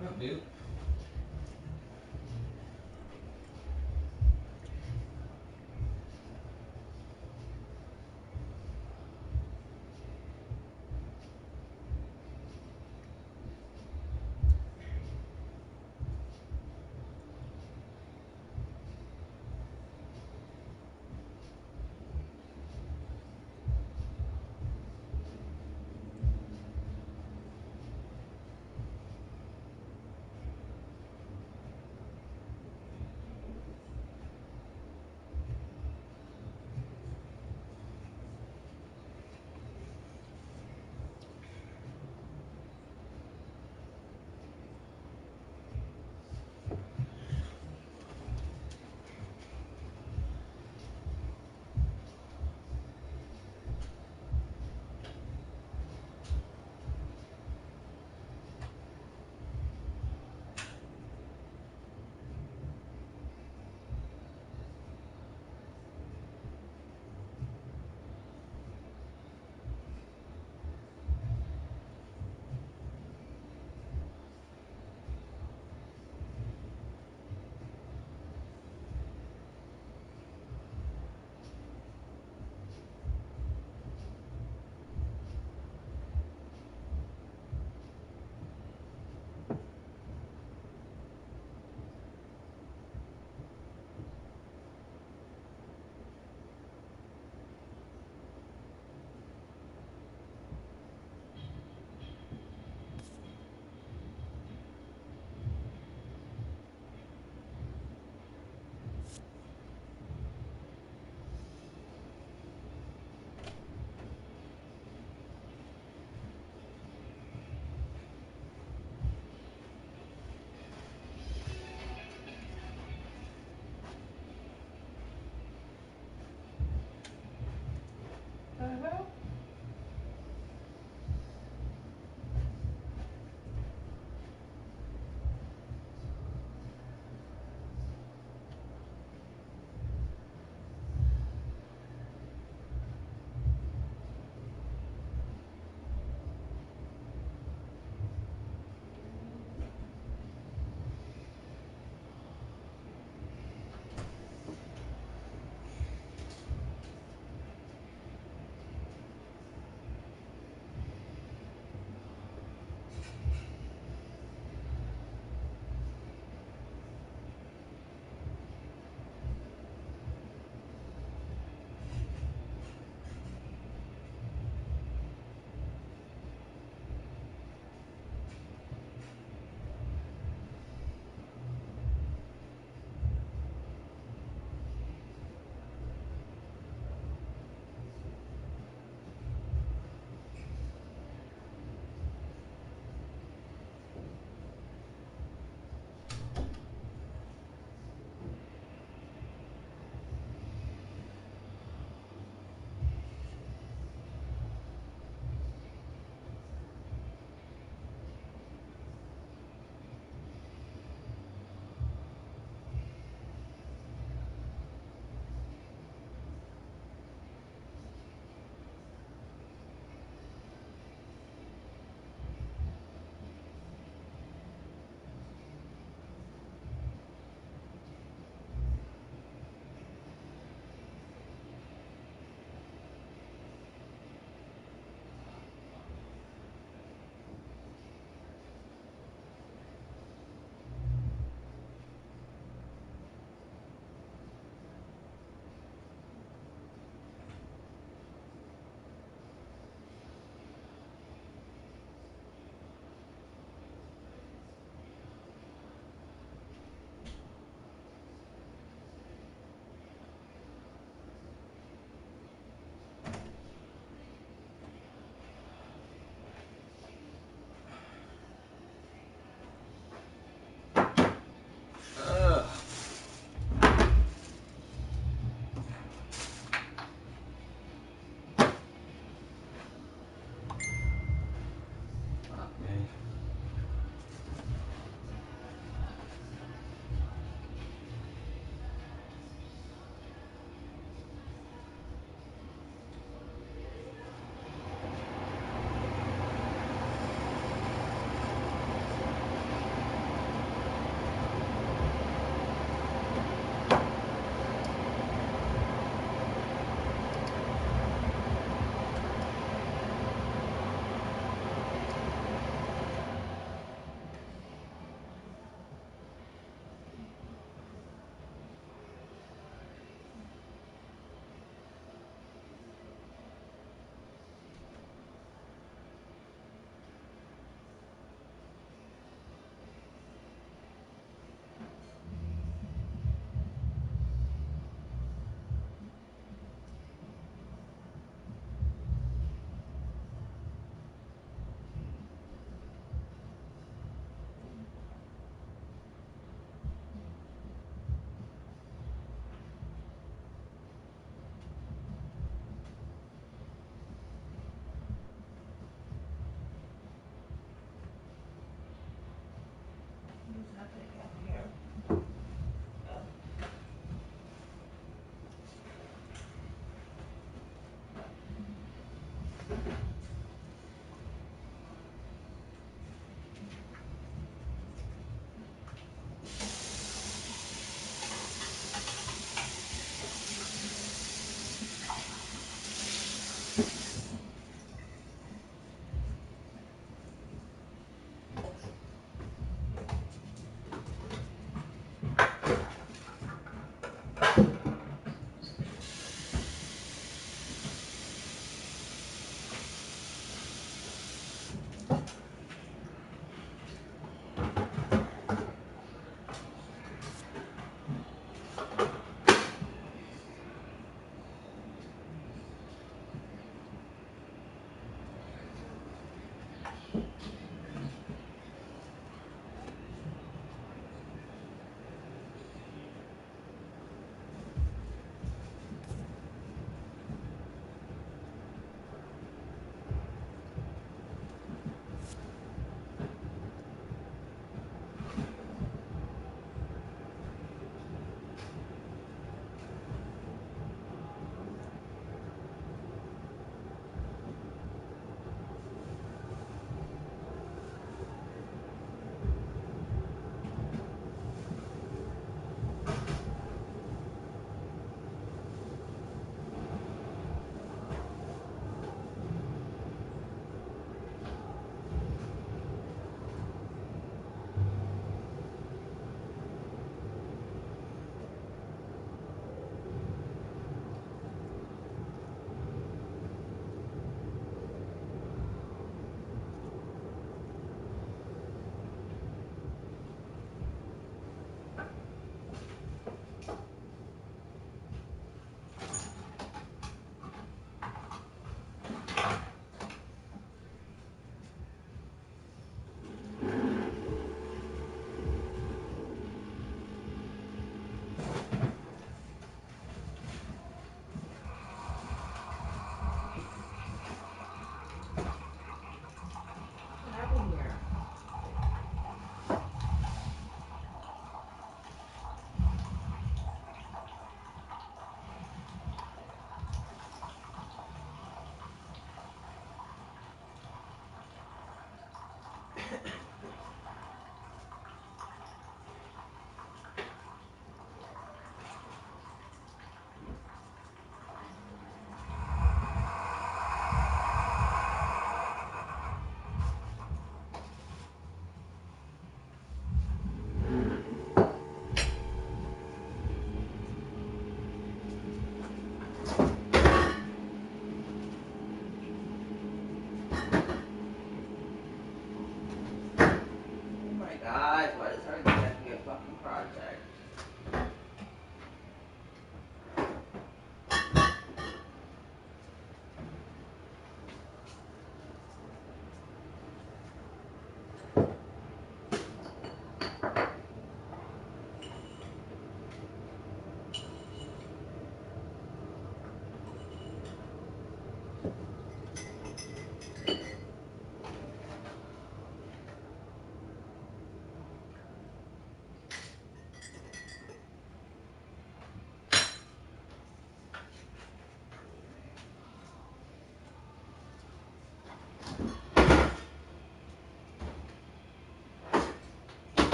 Speaker 6: What up, dude?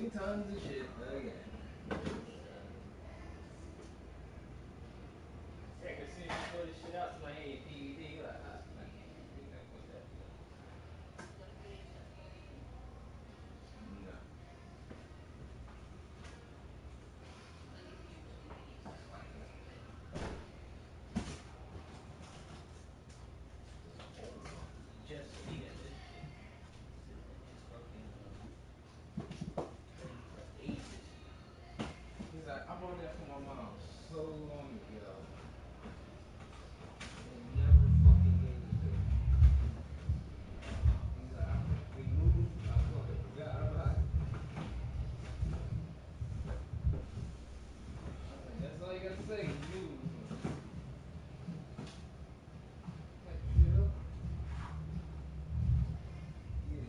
Speaker 6: Posting tons of shit again. Yeah, cause soon as you throw this shit out to my hey DVD, you're like, I can't do nothing with that. No. Just needed this shit. It's fucking for ages. He's like, I bought that for my mom so long ago. And never fucking gave it to me. He's like, we moved, I fucking forgot about it. I was like, that's all you gotta say, move. Like, shit up. Get it.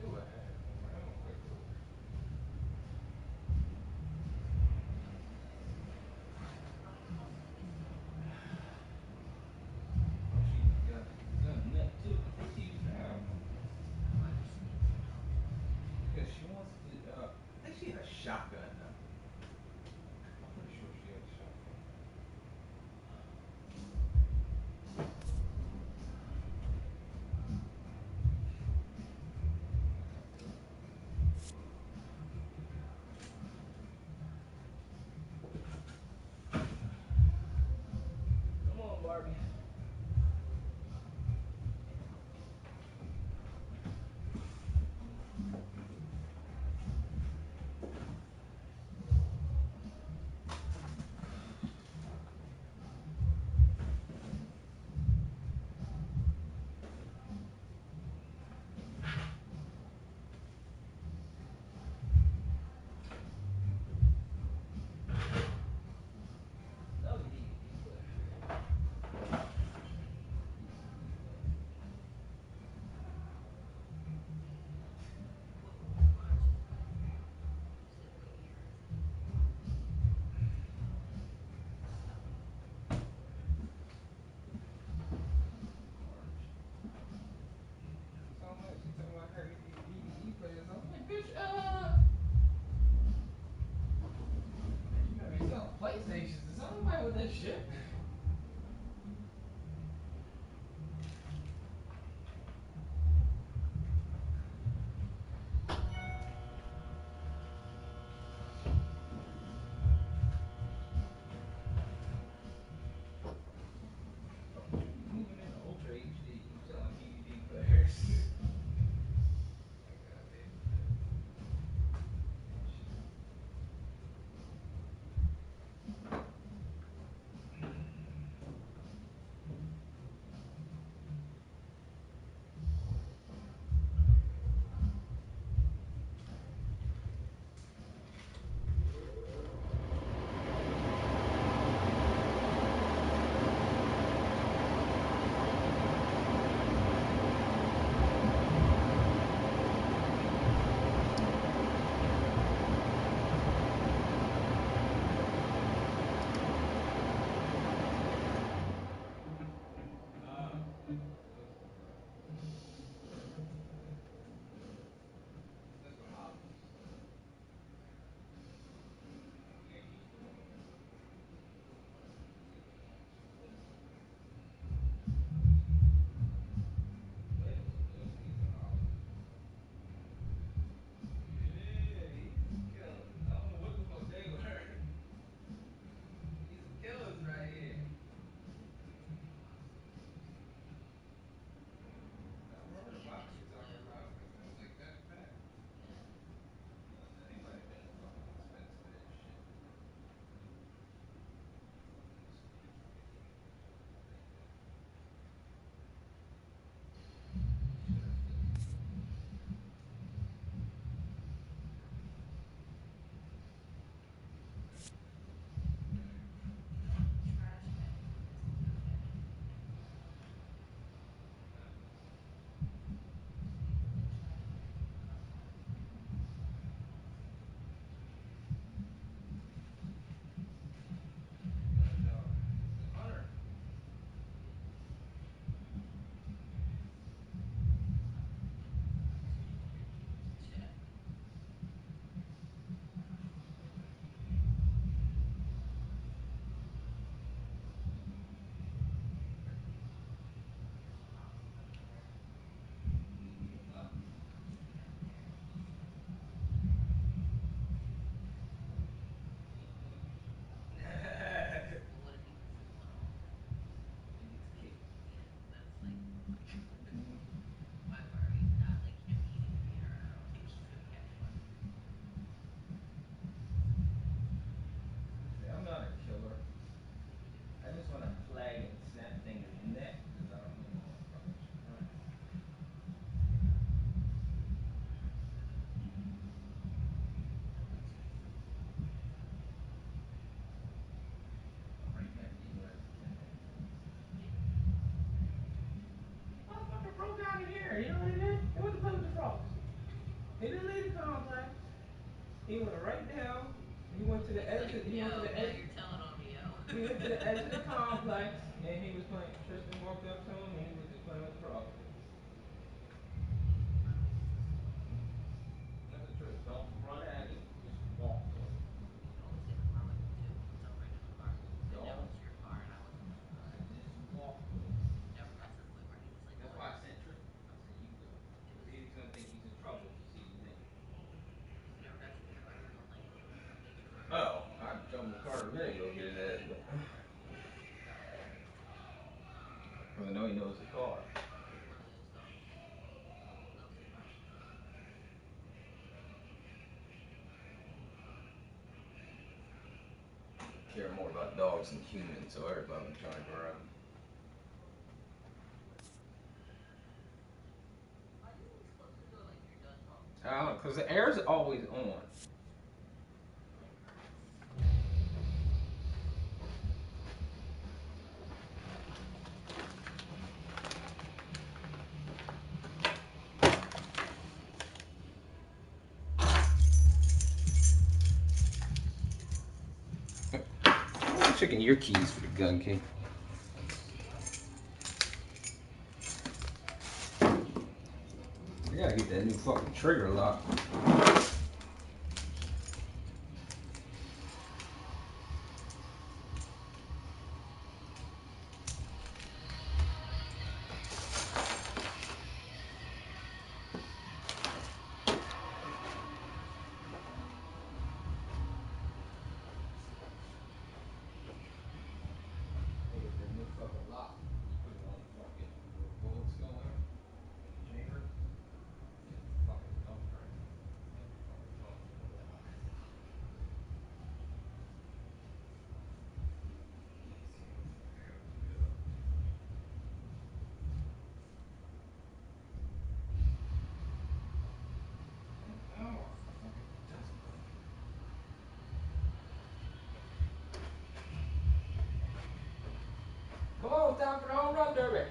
Speaker 6: Do what I had. I'm gonna quit over. Oh, she got a nut too. I think she used to have one. Because she wants to, I think she had a shotgun now. I'm pretty sure she had a shotgun. Come on, Barbie. Another DVD player. So much. She talking about her DVD players. I'm like, bitch, you gotta be selling PlayStations or something with that shit. Moving into Ultra HD, selling DVD players. He went right down. He went to the edge. He went to the edge. You're telling on me, yo. He went to the edge of the complex, and he was playing. Tristan walked up to him, and he was just playing with the frog. That's the truth. Don't run at him. Just walk to him. Don't. Just walk to him. That's why I sent Tristan. I said you go, because he's gonna think he's in trouble if he sees me. Oh, I'd jump in the car in a minute and go get his ass, but I know he knows the car. I care more about dogs than humans, so everybody was trying to grab him. I don't know, because the air's always on. I'm checking your keys for the gun key. I gotta get that new fucking trigger lock. Come on, time for the home run derby.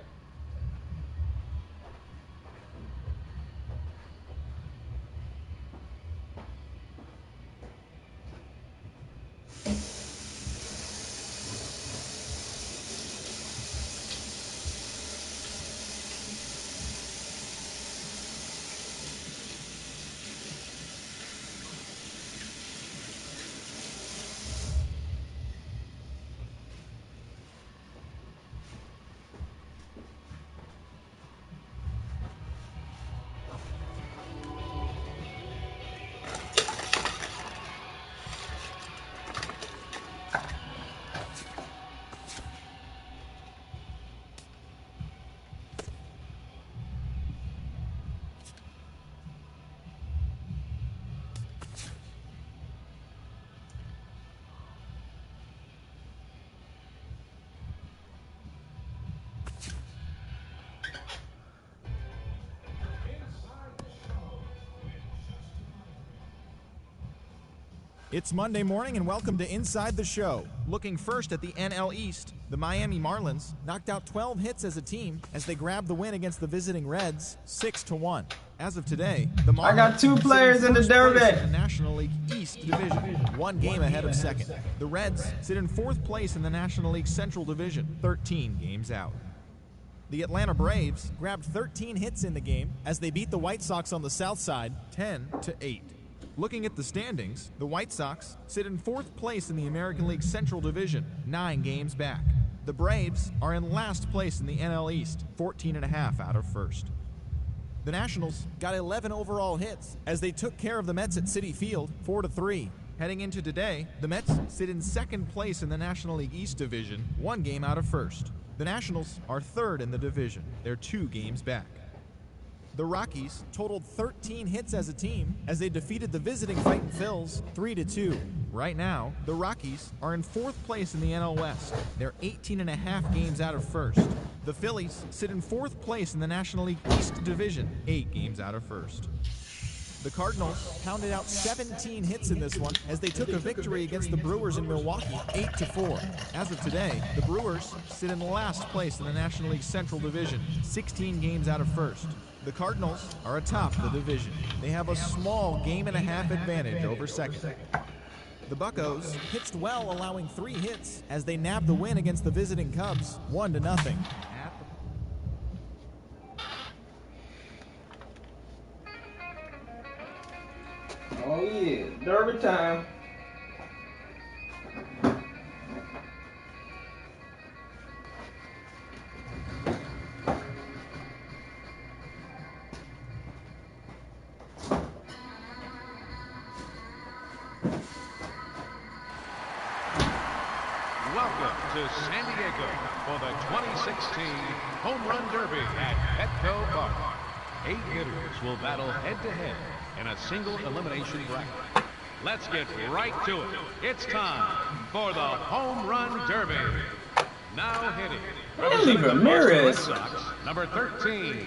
Speaker 1: It's Monday morning and welcome to Inside the Show. Looking first at the NL East, the Miami Marlins knocked out 12 hits as a team as they grabbed the win against the visiting Reds 6-1. As of today, the Marlins
Speaker 6: I got two players in the derby.
Speaker 1: In the National League East Division, one game ahead of second. The Reds sit in fourth place in the National League Central Division, 13 games out. The Atlanta Braves grabbed 13 hits in the game as they beat the White Sox on the south side 10-8. Looking at the standings, the White Sox sit in fourth place in the American League Central Division, 9 games back. The Braves are in last place in the NL East, 14.5 out of first. The Nationals got 11 overall hits as they took care of the Mets at Citi Field, 4-3. Heading into today, the Mets sit in second place in the National League East Division, 1 game out of first. The Nationals are third in the division. They're 2 games back. The Rockies totaled 13 hits as a team as they defeated the visiting Fightin' Phils 3-2. Right now, the Rockies are in fourth place in the NL West. They're 18.5 games out of first. The Phillies sit in fourth place in the National League East Division, 8 games out of first. The Cardinals pounded out 17 hits in this one as they took a victory against the Brewers in Milwaukee, 8-4. As of today, the Brewers sit in last place in the National League Central Division, 16 games out of first. The Cardinals are atop the division. They have a small game-and-a-half advantage over second. The Buccos pitched well, allowing 3 hits as they nabbed the win against the visiting Cubs, 1-0.
Speaker 6: Oh yeah, Derby time.
Speaker 4: Welcome to San Diego for the 2016 Home Run Derby at Petco Park. 8 hitters will battle head-to-head in a single elimination bracket. Let's get right to it. It's time for the Home Run Derby. Now hitting, representing the Boston Red Sox, number 13,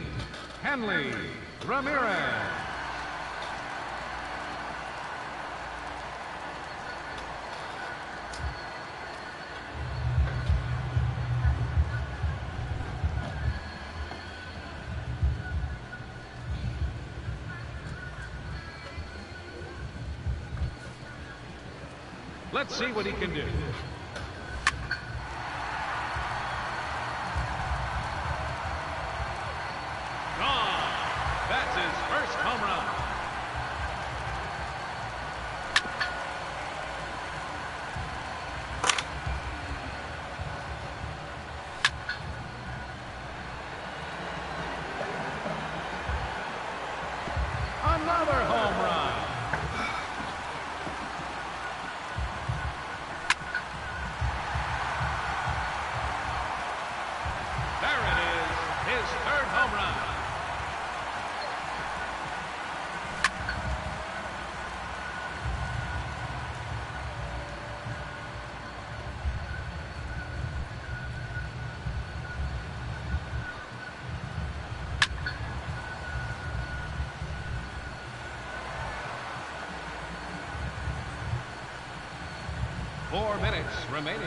Speaker 4: Henley Ramirez. Let's see what he can do. Gone. That's his first home run. Another home run. Four minutes remaining.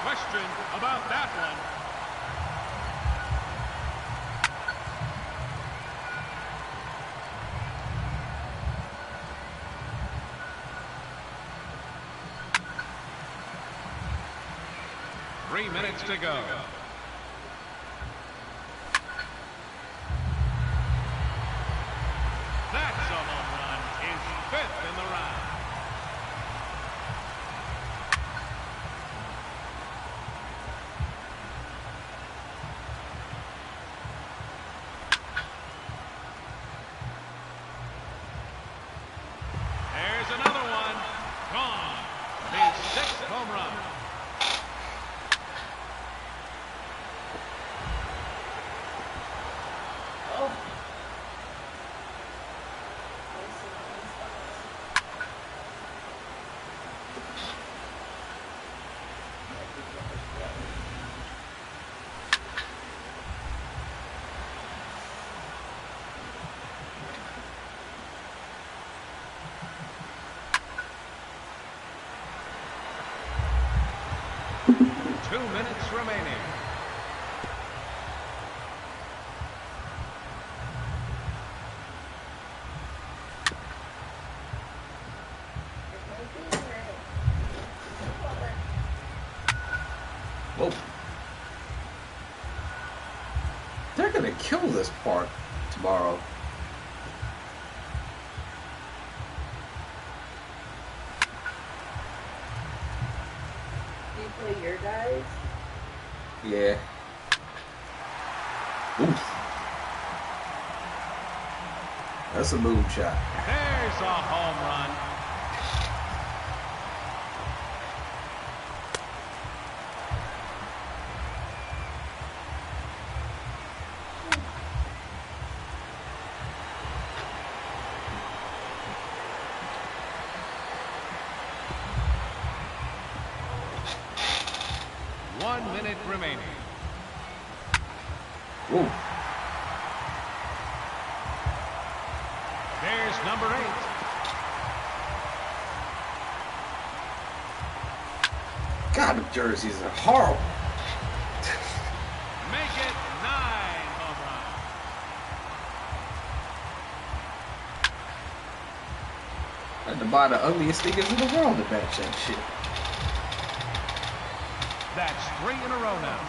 Speaker 4: Question about that one. Three minutes to go. That's a home run. His 5th in the round. Another one. Gone. His 6th home run.
Speaker 6: Oh.
Speaker 4: 2 minutes remaining.
Speaker 6: Whoa. They're gonna kill this park tomorrow.
Speaker 8: Your guys?
Speaker 6: Yeah. Oof.
Speaker 8: That's a move shot.
Speaker 4: There's a home run. Remaining.
Speaker 8: Ooh.
Speaker 4: There's number 8.
Speaker 8: God, the jerseys are horrible.
Speaker 4: Make it 9 home runs.
Speaker 8: I had to buy the ugliest sneakers in the world to match that shit.
Speaker 4: That's 3 in a row now.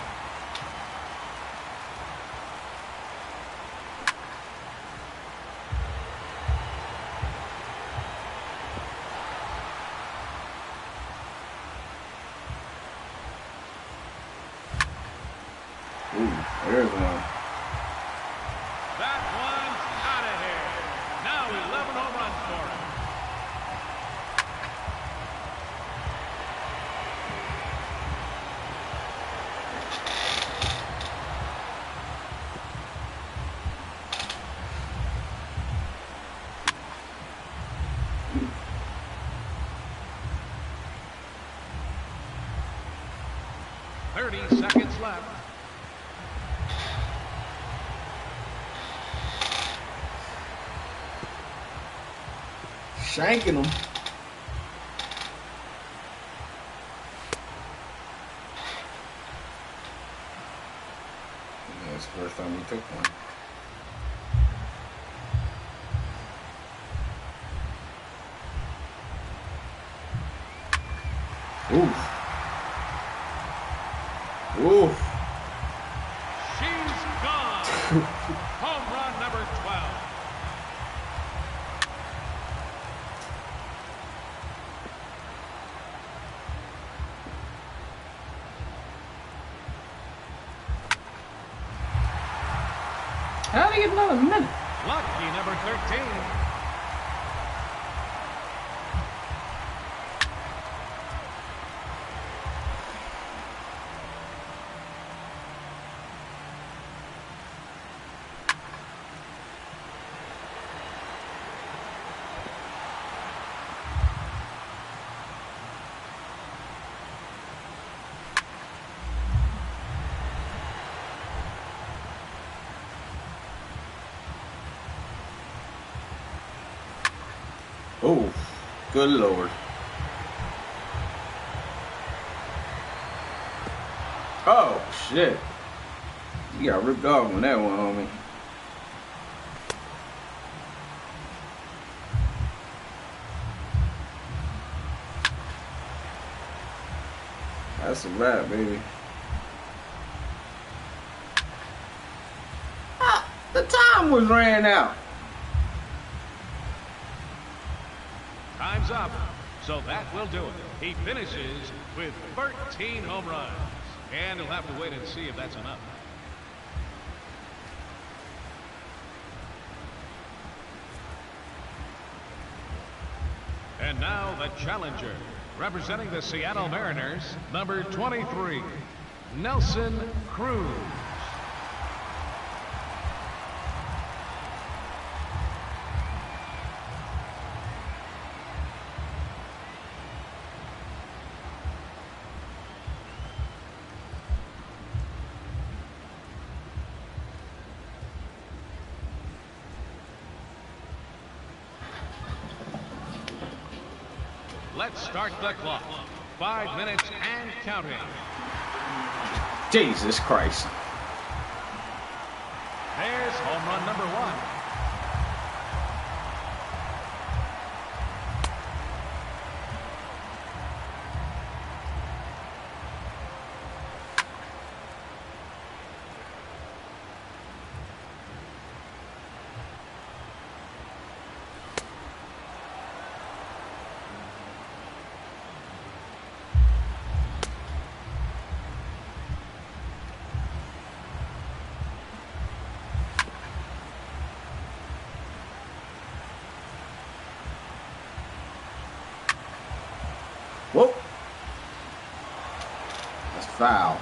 Speaker 8: Ooh, there's one.
Speaker 4: That one's out of here. Now 11 home runs for him. Seconds left.
Speaker 8: Shanking them. That's the first time we took one. Oof. Oof.
Speaker 4: She's gone. Home run number 12.
Speaker 8: How do you get another minute?
Speaker 4: Lucky number 13.
Speaker 8: Oh, good Lord. Oh, shit. You got ripped off on that one, homie. That's a wrap, baby. Ah, the time was ran out.
Speaker 4: Time's up. So that will do it. He finishes with 13 home runs. And he'll have to wait and see if that's enough. And now the challenger, representing the Seattle Mariners, number 23, Nelson Cruz. Let's start the clock. 5 minutes and counting.
Speaker 8: Jesus Christ.
Speaker 4: There's home run number 1.
Speaker 8: foul.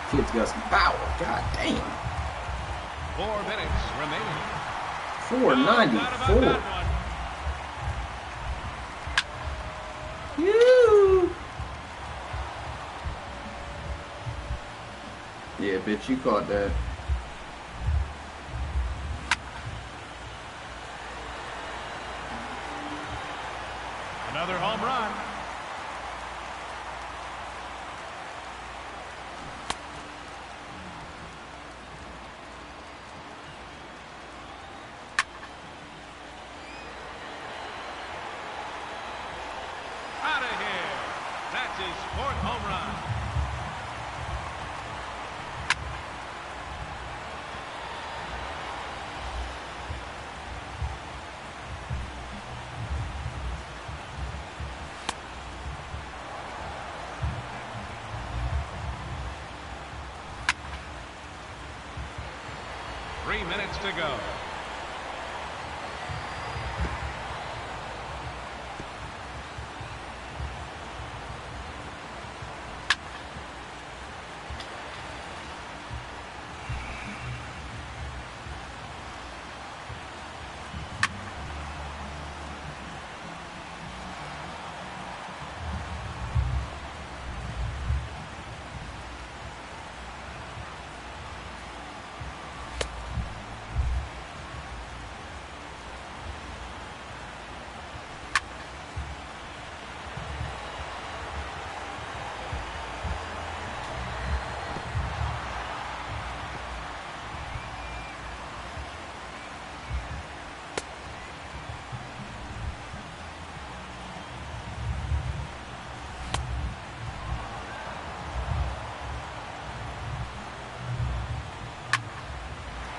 Speaker 8: Kid's got some power. God damn.
Speaker 4: 4 minutes remaining.
Speaker 8: 494. You. Yeah, bitch, you caught that.
Speaker 4: Another home run. Out of here. That's his 4th home run. Three minutes to go.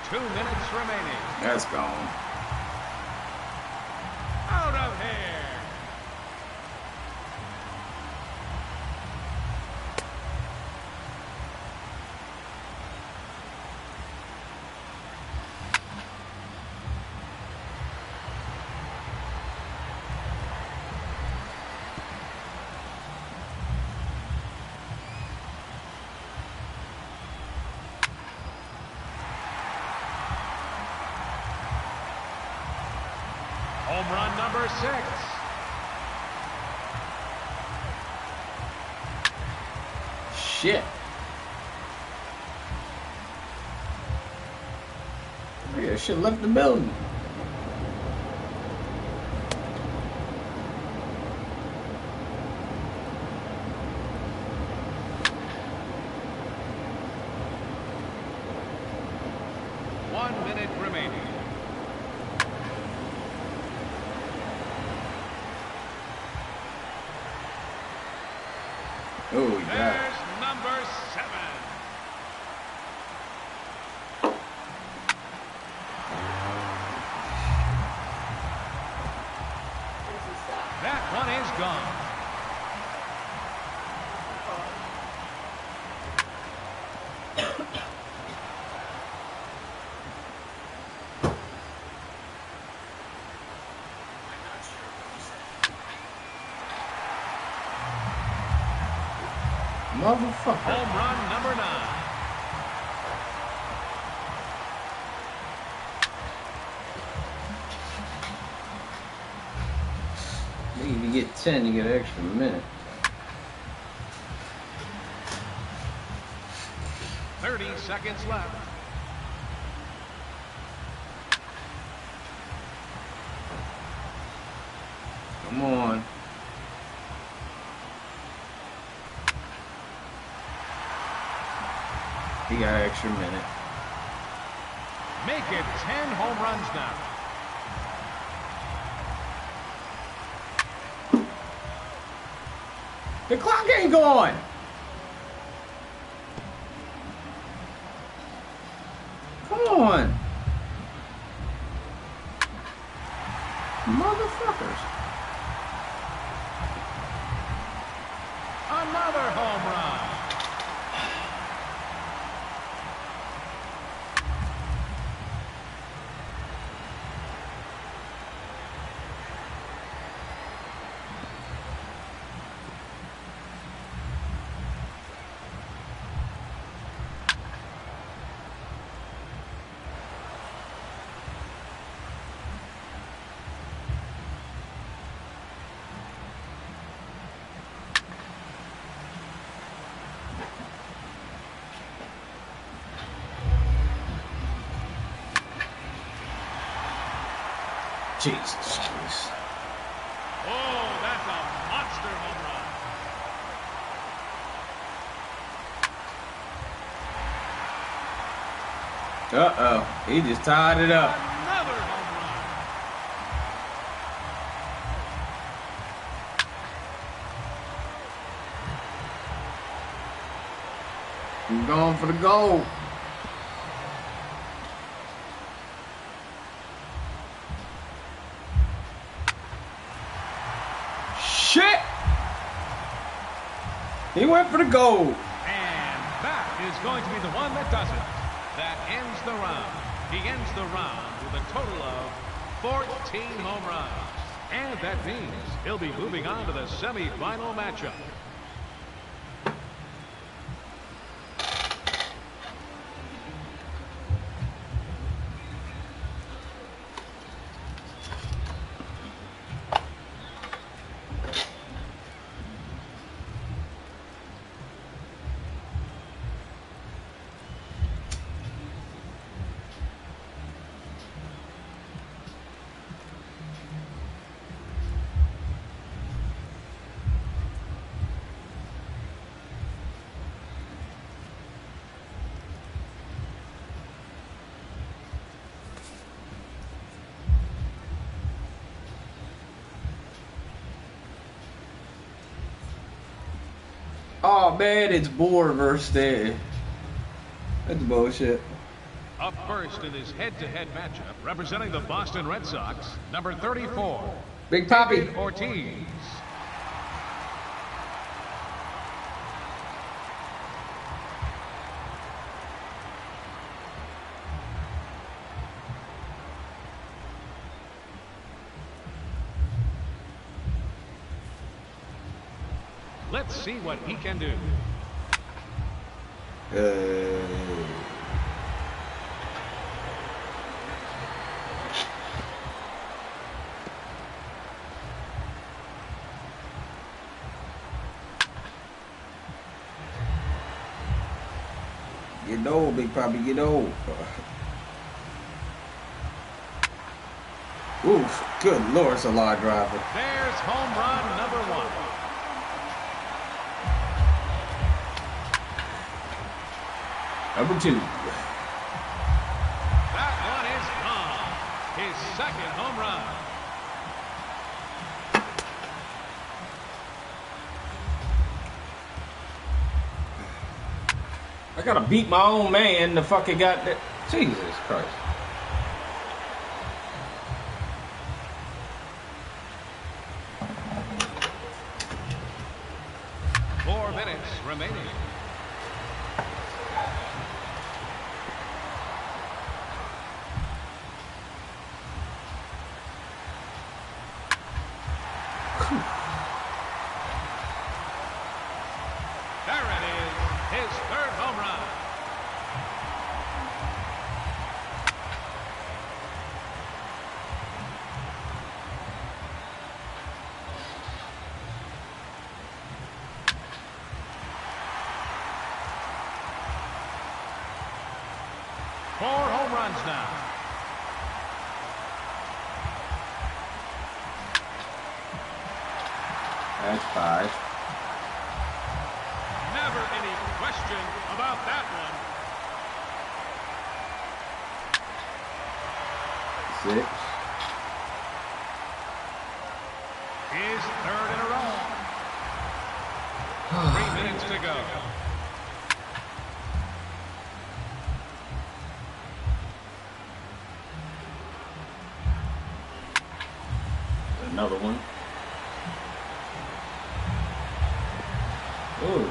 Speaker 4: Two minutes remaining.
Speaker 8: That's gone.
Speaker 4: Out of here. Home run number 6.
Speaker 8: Shit. Yeah, should have left the building.
Speaker 4: One minute remaining.
Speaker 8: Oh, he got it.
Speaker 4: There's number 7. That one is gone.
Speaker 8: Motherfucker.
Speaker 4: Home run number 9.
Speaker 8: If you get 10, you get an extra minute.
Speaker 4: 30 seconds left.
Speaker 8: Come on. He got an extra minute.
Speaker 4: Make it 10 home runs now.
Speaker 8: The clock ain't going. Come on. Motherfuckers.
Speaker 4: Another home run.
Speaker 8: Jesus Christ.
Speaker 4: Oh, that's a monster home run.
Speaker 8: Uh-oh. He just tied it up.
Speaker 4: Another home run.
Speaker 8: He's going for the goal. Shit! He went for the goal.
Speaker 4: And that is going to be the one that does it. That ends the round. He ends the round with a total of 14 home runs. And that means he'll be moving on to the semifinal matchup.
Speaker 8: Oh man, it's Boer versus there. That's bullshit.
Speaker 4: Up first in his head-to-head matchup, representing the Boston Red Sox, number 34,
Speaker 8: Big Poppy.
Speaker 4: Ortiz. Let's see what he can do.
Speaker 8: Get old, Big Poppy, get old. Oof, good Lord, it's a line driver.
Speaker 4: There's home run number 1.
Speaker 8: Number 2.
Speaker 4: That one is gone. His second home run.
Speaker 8: I gotta beat my own man. The fucking got that. Jesus Christ.
Speaker 4: Four minutes remaining. There it is, his third home run. Four home runs now.
Speaker 8: That's 5.
Speaker 4: Never any question about that one.
Speaker 8: 6.
Speaker 4: His third in a row. 3 minutes to go.
Speaker 8: Another one. Ooh.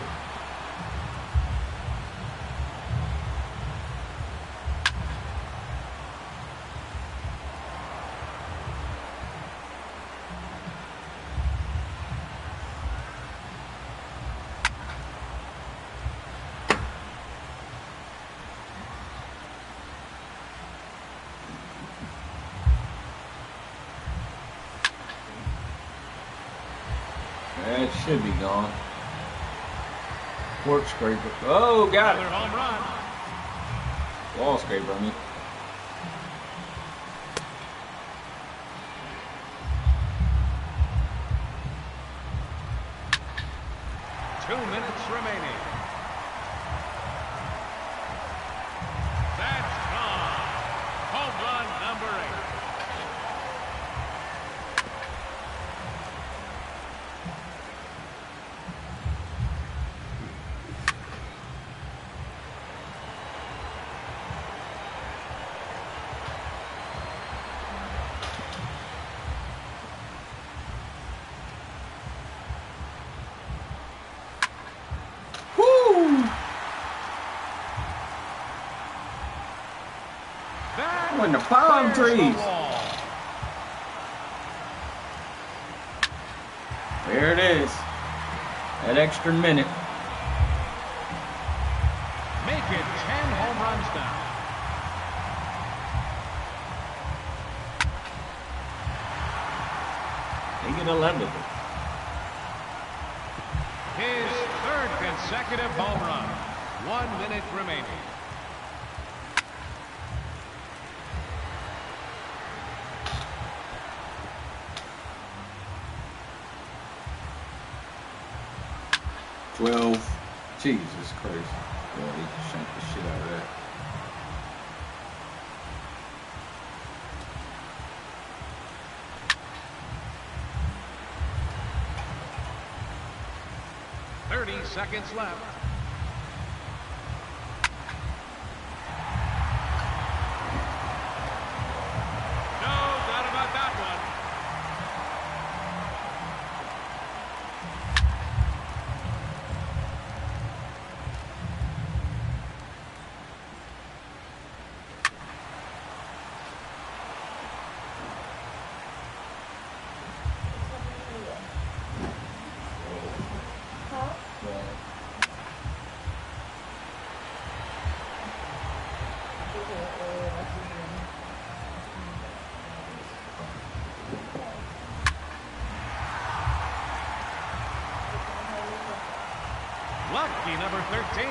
Speaker 8: That should be gone. Pork scraper. Oh, got
Speaker 4: Another
Speaker 8: it.
Speaker 4: home run.
Speaker 8: Wall scraper, I mean.
Speaker 4: minutes remaining. That's gone. Home run number 8.
Speaker 8: In the palm trees. There it is. That extra minute.
Speaker 4: Make it 10 home runs now.
Speaker 8: Make it 11.
Speaker 4: His 3rd consecutive home run. 1 minute remaining.
Speaker 8: Jesus Christ. Yeah, he shanked the shit out of that.
Speaker 4: Seconds left. No doubt about that one. Lucky number 13.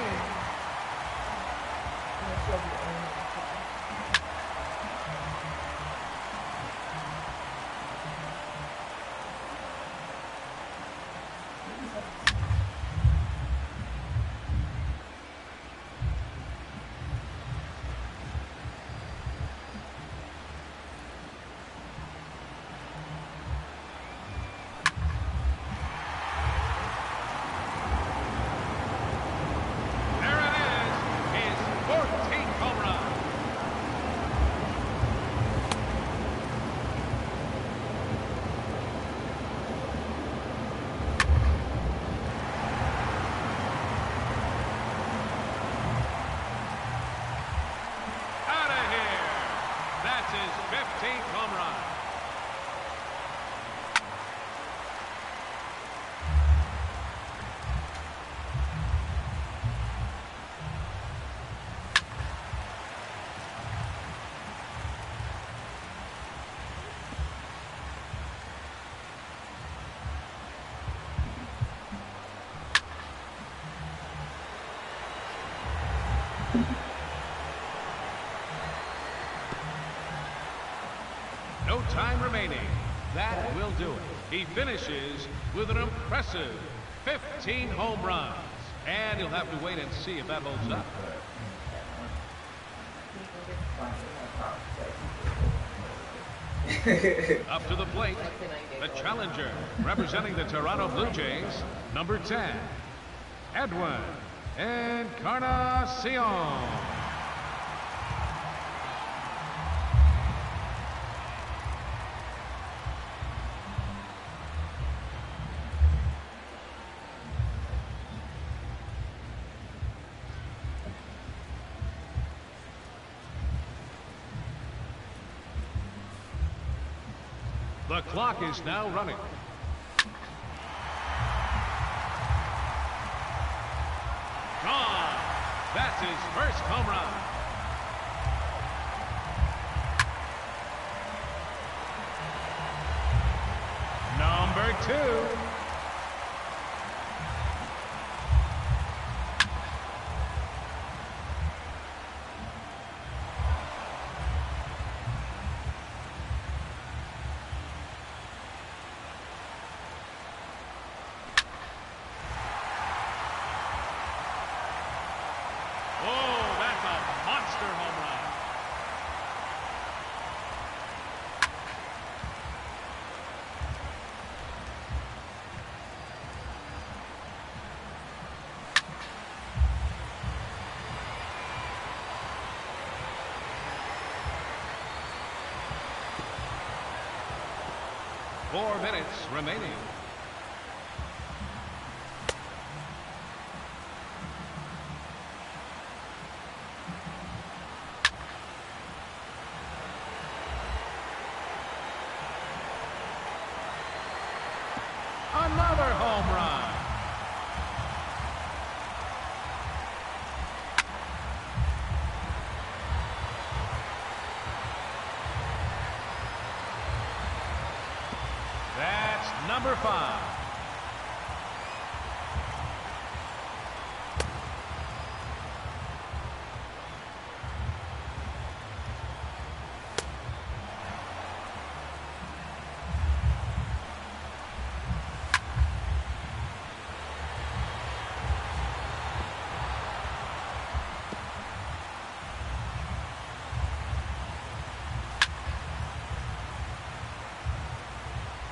Speaker 4: That's his 15th home run. No time remaining. That will do it. He finishes with an impressive 15 home runs. And you'll have to wait and see if that holds up. Up to the plate, the challenger, representing the Toronto Blue Jays, number 10, Edwin Encarnacion. The clock is now running. Gone. That's his first home run. Number 2. 4 minutes remaining. Another home run. That's number 5.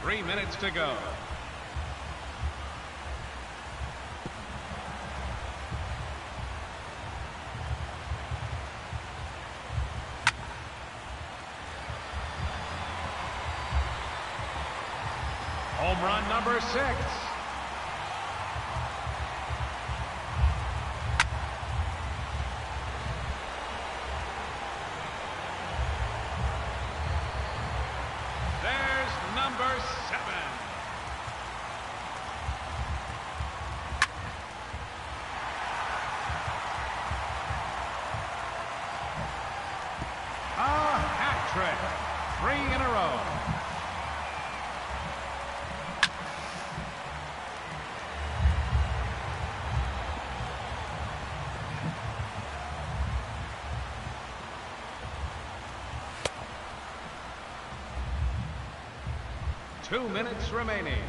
Speaker 4: Three minutes to go. Home run number 6. There's number 7. A hat trick. 3 in a row. Two minutes remaining.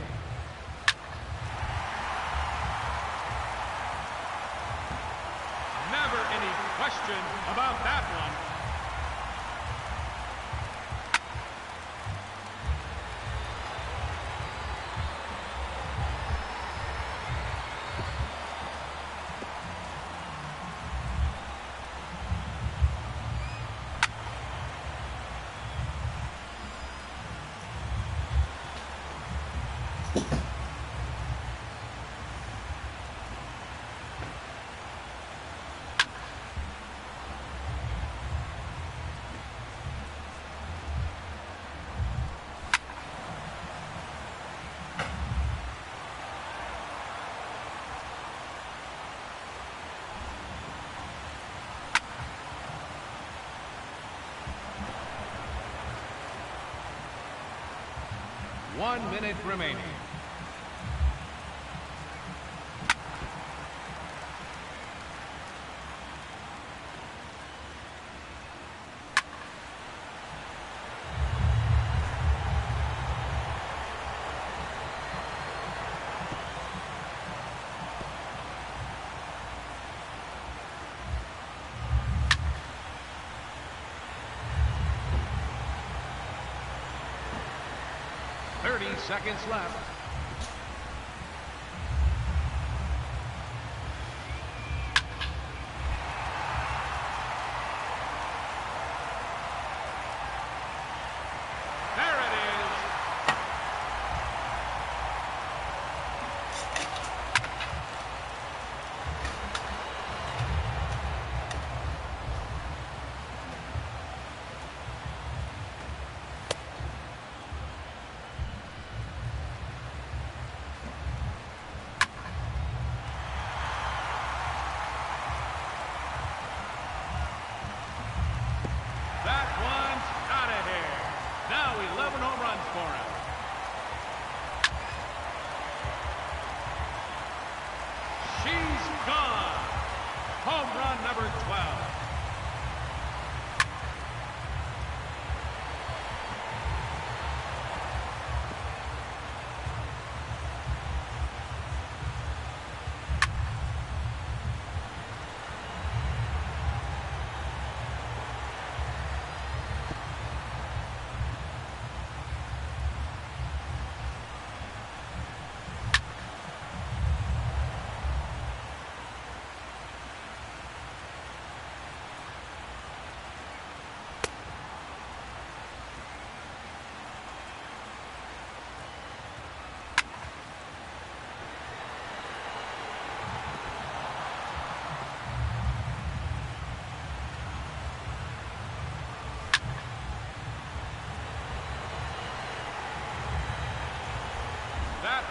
Speaker 4: Never any question about that one. One minute remaining. Seconds left. There it is.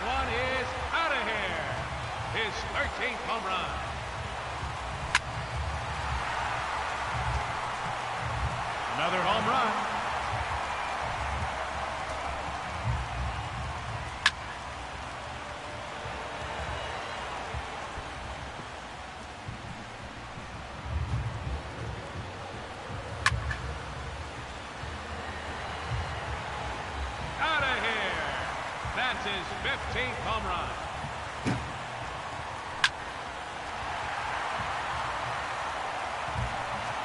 Speaker 4: one is out of here. His 13th home run. Another home run. Out of here. That's his 15th home run.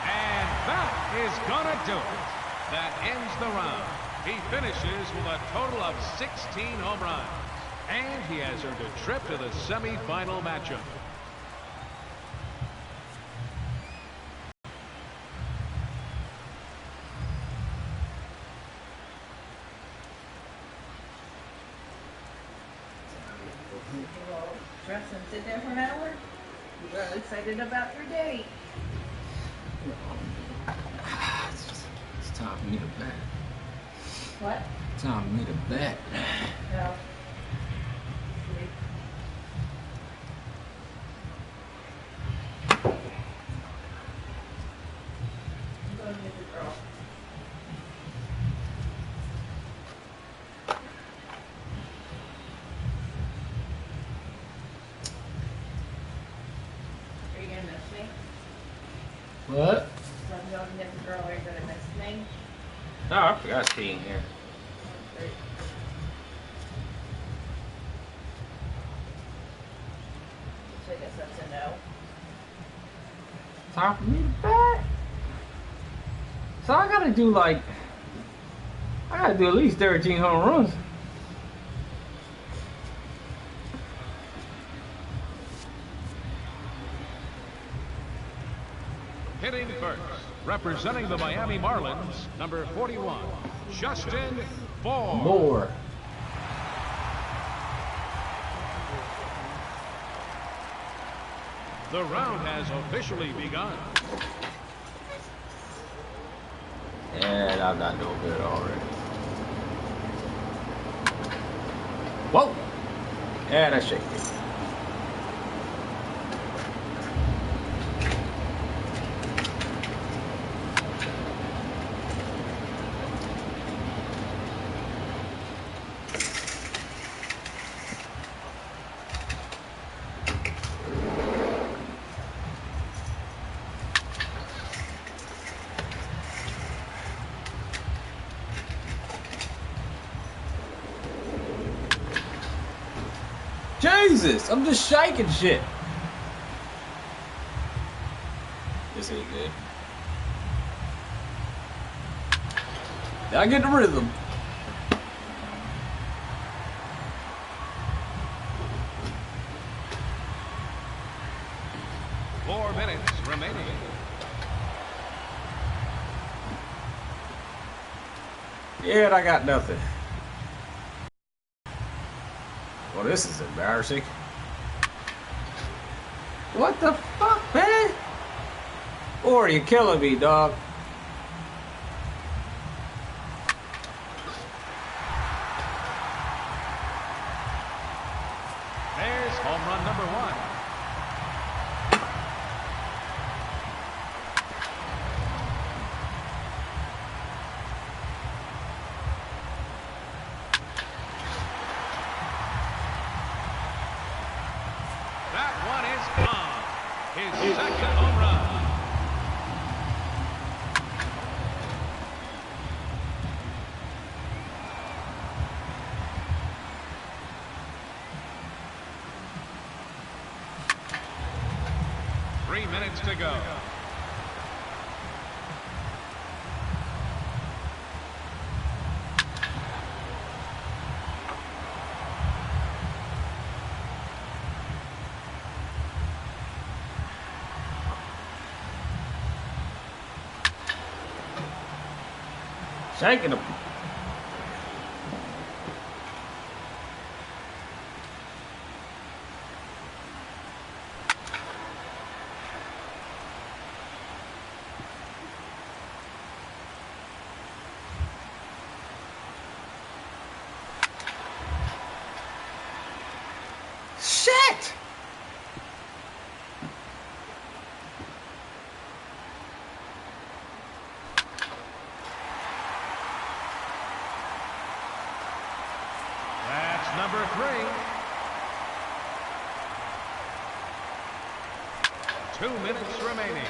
Speaker 4: And that is gonna do it. That ends the round. He finishes with a total of 16 home runs. And he has earned a trip to the semifinal matchup.
Speaker 9: Dress and sit there for an hour? You are excited about your date.
Speaker 8: It's time for me to bet.
Speaker 9: What?
Speaker 8: Time for me to bet.
Speaker 9: No. I'm going to get the girl. Are you going to miss me?
Speaker 8: What?
Speaker 9: So I'm going to get the girl. Are you going to miss me?
Speaker 8: Oh, I forgot to be in here.
Speaker 9: Great. So I guess that's a no.
Speaker 8: Time for me to bet. So I gotta do at least 13 home runs.
Speaker 4: Hitting first, representing the Miami Marlins, number 41, Justin Ford.
Speaker 8: More.
Speaker 4: The round has officially begun.
Speaker 8: And I'm not doing good already. Whoa! And I shake it. Jesus, I'm just shaking shit. This ain't good. Did I get the rhythm?
Speaker 4: Four minutes remaining.
Speaker 8: Yeah, and I got nothing. Well, this is embarrassing. What the fuck, man? Or are you killing me, dog?
Speaker 4: There's home run number one. That one is gone. His second home run. Three minutes to go.
Speaker 8: Shaking them.
Speaker 4: number 3. 2 minutes remaining.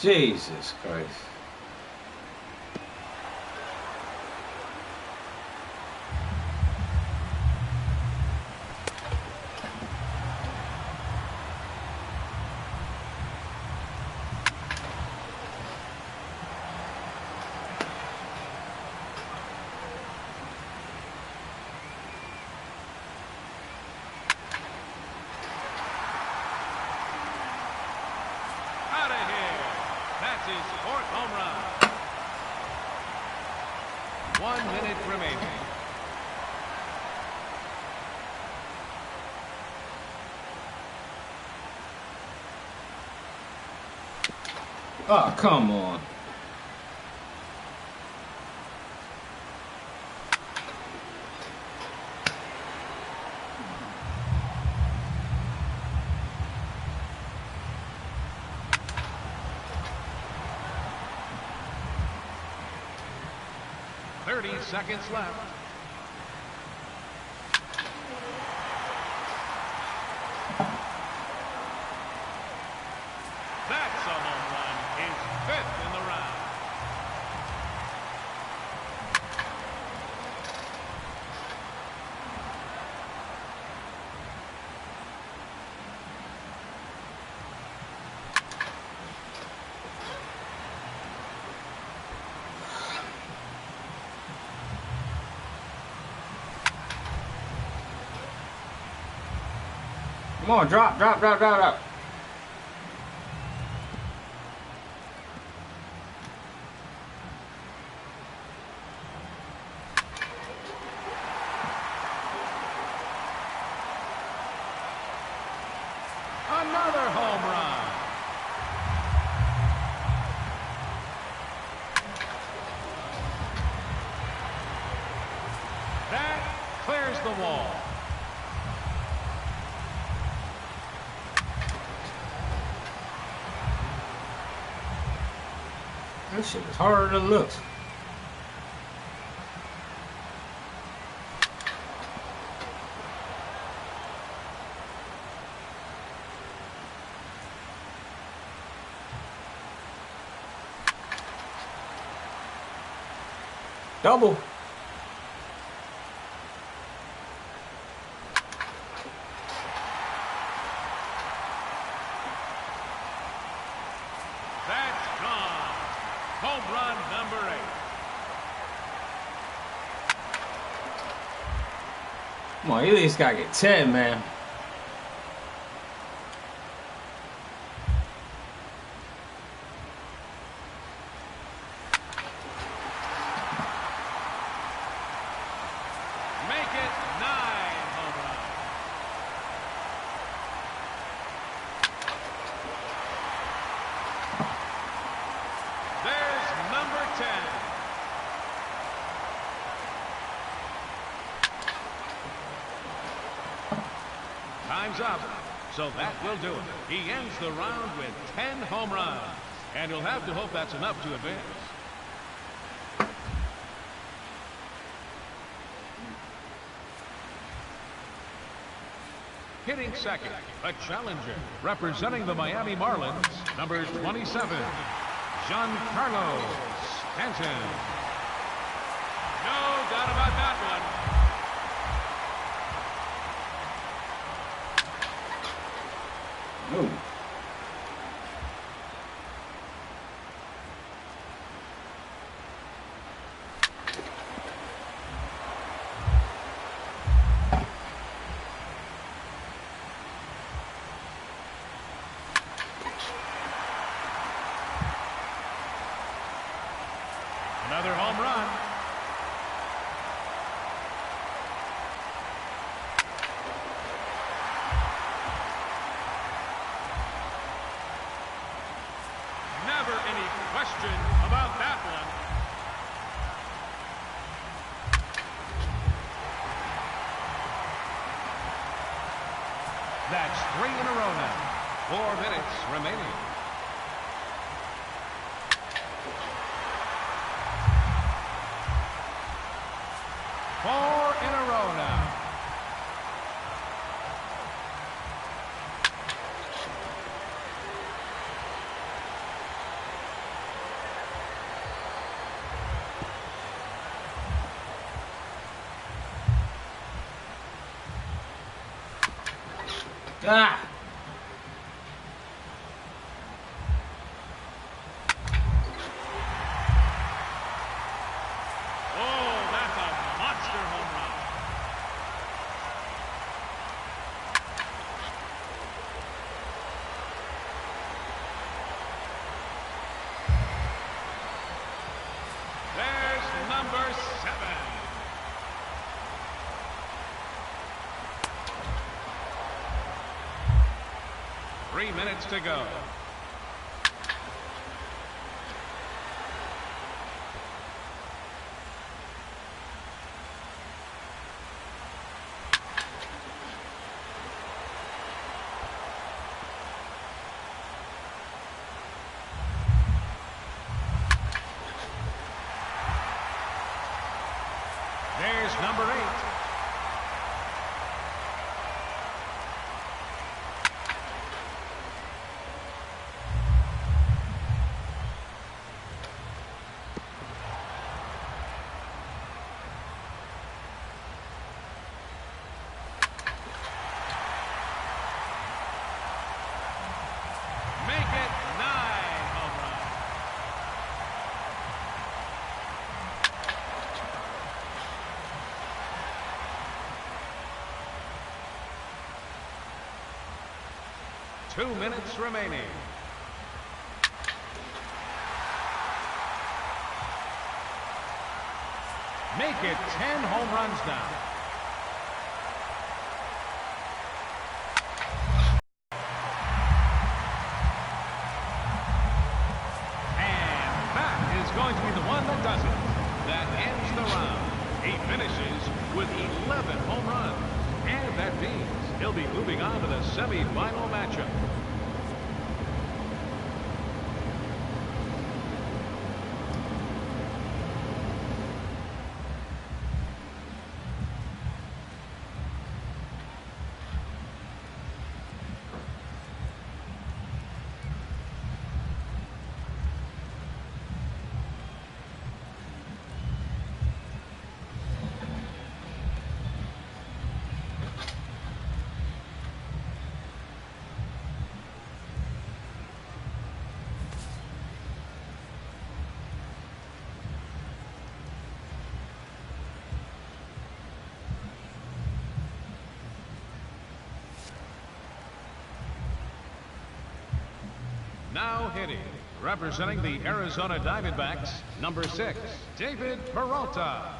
Speaker 8: Jesus Christ.
Speaker 4: Out of here. That's his 4th home run. 1 minute remaining.
Speaker 8: Oh, come on.
Speaker 4: Seconds left. That's a home run. His 5th in the round.
Speaker 8: Come on, drop.
Speaker 4: Another home run. That clears the wall.
Speaker 8: That shit is harder than it looks. Double.
Speaker 4: That's gone. Home run number 8.
Speaker 8: Come on, you at least gotta get 10, man.
Speaker 4: Make it 9 home runs. There's number 10. Time's up. So that will do it. He ends the round with 10 home runs. And he'll have to hope that's enough to advance. Hitting second, a challenger, representing the Miami Marlins, number 27, Giancarlo Stanton. No doubt about that one.
Speaker 8: Ooh.
Speaker 4: Another home run. question about that one. That's 3 in a row now. 4 minutes remaining. Four in a row now.
Speaker 8: Ah!
Speaker 4: Oh, that's a monster home run. There's number 7. Three minutes to go. There's number 8. Make it 9 home runs. Two minutes remaining. Make it 10 home runs now. Going to be the one that does it. That ends the round. He finishes with 11 home runs. And that means he'll be moving on to the semifinal matchup. Now hitting, representing the Arizona Diamondbacks, number 6, David Peralta.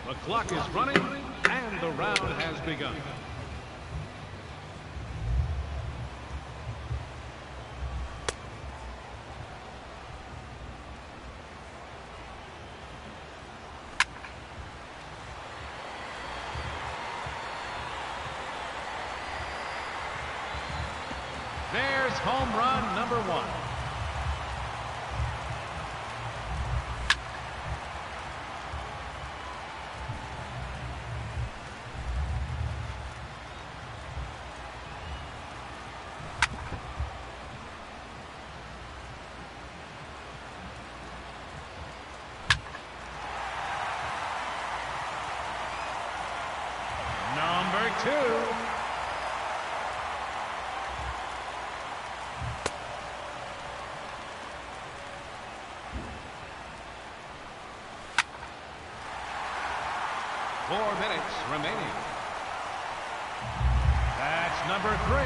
Speaker 4: The clock is running, and the round has begun. There's home run number 1. Number 2. Four minutes remaining. That's number 3.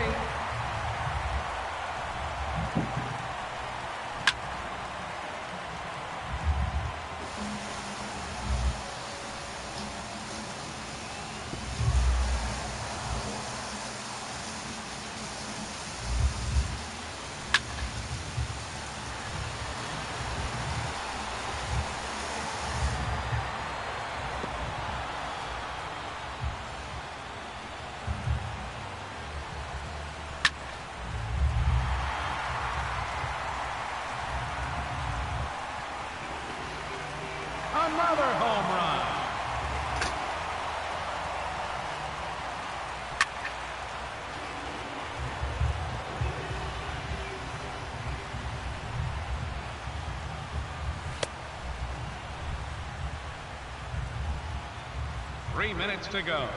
Speaker 4: Another home run. Three minutes to go.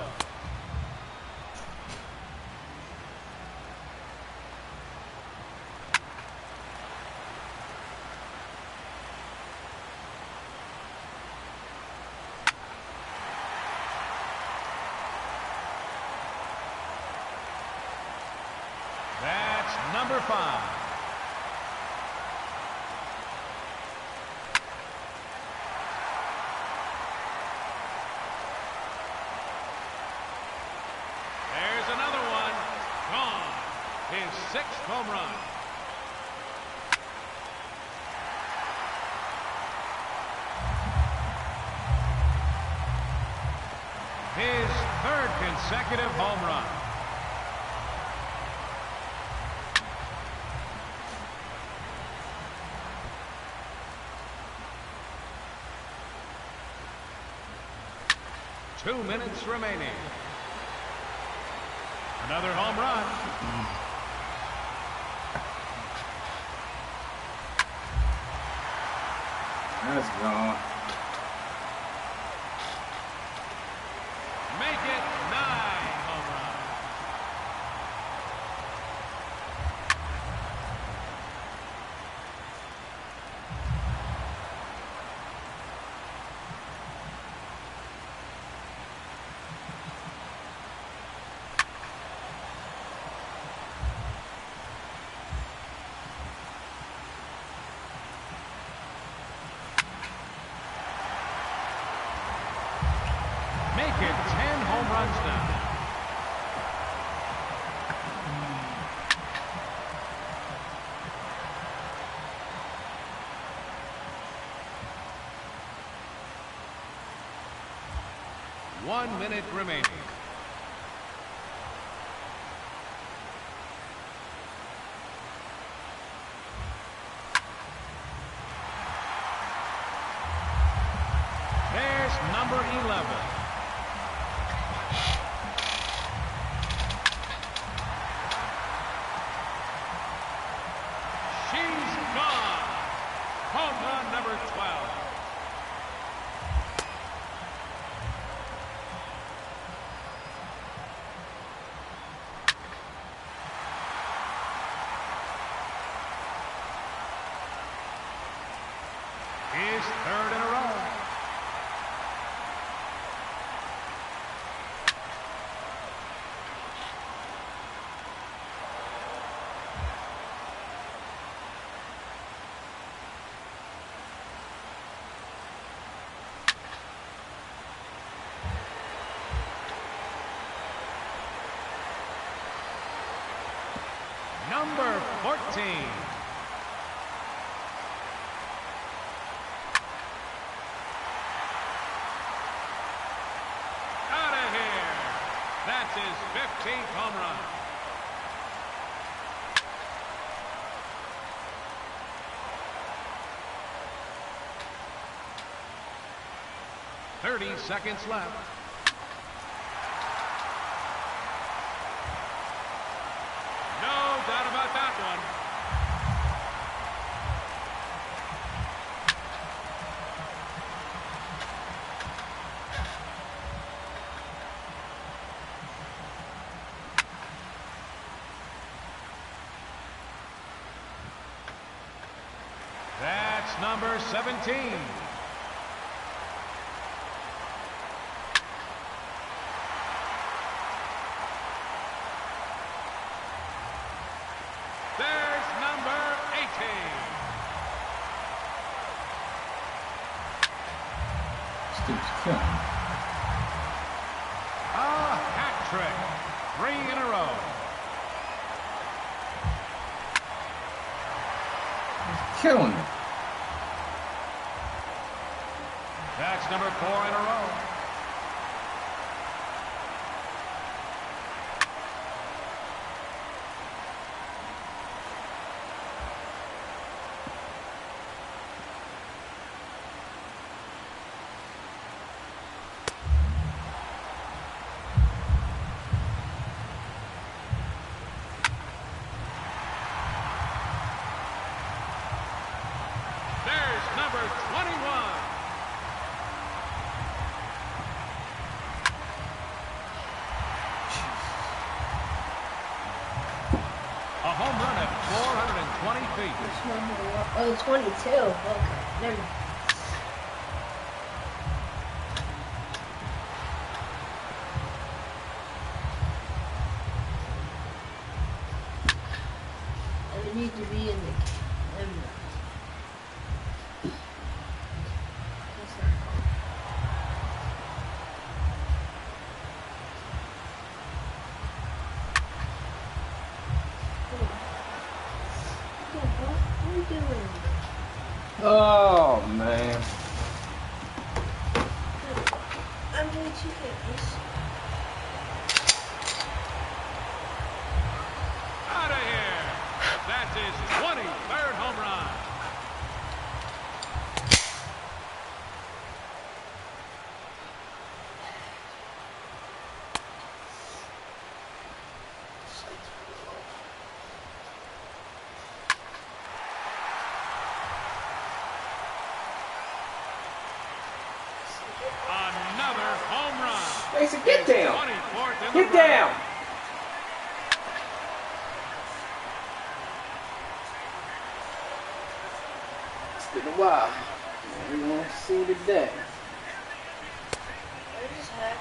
Speaker 4: That's number 5. There's another one. Gone. His 6th home run. His 3rd consecutive home run. Two minutes remaining. Another home run.
Speaker 8: That's gone.
Speaker 4: Make it 9 home runs. Make it 10 home runs now. One minute remaining. There's number 11. She's gone. Home run number 12. His 3rd in a row. Number 14. Out of here. That's his 15th home run. .30 seconds left. No doubt about that one. That's number 17. There's number 18.
Speaker 8: Steve's killing.
Speaker 4: A hat trick. 3 in a row.
Speaker 8: He's killing it.
Speaker 4: That's number 4 in a row. 20 feet.
Speaker 10: Oh, 22. Okay. Never mind. I need to be in the camera. That's not cool. What are you doing?
Speaker 8: Oh, man.
Speaker 10: I'm going to get this.
Speaker 4: Out of here. That's his 23rd home run. Another home run.
Speaker 8: Mason, get down.
Speaker 4: 24th in the
Speaker 8: Get down.
Speaker 4: round.
Speaker 8: It's been a while. We want to see today.
Speaker 10: What is that?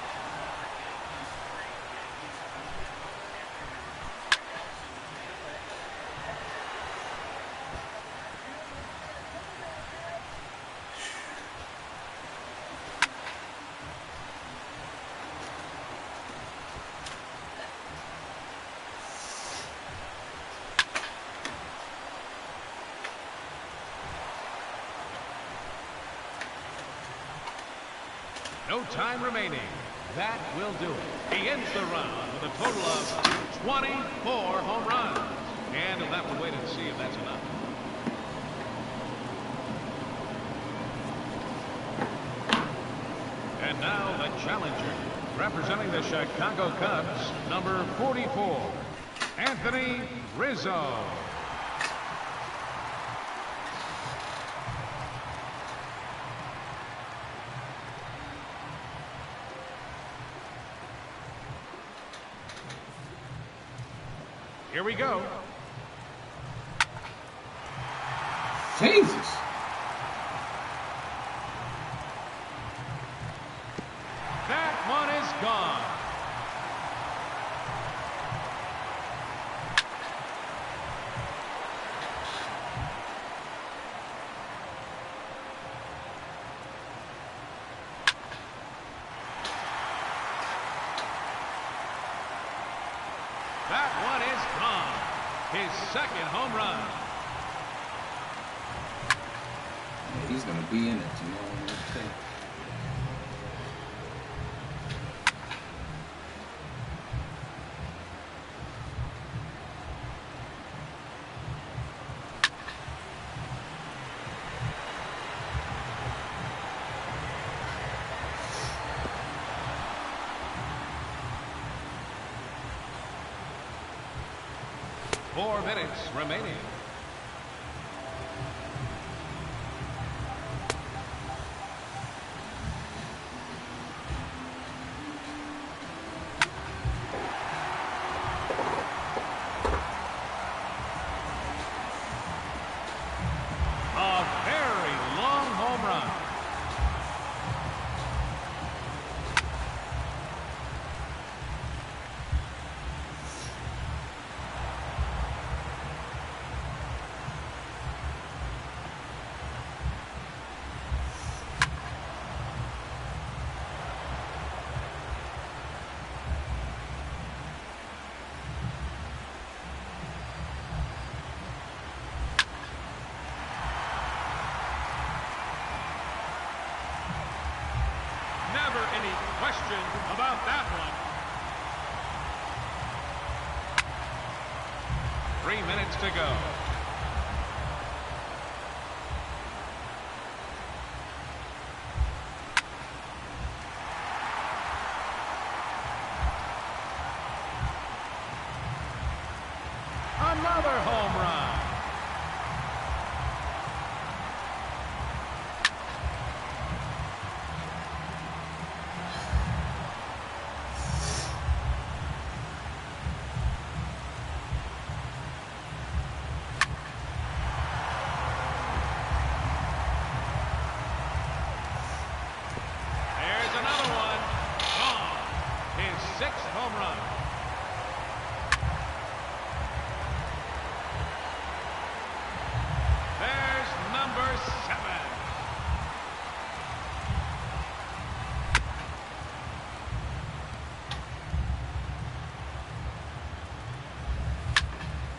Speaker 4: No time remaining. That will do it. He ends the run with a total of 24 home runs. And he'll have to wait and see if that's enough. And now the challenger, representing the Chicago Cubs, number 44, Anthony Rizzo. Here we go.
Speaker 8: Jesus.
Speaker 4: That one is gone. That one is gone. His second home run.
Speaker 8: Yeah, he's going to be in it tomorrow. Okay.
Speaker 4: Four minutes remaining. A very long home run. Never any question about that one. 3 minutes to go. Another home run.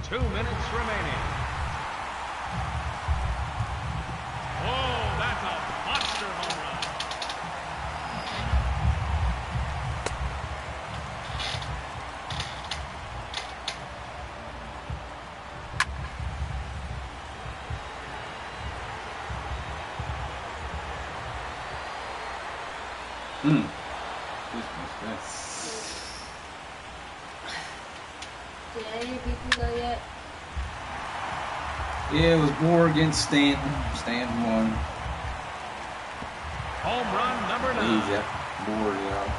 Speaker 4: 2 minutes remaining. Oh, that's a monster home run.
Speaker 10: Did any people go yet?
Speaker 8: Yeah, it was Moore against Stanton. Stanton won.
Speaker 4: Home run number 9.
Speaker 8: Easy. Moore, yeah.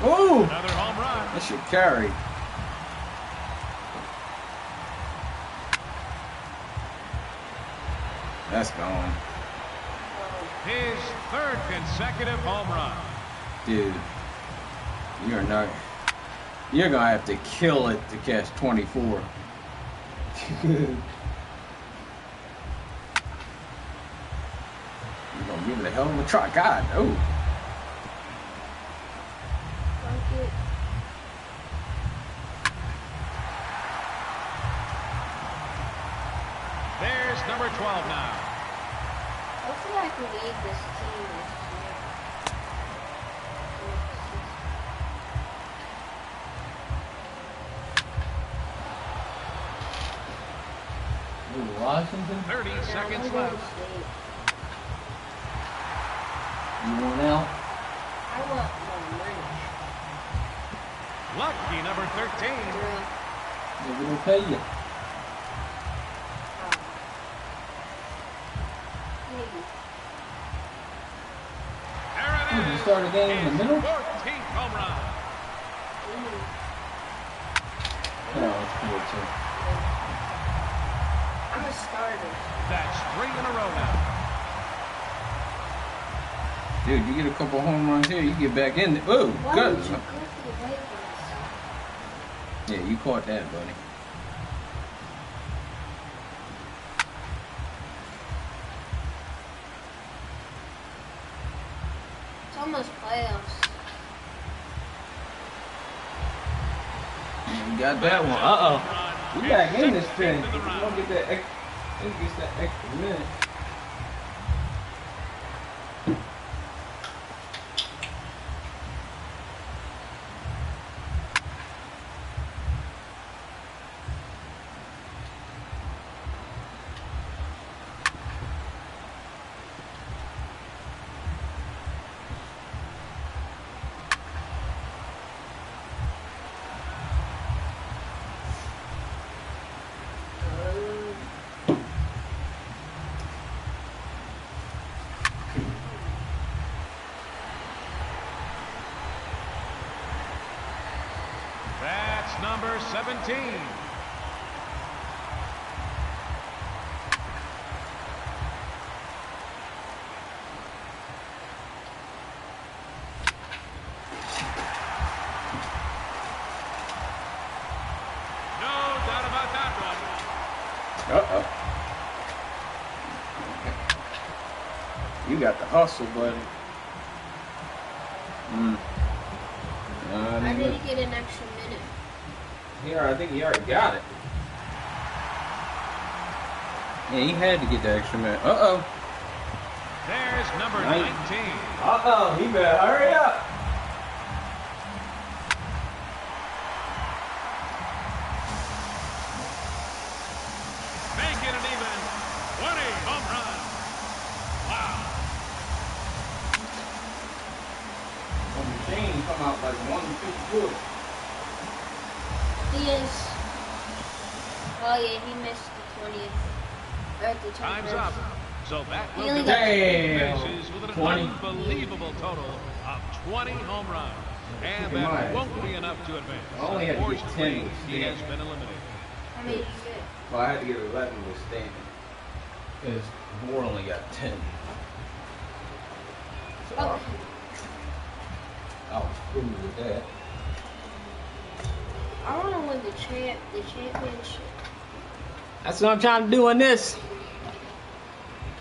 Speaker 8: Ooh!
Speaker 4: Another home run.
Speaker 8: That should carry. That's gone.
Speaker 4: His 3rd consecutive home run.
Speaker 8: Dude, you're not. You're gonna have to kill it to catch 24. You're gonna give it a hell of a try. God, oh.
Speaker 4: There's number 12 now.
Speaker 10: Hopefully I can lead this team this year.
Speaker 8: Ooh, Washington?
Speaker 4: 30 seconds left.
Speaker 8: You want out?
Speaker 10: I want more money.
Speaker 4: Lucky number 13.
Speaker 8: Yeah, we don't pay you.
Speaker 4: There it is.
Speaker 8: You start a game in the middle?
Speaker 4: 14th home run.
Speaker 8: No, it's cool too.
Speaker 10: I'm a starter.
Speaker 4: That's 3 in a row now.
Speaker 8: Dude, you get a couple home runs here, you get back in there. Ooh,
Speaker 10: Why
Speaker 8: good.
Speaker 10: would you go to the Lakers?
Speaker 8: Yeah, you caught that, buddy.
Speaker 10: It's almost playoffs.
Speaker 8: You got that one. Uh-oh. You back in this thing. You don't get that extra minute.
Speaker 4: That's number 17. No doubt about that one.
Speaker 8: Uh-oh. You got the hustle, buddy.
Speaker 10: I didn't get an extra minute.
Speaker 8: Here, I think he already got it. Yeah, he had to get the extra minute. Uh-oh.
Speaker 4: There's number 19.
Speaker 8: Uh-oh, he better hurry up.
Speaker 4: Making it even. 20 home run. Wow.
Speaker 8: The machine come out like 1-2 foot.
Speaker 10: He is. Oh yeah, he missed the 20th. Or the 21st.
Speaker 4: Time's up. So that will
Speaker 10: He only
Speaker 4: be
Speaker 10: got-
Speaker 4: bases with an
Speaker 8: 20.
Speaker 4: unbelievable total of 20 home runs. And
Speaker 8: Keep in
Speaker 4: that
Speaker 8: mind,
Speaker 4: won't be enough to advance.
Speaker 8: I only had to get 10
Speaker 4: Unfortunately,
Speaker 8: with
Speaker 4: he has
Speaker 8: Stanton.
Speaker 4: been eliminated.
Speaker 10: How many did you get?
Speaker 8: Well, I had to get 11 with Stanton. Because Moore only got 10. So
Speaker 10: Okay.
Speaker 8: I was cool with that.
Speaker 10: I want to win the championship.
Speaker 8: That's what I'm trying to do on this.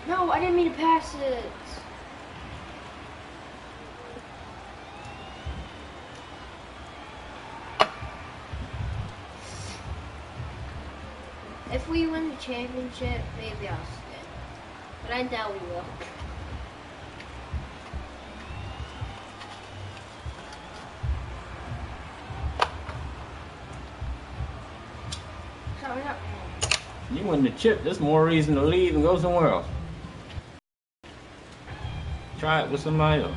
Speaker 10: No, I didn't mean to pass it. If we win the championship, maybe I'll stay. But I doubt we will. Sorry, not
Speaker 8: You win the chip, there's more reason to leave and go somewhere else. Try it with somebody else.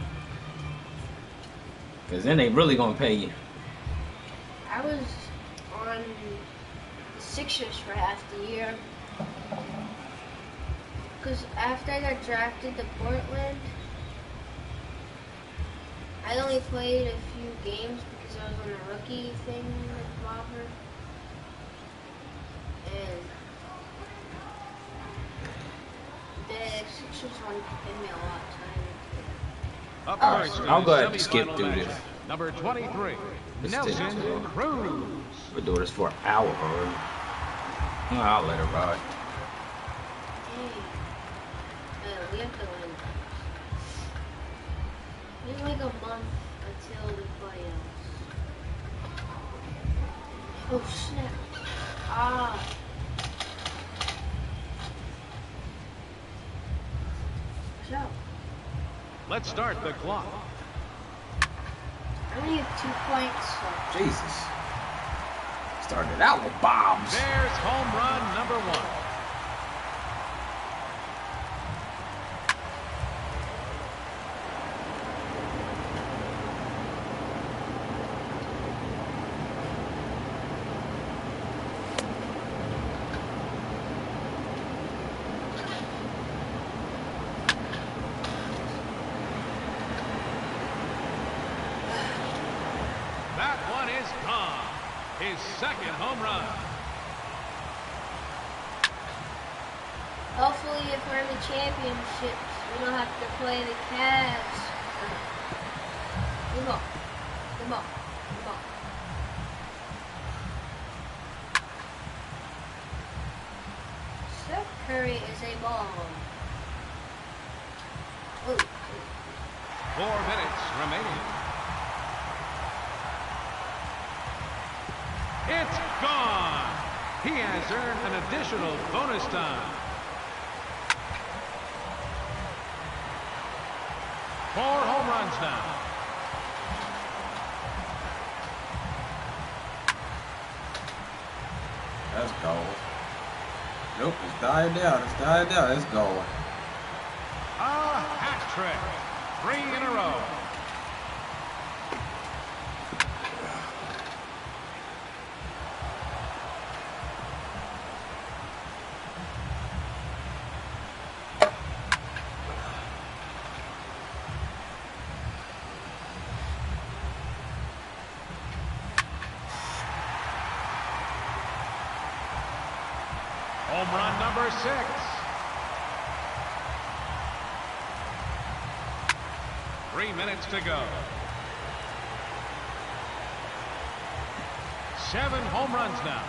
Speaker 8: Because then they really going to pay you.
Speaker 10: I was on the Sixers for half the year. Because after I got drafted to Portland, I only played a few games because I was on the rookie thing with Robert. And the Sixers wanted to give me a lot of time.
Speaker 4: Up first,
Speaker 8: I'll go ahead and
Speaker 4: semifinal
Speaker 8: skip through
Speaker 4: matchup.
Speaker 8: this.
Speaker 4: Number 23,
Speaker 8: Let's
Speaker 4: Nelson
Speaker 8: do
Speaker 4: Cruz.
Speaker 8: We'll do this for an hour already. I'll let it ride.
Speaker 10: We have to win. It's like a month until the playoffs. Oh snap. Ah. Watch out.
Speaker 4: Let's start the clock.
Speaker 10: I only have 2 points. So.
Speaker 8: Jesus. Started out with bombs.
Speaker 4: There's home run number 1. That one is gone. His second home run.
Speaker 10: Hopefully, if we're in the championships, we don't have to play the Cavs. Come on. Come on. Come on. Steph Curry is a ball. Ooh.
Speaker 4: 4 minutes remaining. It's gone. He has earned an additional bonus time. 4 home runs now.
Speaker 8: That's goal. Nope, it's died down. It's died down. It's goal.
Speaker 4: A hat trick. 3 in a row. Home run number 6. Three minutes to go. 7 home runs now.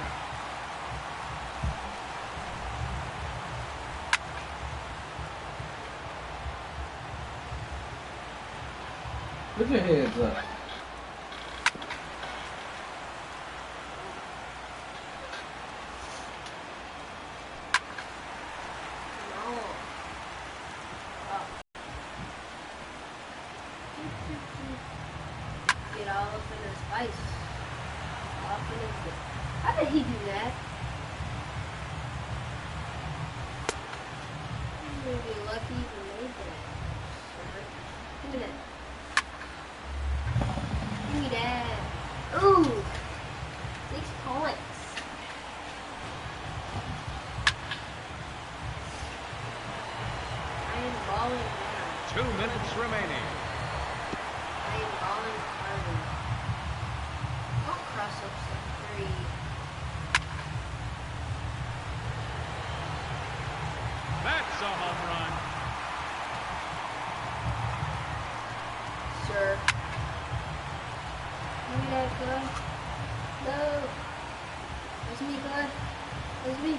Speaker 8: Put your heads up.
Speaker 10: Get all up in his face. All up in his... How did he do that? He's gonna be lucky he even made that. Give me that. Give me that. Ooh! 6 points. I am balling now.
Speaker 4: 2 minutes remaining.
Speaker 10: I am balling harder. I'll cross up some 3.
Speaker 4: That's a home run.
Speaker 10: Sir. Give me that gun. No. That's me, gun. That's me.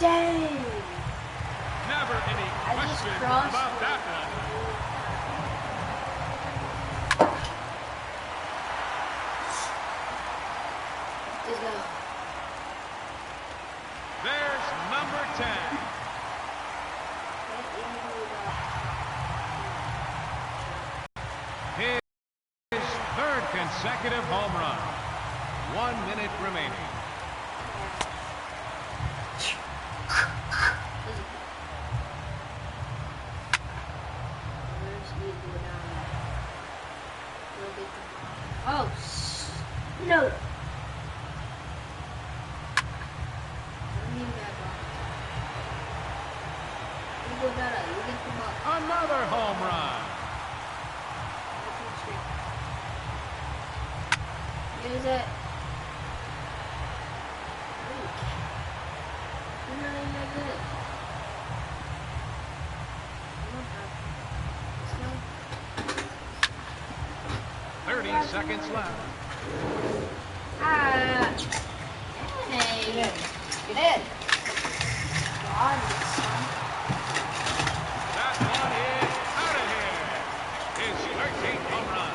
Speaker 10: Dang.
Speaker 4: Never any
Speaker 10: I just
Speaker 4: question
Speaker 10: crossed
Speaker 4: about that one. number 10. His third consecutive home run. 1 minute remaining.
Speaker 10: Oh, no.
Speaker 4: Another home run.
Speaker 10: Use it. You're not even that good.
Speaker 4: 30 seconds left.
Speaker 10: Ah. Hey. Get in. Get in. God,
Speaker 4: That one is out of here. His 13th home run.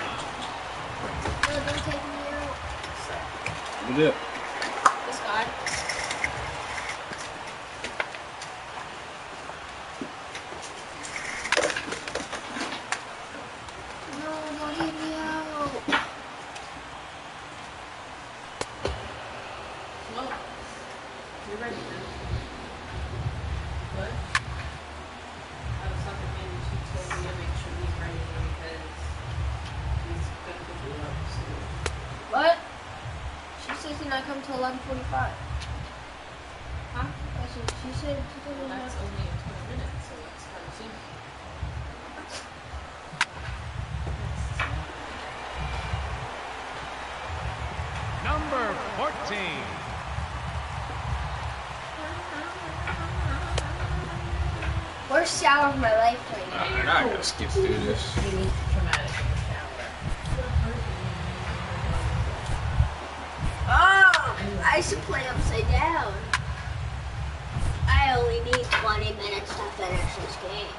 Speaker 10: no, don't take me out.
Speaker 8: What up?
Speaker 10: This guy. No, don't take me out.
Speaker 9: Well, you're ready now. What? I was talking to him and she told me to make sure he's ready because he's gonna pick you up soon.
Speaker 10: What? She says he's not coming till 11:45.
Speaker 9: Huh?
Speaker 10: She said
Speaker 9: Well, that's only in 20 minutes, so that's kind of soon.
Speaker 4: Number 14.
Speaker 10: worst shower of my life right now.
Speaker 8: Alright, I gotta skip through this.
Speaker 9: Really traumatic in the shower.
Speaker 10: Oh, I should play upside down. I only need 20 minutes to finish this game.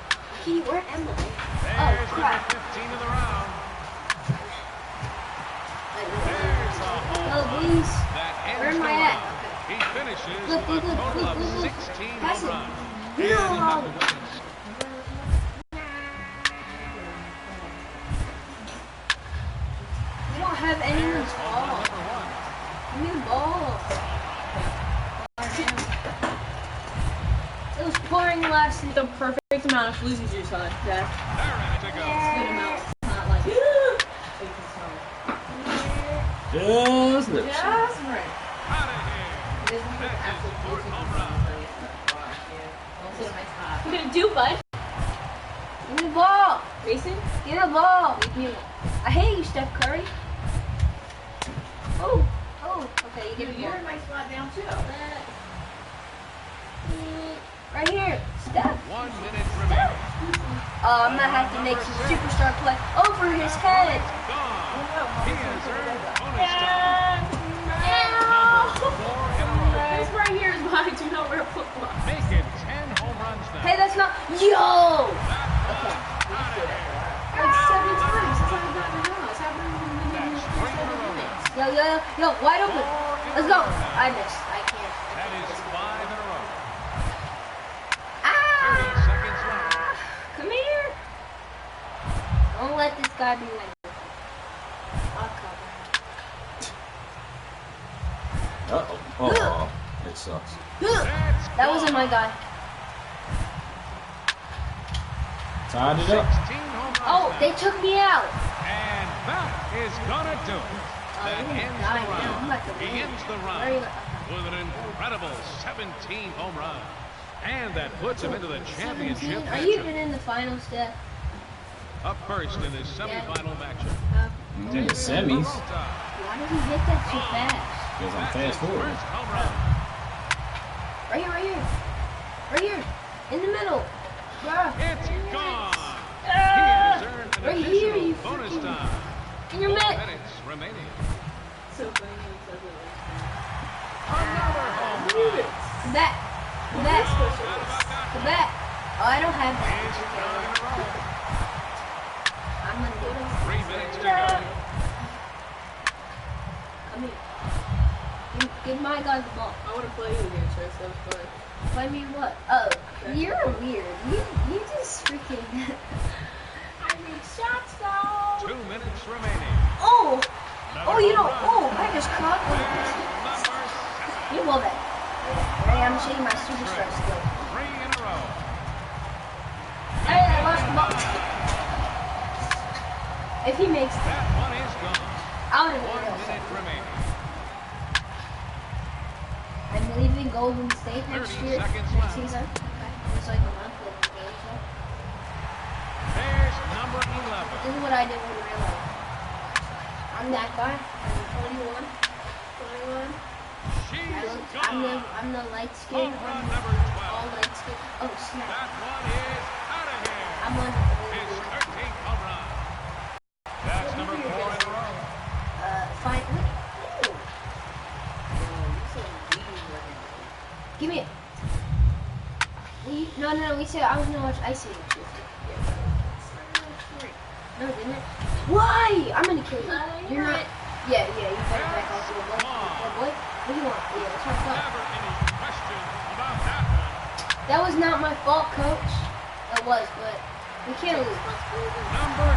Speaker 10: Key, where am I? Oh,
Speaker 4: There's
Speaker 10: crap.
Speaker 4: number 15 of the round.
Speaker 10: Oh, please.
Speaker 4: That ends
Speaker 10: Where am
Speaker 4: the
Speaker 10: I at?
Speaker 4: round. He finishes
Speaker 10: Look,
Speaker 4: with a
Speaker 10: look,
Speaker 4: total
Speaker 10: look,
Speaker 4: of
Speaker 10: look, look.
Speaker 4: 16
Speaker 10: Pass
Speaker 4: home
Speaker 10: it.
Speaker 4: runs.
Speaker 10: No.
Speaker 4: And have the wins.
Speaker 10: We don't have anyone's
Speaker 4: There's home
Speaker 10: ball.
Speaker 4: run number 1.
Speaker 10: Give me the ball. It was pouring last night.
Speaker 9: The perfect amount of floozies juice on it, Dad.
Speaker 4: They're ready to go.
Speaker 9: Good amount. It's not like you can smell it.
Speaker 8: Just lips.
Speaker 9: Just right.
Speaker 4: Out of here.
Speaker 9: It isn't the
Speaker 4: That's his
Speaker 9: actual
Speaker 4: fourth
Speaker 9: floozies
Speaker 4: home
Speaker 9: juice
Speaker 4: run.
Speaker 9: on it. Also, my top.
Speaker 10: What are you gonna do, bud? Give me the ball.
Speaker 9: Mason?
Speaker 10: Give me the ball. I hate you, Steph Curry. Oh, okay, you get the
Speaker 9: You're
Speaker 10: ball.
Speaker 9: in my spot down too.
Speaker 10: Right here, Steph.
Speaker 4: 1 minute remaining.
Speaker 10: Oh, I'm gonna have to make some superstar play over his head.
Speaker 4: Gone. He has earned bonus time. Number 4 in a row.
Speaker 9: This right here is why I do not wear flip-flops.
Speaker 4: Make it 10 home runs now.
Speaker 10: Hey, that's not. Yo!
Speaker 4: Out of here.
Speaker 9: Like 7 times since I've gotten it out. It's happened in
Speaker 4: That's 3 in a row.
Speaker 10: Yo, wide open. Let's go. I missed. I can't.
Speaker 4: That is 5 in a row. 30
Speaker 10: Ah!
Speaker 4: seconds left.
Speaker 10: Come here. Don't let this guy be like this. I'll cover
Speaker 8: Uh-oh. Oh, it sucks.
Speaker 10: him. That wasn't my guy.
Speaker 8: Tied it
Speaker 4: 16
Speaker 8: up.
Speaker 4: home runs
Speaker 10: Oh,
Speaker 4: now.
Speaker 10: they took me out.
Speaker 4: And that is gonna do it. That
Speaker 10: you're gonna
Speaker 4: ends
Speaker 10: die
Speaker 4: the
Speaker 10: now. I'm
Speaker 4: round.
Speaker 10: about to
Speaker 4: He
Speaker 10: win.
Speaker 4: ends the
Speaker 10: Where are you
Speaker 4: round
Speaker 10: at?
Speaker 4: with an incredible 17 home runs. And that puts him into the championship
Speaker 10: 17? Are you
Speaker 4: matchup.
Speaker 10: even in the finals, Steph?
Speaker 4: Up first in this semifinal matchup.
Speaker 8: In the semis.
Speaker 10: Why did he hit that so fast?
Speaker 8: Because I'm
Speaker 4: That's
Speaker 8: fast
Speaker 4: his
Speaker 8: forward.
Speaker 4: first home run.
Speaker 10: Right here. Right here. In the middle. Bruh.
Speaker 4: It's gone. He
Speaker 10: Ah!
Speaker 4: has earned an
Speaker 10: Right here,
Speaker 4: additional
Speaker 10: you
Speaker 4: bonus
Speaker 10: freaking-
Speaker 4: time.
Speaker 10: In your
Speaker 4: 4
Speaker 10: mitt.
Speaker 4: minutes remaining.
Speaker 9: So funny when he says it
Speaker 4: Another home run.
Speaker 10: Come back. Come back. Come back. Oh, I don't have that.
Speaker 4: He's 9 in a row.
Speaker 10: I'm gonna do this.
Speaker 4: 3 minutes to go.
Speaker 10: Come here. Give my guy the ball.
Speaker 9: I want to play you again, Chase. That was fun.
Speaker 10: Play me what? Oh, you're weird. You just freaking. I make shots though.
Speaker 4: 2 minutes remaining.
Speaker 10: Oh!
Speaker 4: Another
Speaker 10: Oh, you know.
Speaker 4: home run.
Speaker 10: Oh, I just caught one.
Speaker 4: Number 7.
Speaker 10: You love it. Hey, I'm showing my superstar skill.
Speaker 4: 3 in a row.
Speaker 10: Hey, I lost the ball. If he makes it,
Speaker 4: That one is gone.
Speaker 10: out of
Speaker 4: 1
Speaker 10: the
Speaker 4: minute remaining.
Speaker 10: I'm leaving Golden State next
Speaker 4: 30
Speaker 10: year,
Speaker 4: seconds
Speaker 10: next
Speaker 4: left.
Speaker 10: season. Okay. It's like a month with the games.
Speaker 4: There's number
Speaker 10: This
Speaker 4: 11.
Speaker 10: is what I did in real life. I'm that guy. I'm 21. 21.
Speaker 4: She's
Speaker 10: I'm the light skin.
Speaker 4: Home run number
Speaker 10: All
Speaker 4: 12.
Speaker 10: light skin. Oh snap!
Speaker 4: That one is out of here.
Speaker 10: I'm on
Speaker 4: His 13th home run. That's number 4 in a row.
Speaker 10: fine. Ooh. Give me it. No. We said I was gonna watch Ice Age. No, didn't it? Why? I'm gonna kill you. You're not. Yeah. You better back off, little boy. Little boy. What do you want? Yeah, that's my fault.
Speaker 4: Never any question about that one.
Speaker 10: That was not my fault, coach. That was, but we can't lose.
Speaker 4: Number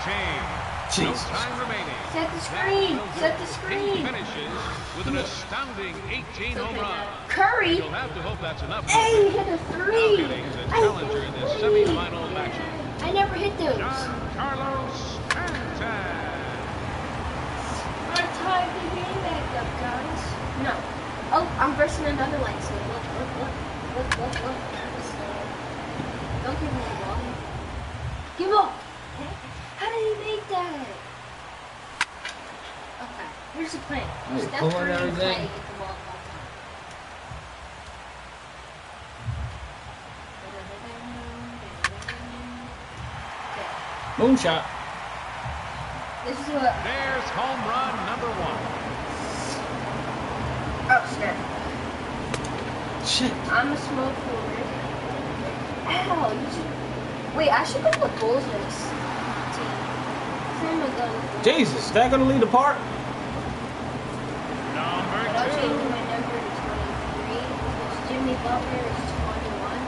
Speaker 4: 18. No
Speaker 8: Jesus.
Speaker 4: time remaining.
Speaker 10: Set the screen. Set the
Speaker 4: He
Speaker 10: screen.
Speaker 4: finishes with an astounding 18 home runs.
Speaker 10: Curry.
Speaker 4: You'll have to hope that's enough.
Speaker 10: Hey, hit a
Speaker 4: Now
Speaker 10: three.
Speaker 4: hitting the challenger in this semifinal matchup.
Speaker 10: I never hit those.
Speaker 4: Giancarlo Stanton.
Speaker 10: Let's tie the game back up, guys. No. Oh, I'm versing another light skin. Look. Don't give me the ball. Give up. How did he make that? Okay, here's the plan.
Speaker 8: Hey,
Speaker 10: Steph
Speaker 8: pulling
Speaker 10: Curry
Speaker 8: everything.
Speaker 10: play, get the ball all the time.
Speaker 8: Moonshot.
Speaker 10: This is what.
Speaker 4: There's home run number 1.
Speaker 10: Oh, snap.
Speaker 8: Shit.
Speaker 10: I'm a small forward. Ow, you should. Wait, I should go to the Bulls next team. I'm gonna go to the Bulls.
Speaker 8: Jesus, is that gonna lead the park?
Speaker 4: Number
Speaker 10: But I'll change
Speaker 4: 2.
Speaker 10: my number to 23 because Jimmy Butler is 21.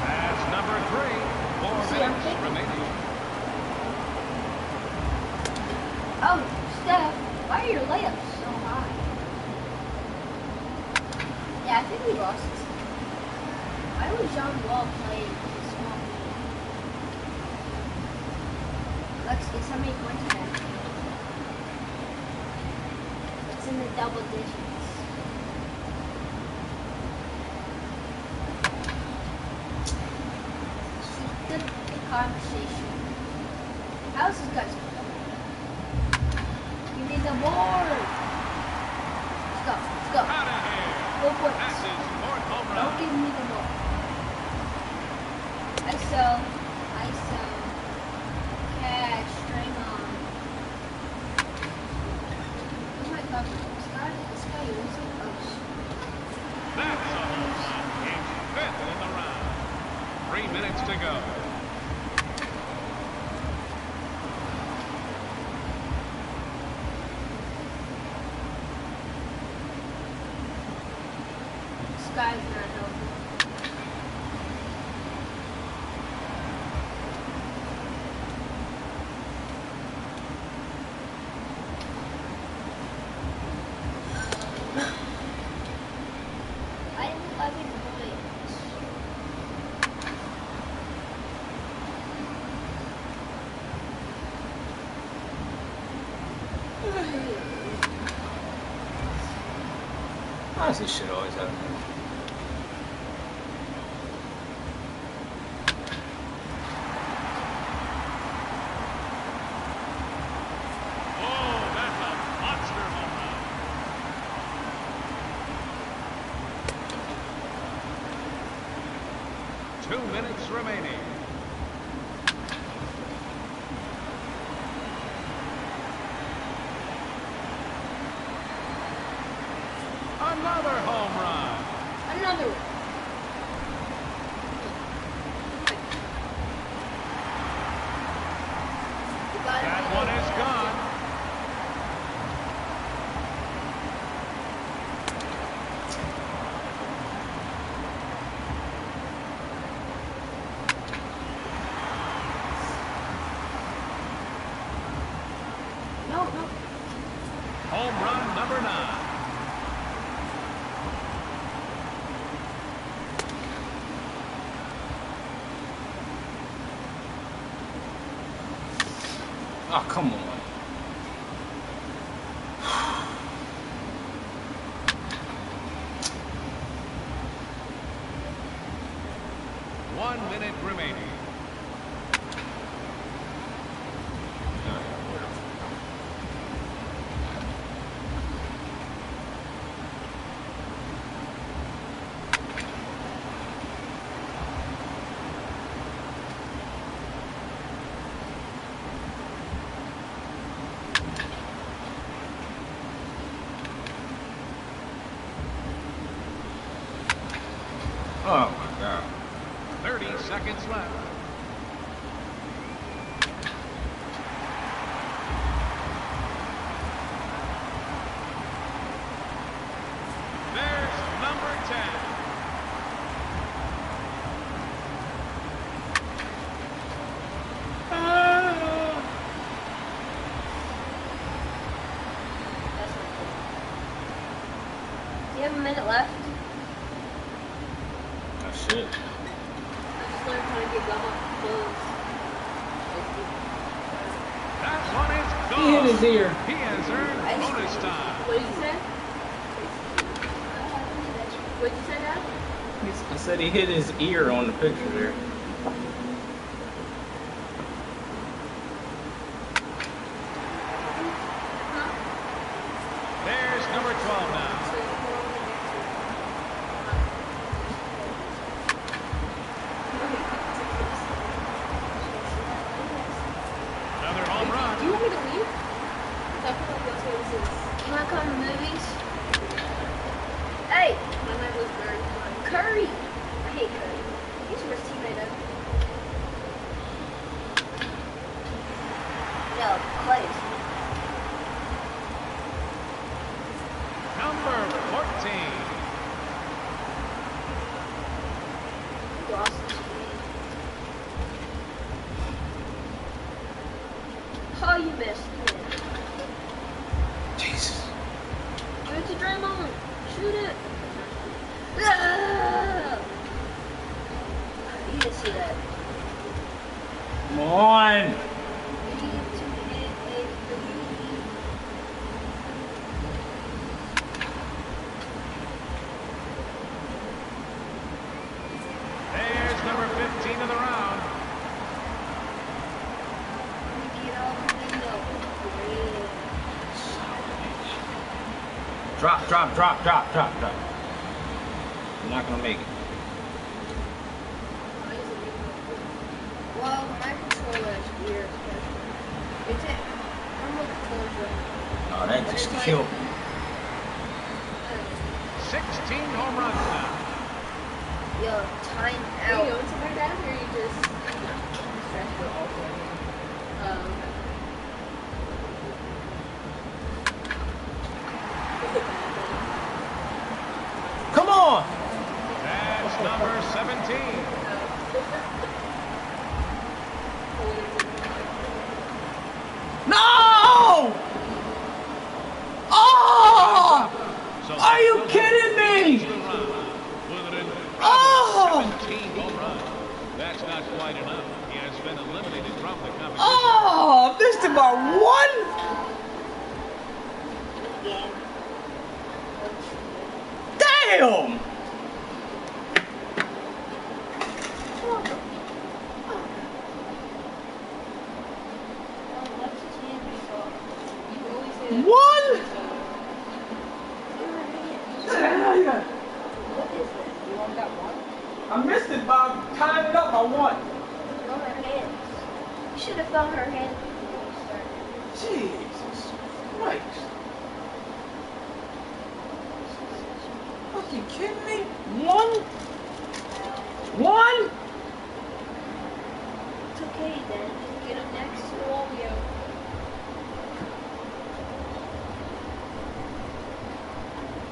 Speaker 4: That's number 3. 4
Speaker 10: See, I'm
Speaker 4: minutes
Speaker 10: picking.
Speaker 4: remaining.
Speaker 10: Oh, Steph, why are your layups so high? Yeah, I think we lost. Why would John Wall play this small game? Let's get how many points back. It's in the double digits. See, good conversation. How's this guy's going? Give me the board. Let's go.
Speaker 4: Out of here.
Speaker 10: Go points.
Speaker 4: That's his 4th home
Speaker 10: Don't
Speaker 4: run.
Speaker 10: give me the ball. ISO. Catch. String on. Where's my cover? This guy is so close.
Speaker 4: That's a home run. He's 5th in the round. 3 minutes to go.
Speaker 10: This guy's not helping. I have 11 points.
Speaker 8: Why does this shit always happen?
Speaker 4: Oh, that's a monster home run. 2 minutes remaining. Another home run.
Speaker 10: Another one. You got it.
Speaker 4: That one is gone. run number 9.
Speaker 8: Oh, come on.
Speaker 4: One minute remaining.
Speaker 8: Oh my God.
Speaker 4: 30 seconds left. There's number 10.
Speaker 10: Do you have a minute left?
Speaker 8: Oh shit.
Speaker 10: I just learned how to get gum off clothes.
Speaker 4: That one is gone.
Speaker 8: He hit his ear.
Speaker 4: He has earned bonus time.
Speaker 10: What did you say? What did you say, Dad?
Speaker 8: I said he hit his ear on the picture there.
Speaker 4: There's number 12 now. Another home run.
Speaker 10: Do you want me to leave? I feel like that's what this is. Can I come to movies? Hey! My name was Curry. I hate Curry. He's the worst teammate ever. No, Clay.
Speaker 4: Number 14.
Speaker 10: Lost this game. Oh, you missed.
Speaker 8: Jesus.
Speaker 10: Give it to Draymond. Shoot it. Ah! You didn't see that.
Speaker 8: Come on.
Speaker 10: You need to hit a three.
Speaker 4: There's number 15 of the round.
Speaker 10: Get out the window.
Speaker 8: Drop. You're not gonna make it.
Speaker 10: Well, my controller is weird. It's it. I'm looking for it.
Speaker 8: Oh, that just killed me.
Speaker 4: 16 home runs now.
Speaker 10: Yo, time
Speaker 9: Are
Speaker 10: out.
Speaker 9: you going somewhere down or you just stretch it all the way?
Speaker 8: Come on.
Speaker 4: That's number 17.
Speaker 8: No! Oh!
Speaker 4: So
Speaker 8: Are you kidding me?
Speaker 4: with an
Speaker 8: Oh!
Speaker 4: 17 home runs. That's not quite enough. He has been eliminated from the competition.
Speaker 8: Oh! Missed it by one? Damn! One? I missed it by tying it up by one.
Speaker 10: No, her hands. You should have felt her hand.
Speaker 8: Jesus Christ. Fucking kidding me? One?
Speaker 10: It's okay then. Just get him next to Romeo.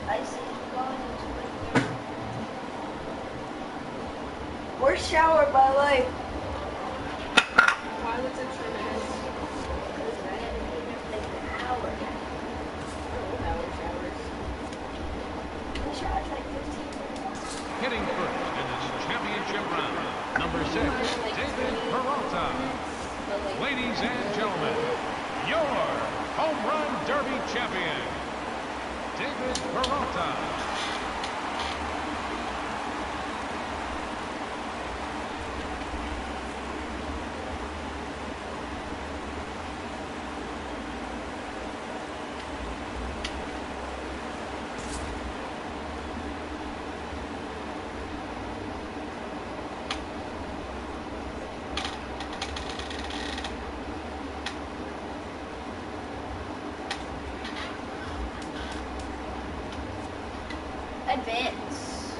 Speaker 10: I see him going into it. Worst shower of my life.
Speaker 9: Why was it tremendous?
Speaker 10: Because I had to be there for like an hour.
Speaker 4: Hitting first in this championship round, number 6, David Peralta. Ladies and gentlemen, your Home Run Derby champion, David Peralta.
Speaker 10: Advance.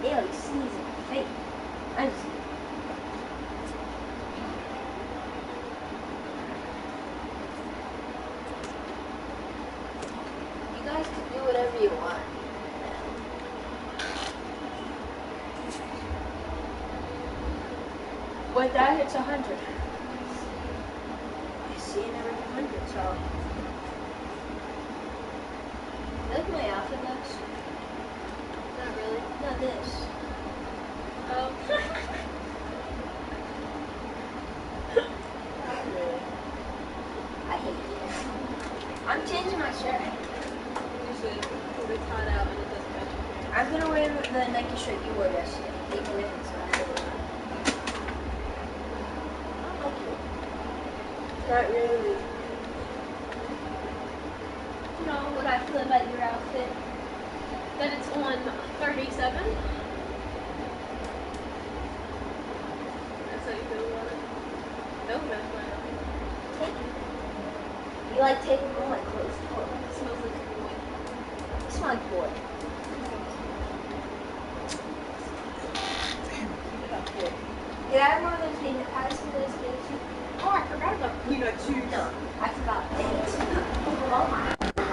Speaker 10: Ew, he sneezes in my face. I'm just... You guys can do whatever you want. What that hits 100. I see it never hit 100, so. You like my outfit, guys? Not really. Not this. Oh. Not really. I hate it. I'm changing my shirt.
Speaker 9: You should. Because it's hot out and it doesn't match.
Speaker 10: I'm gonna wear the Nike shirt you wore yesterday. Even if it's not really. Not really.
Speaker 9: You know what I feel about your outfit? That it's on 37. That's how you feel about it? Don't mess my outfit.
Speaker 10: Take it. You like taking all my clothes?
Speaker 9: It smells like a boy.
Speaker 10: You smell like boy. Did I have one of those peanut pies for this day too?
Speaker 9: Oh, I forgot about peanut juice.
Speaker 10: No, I forgot.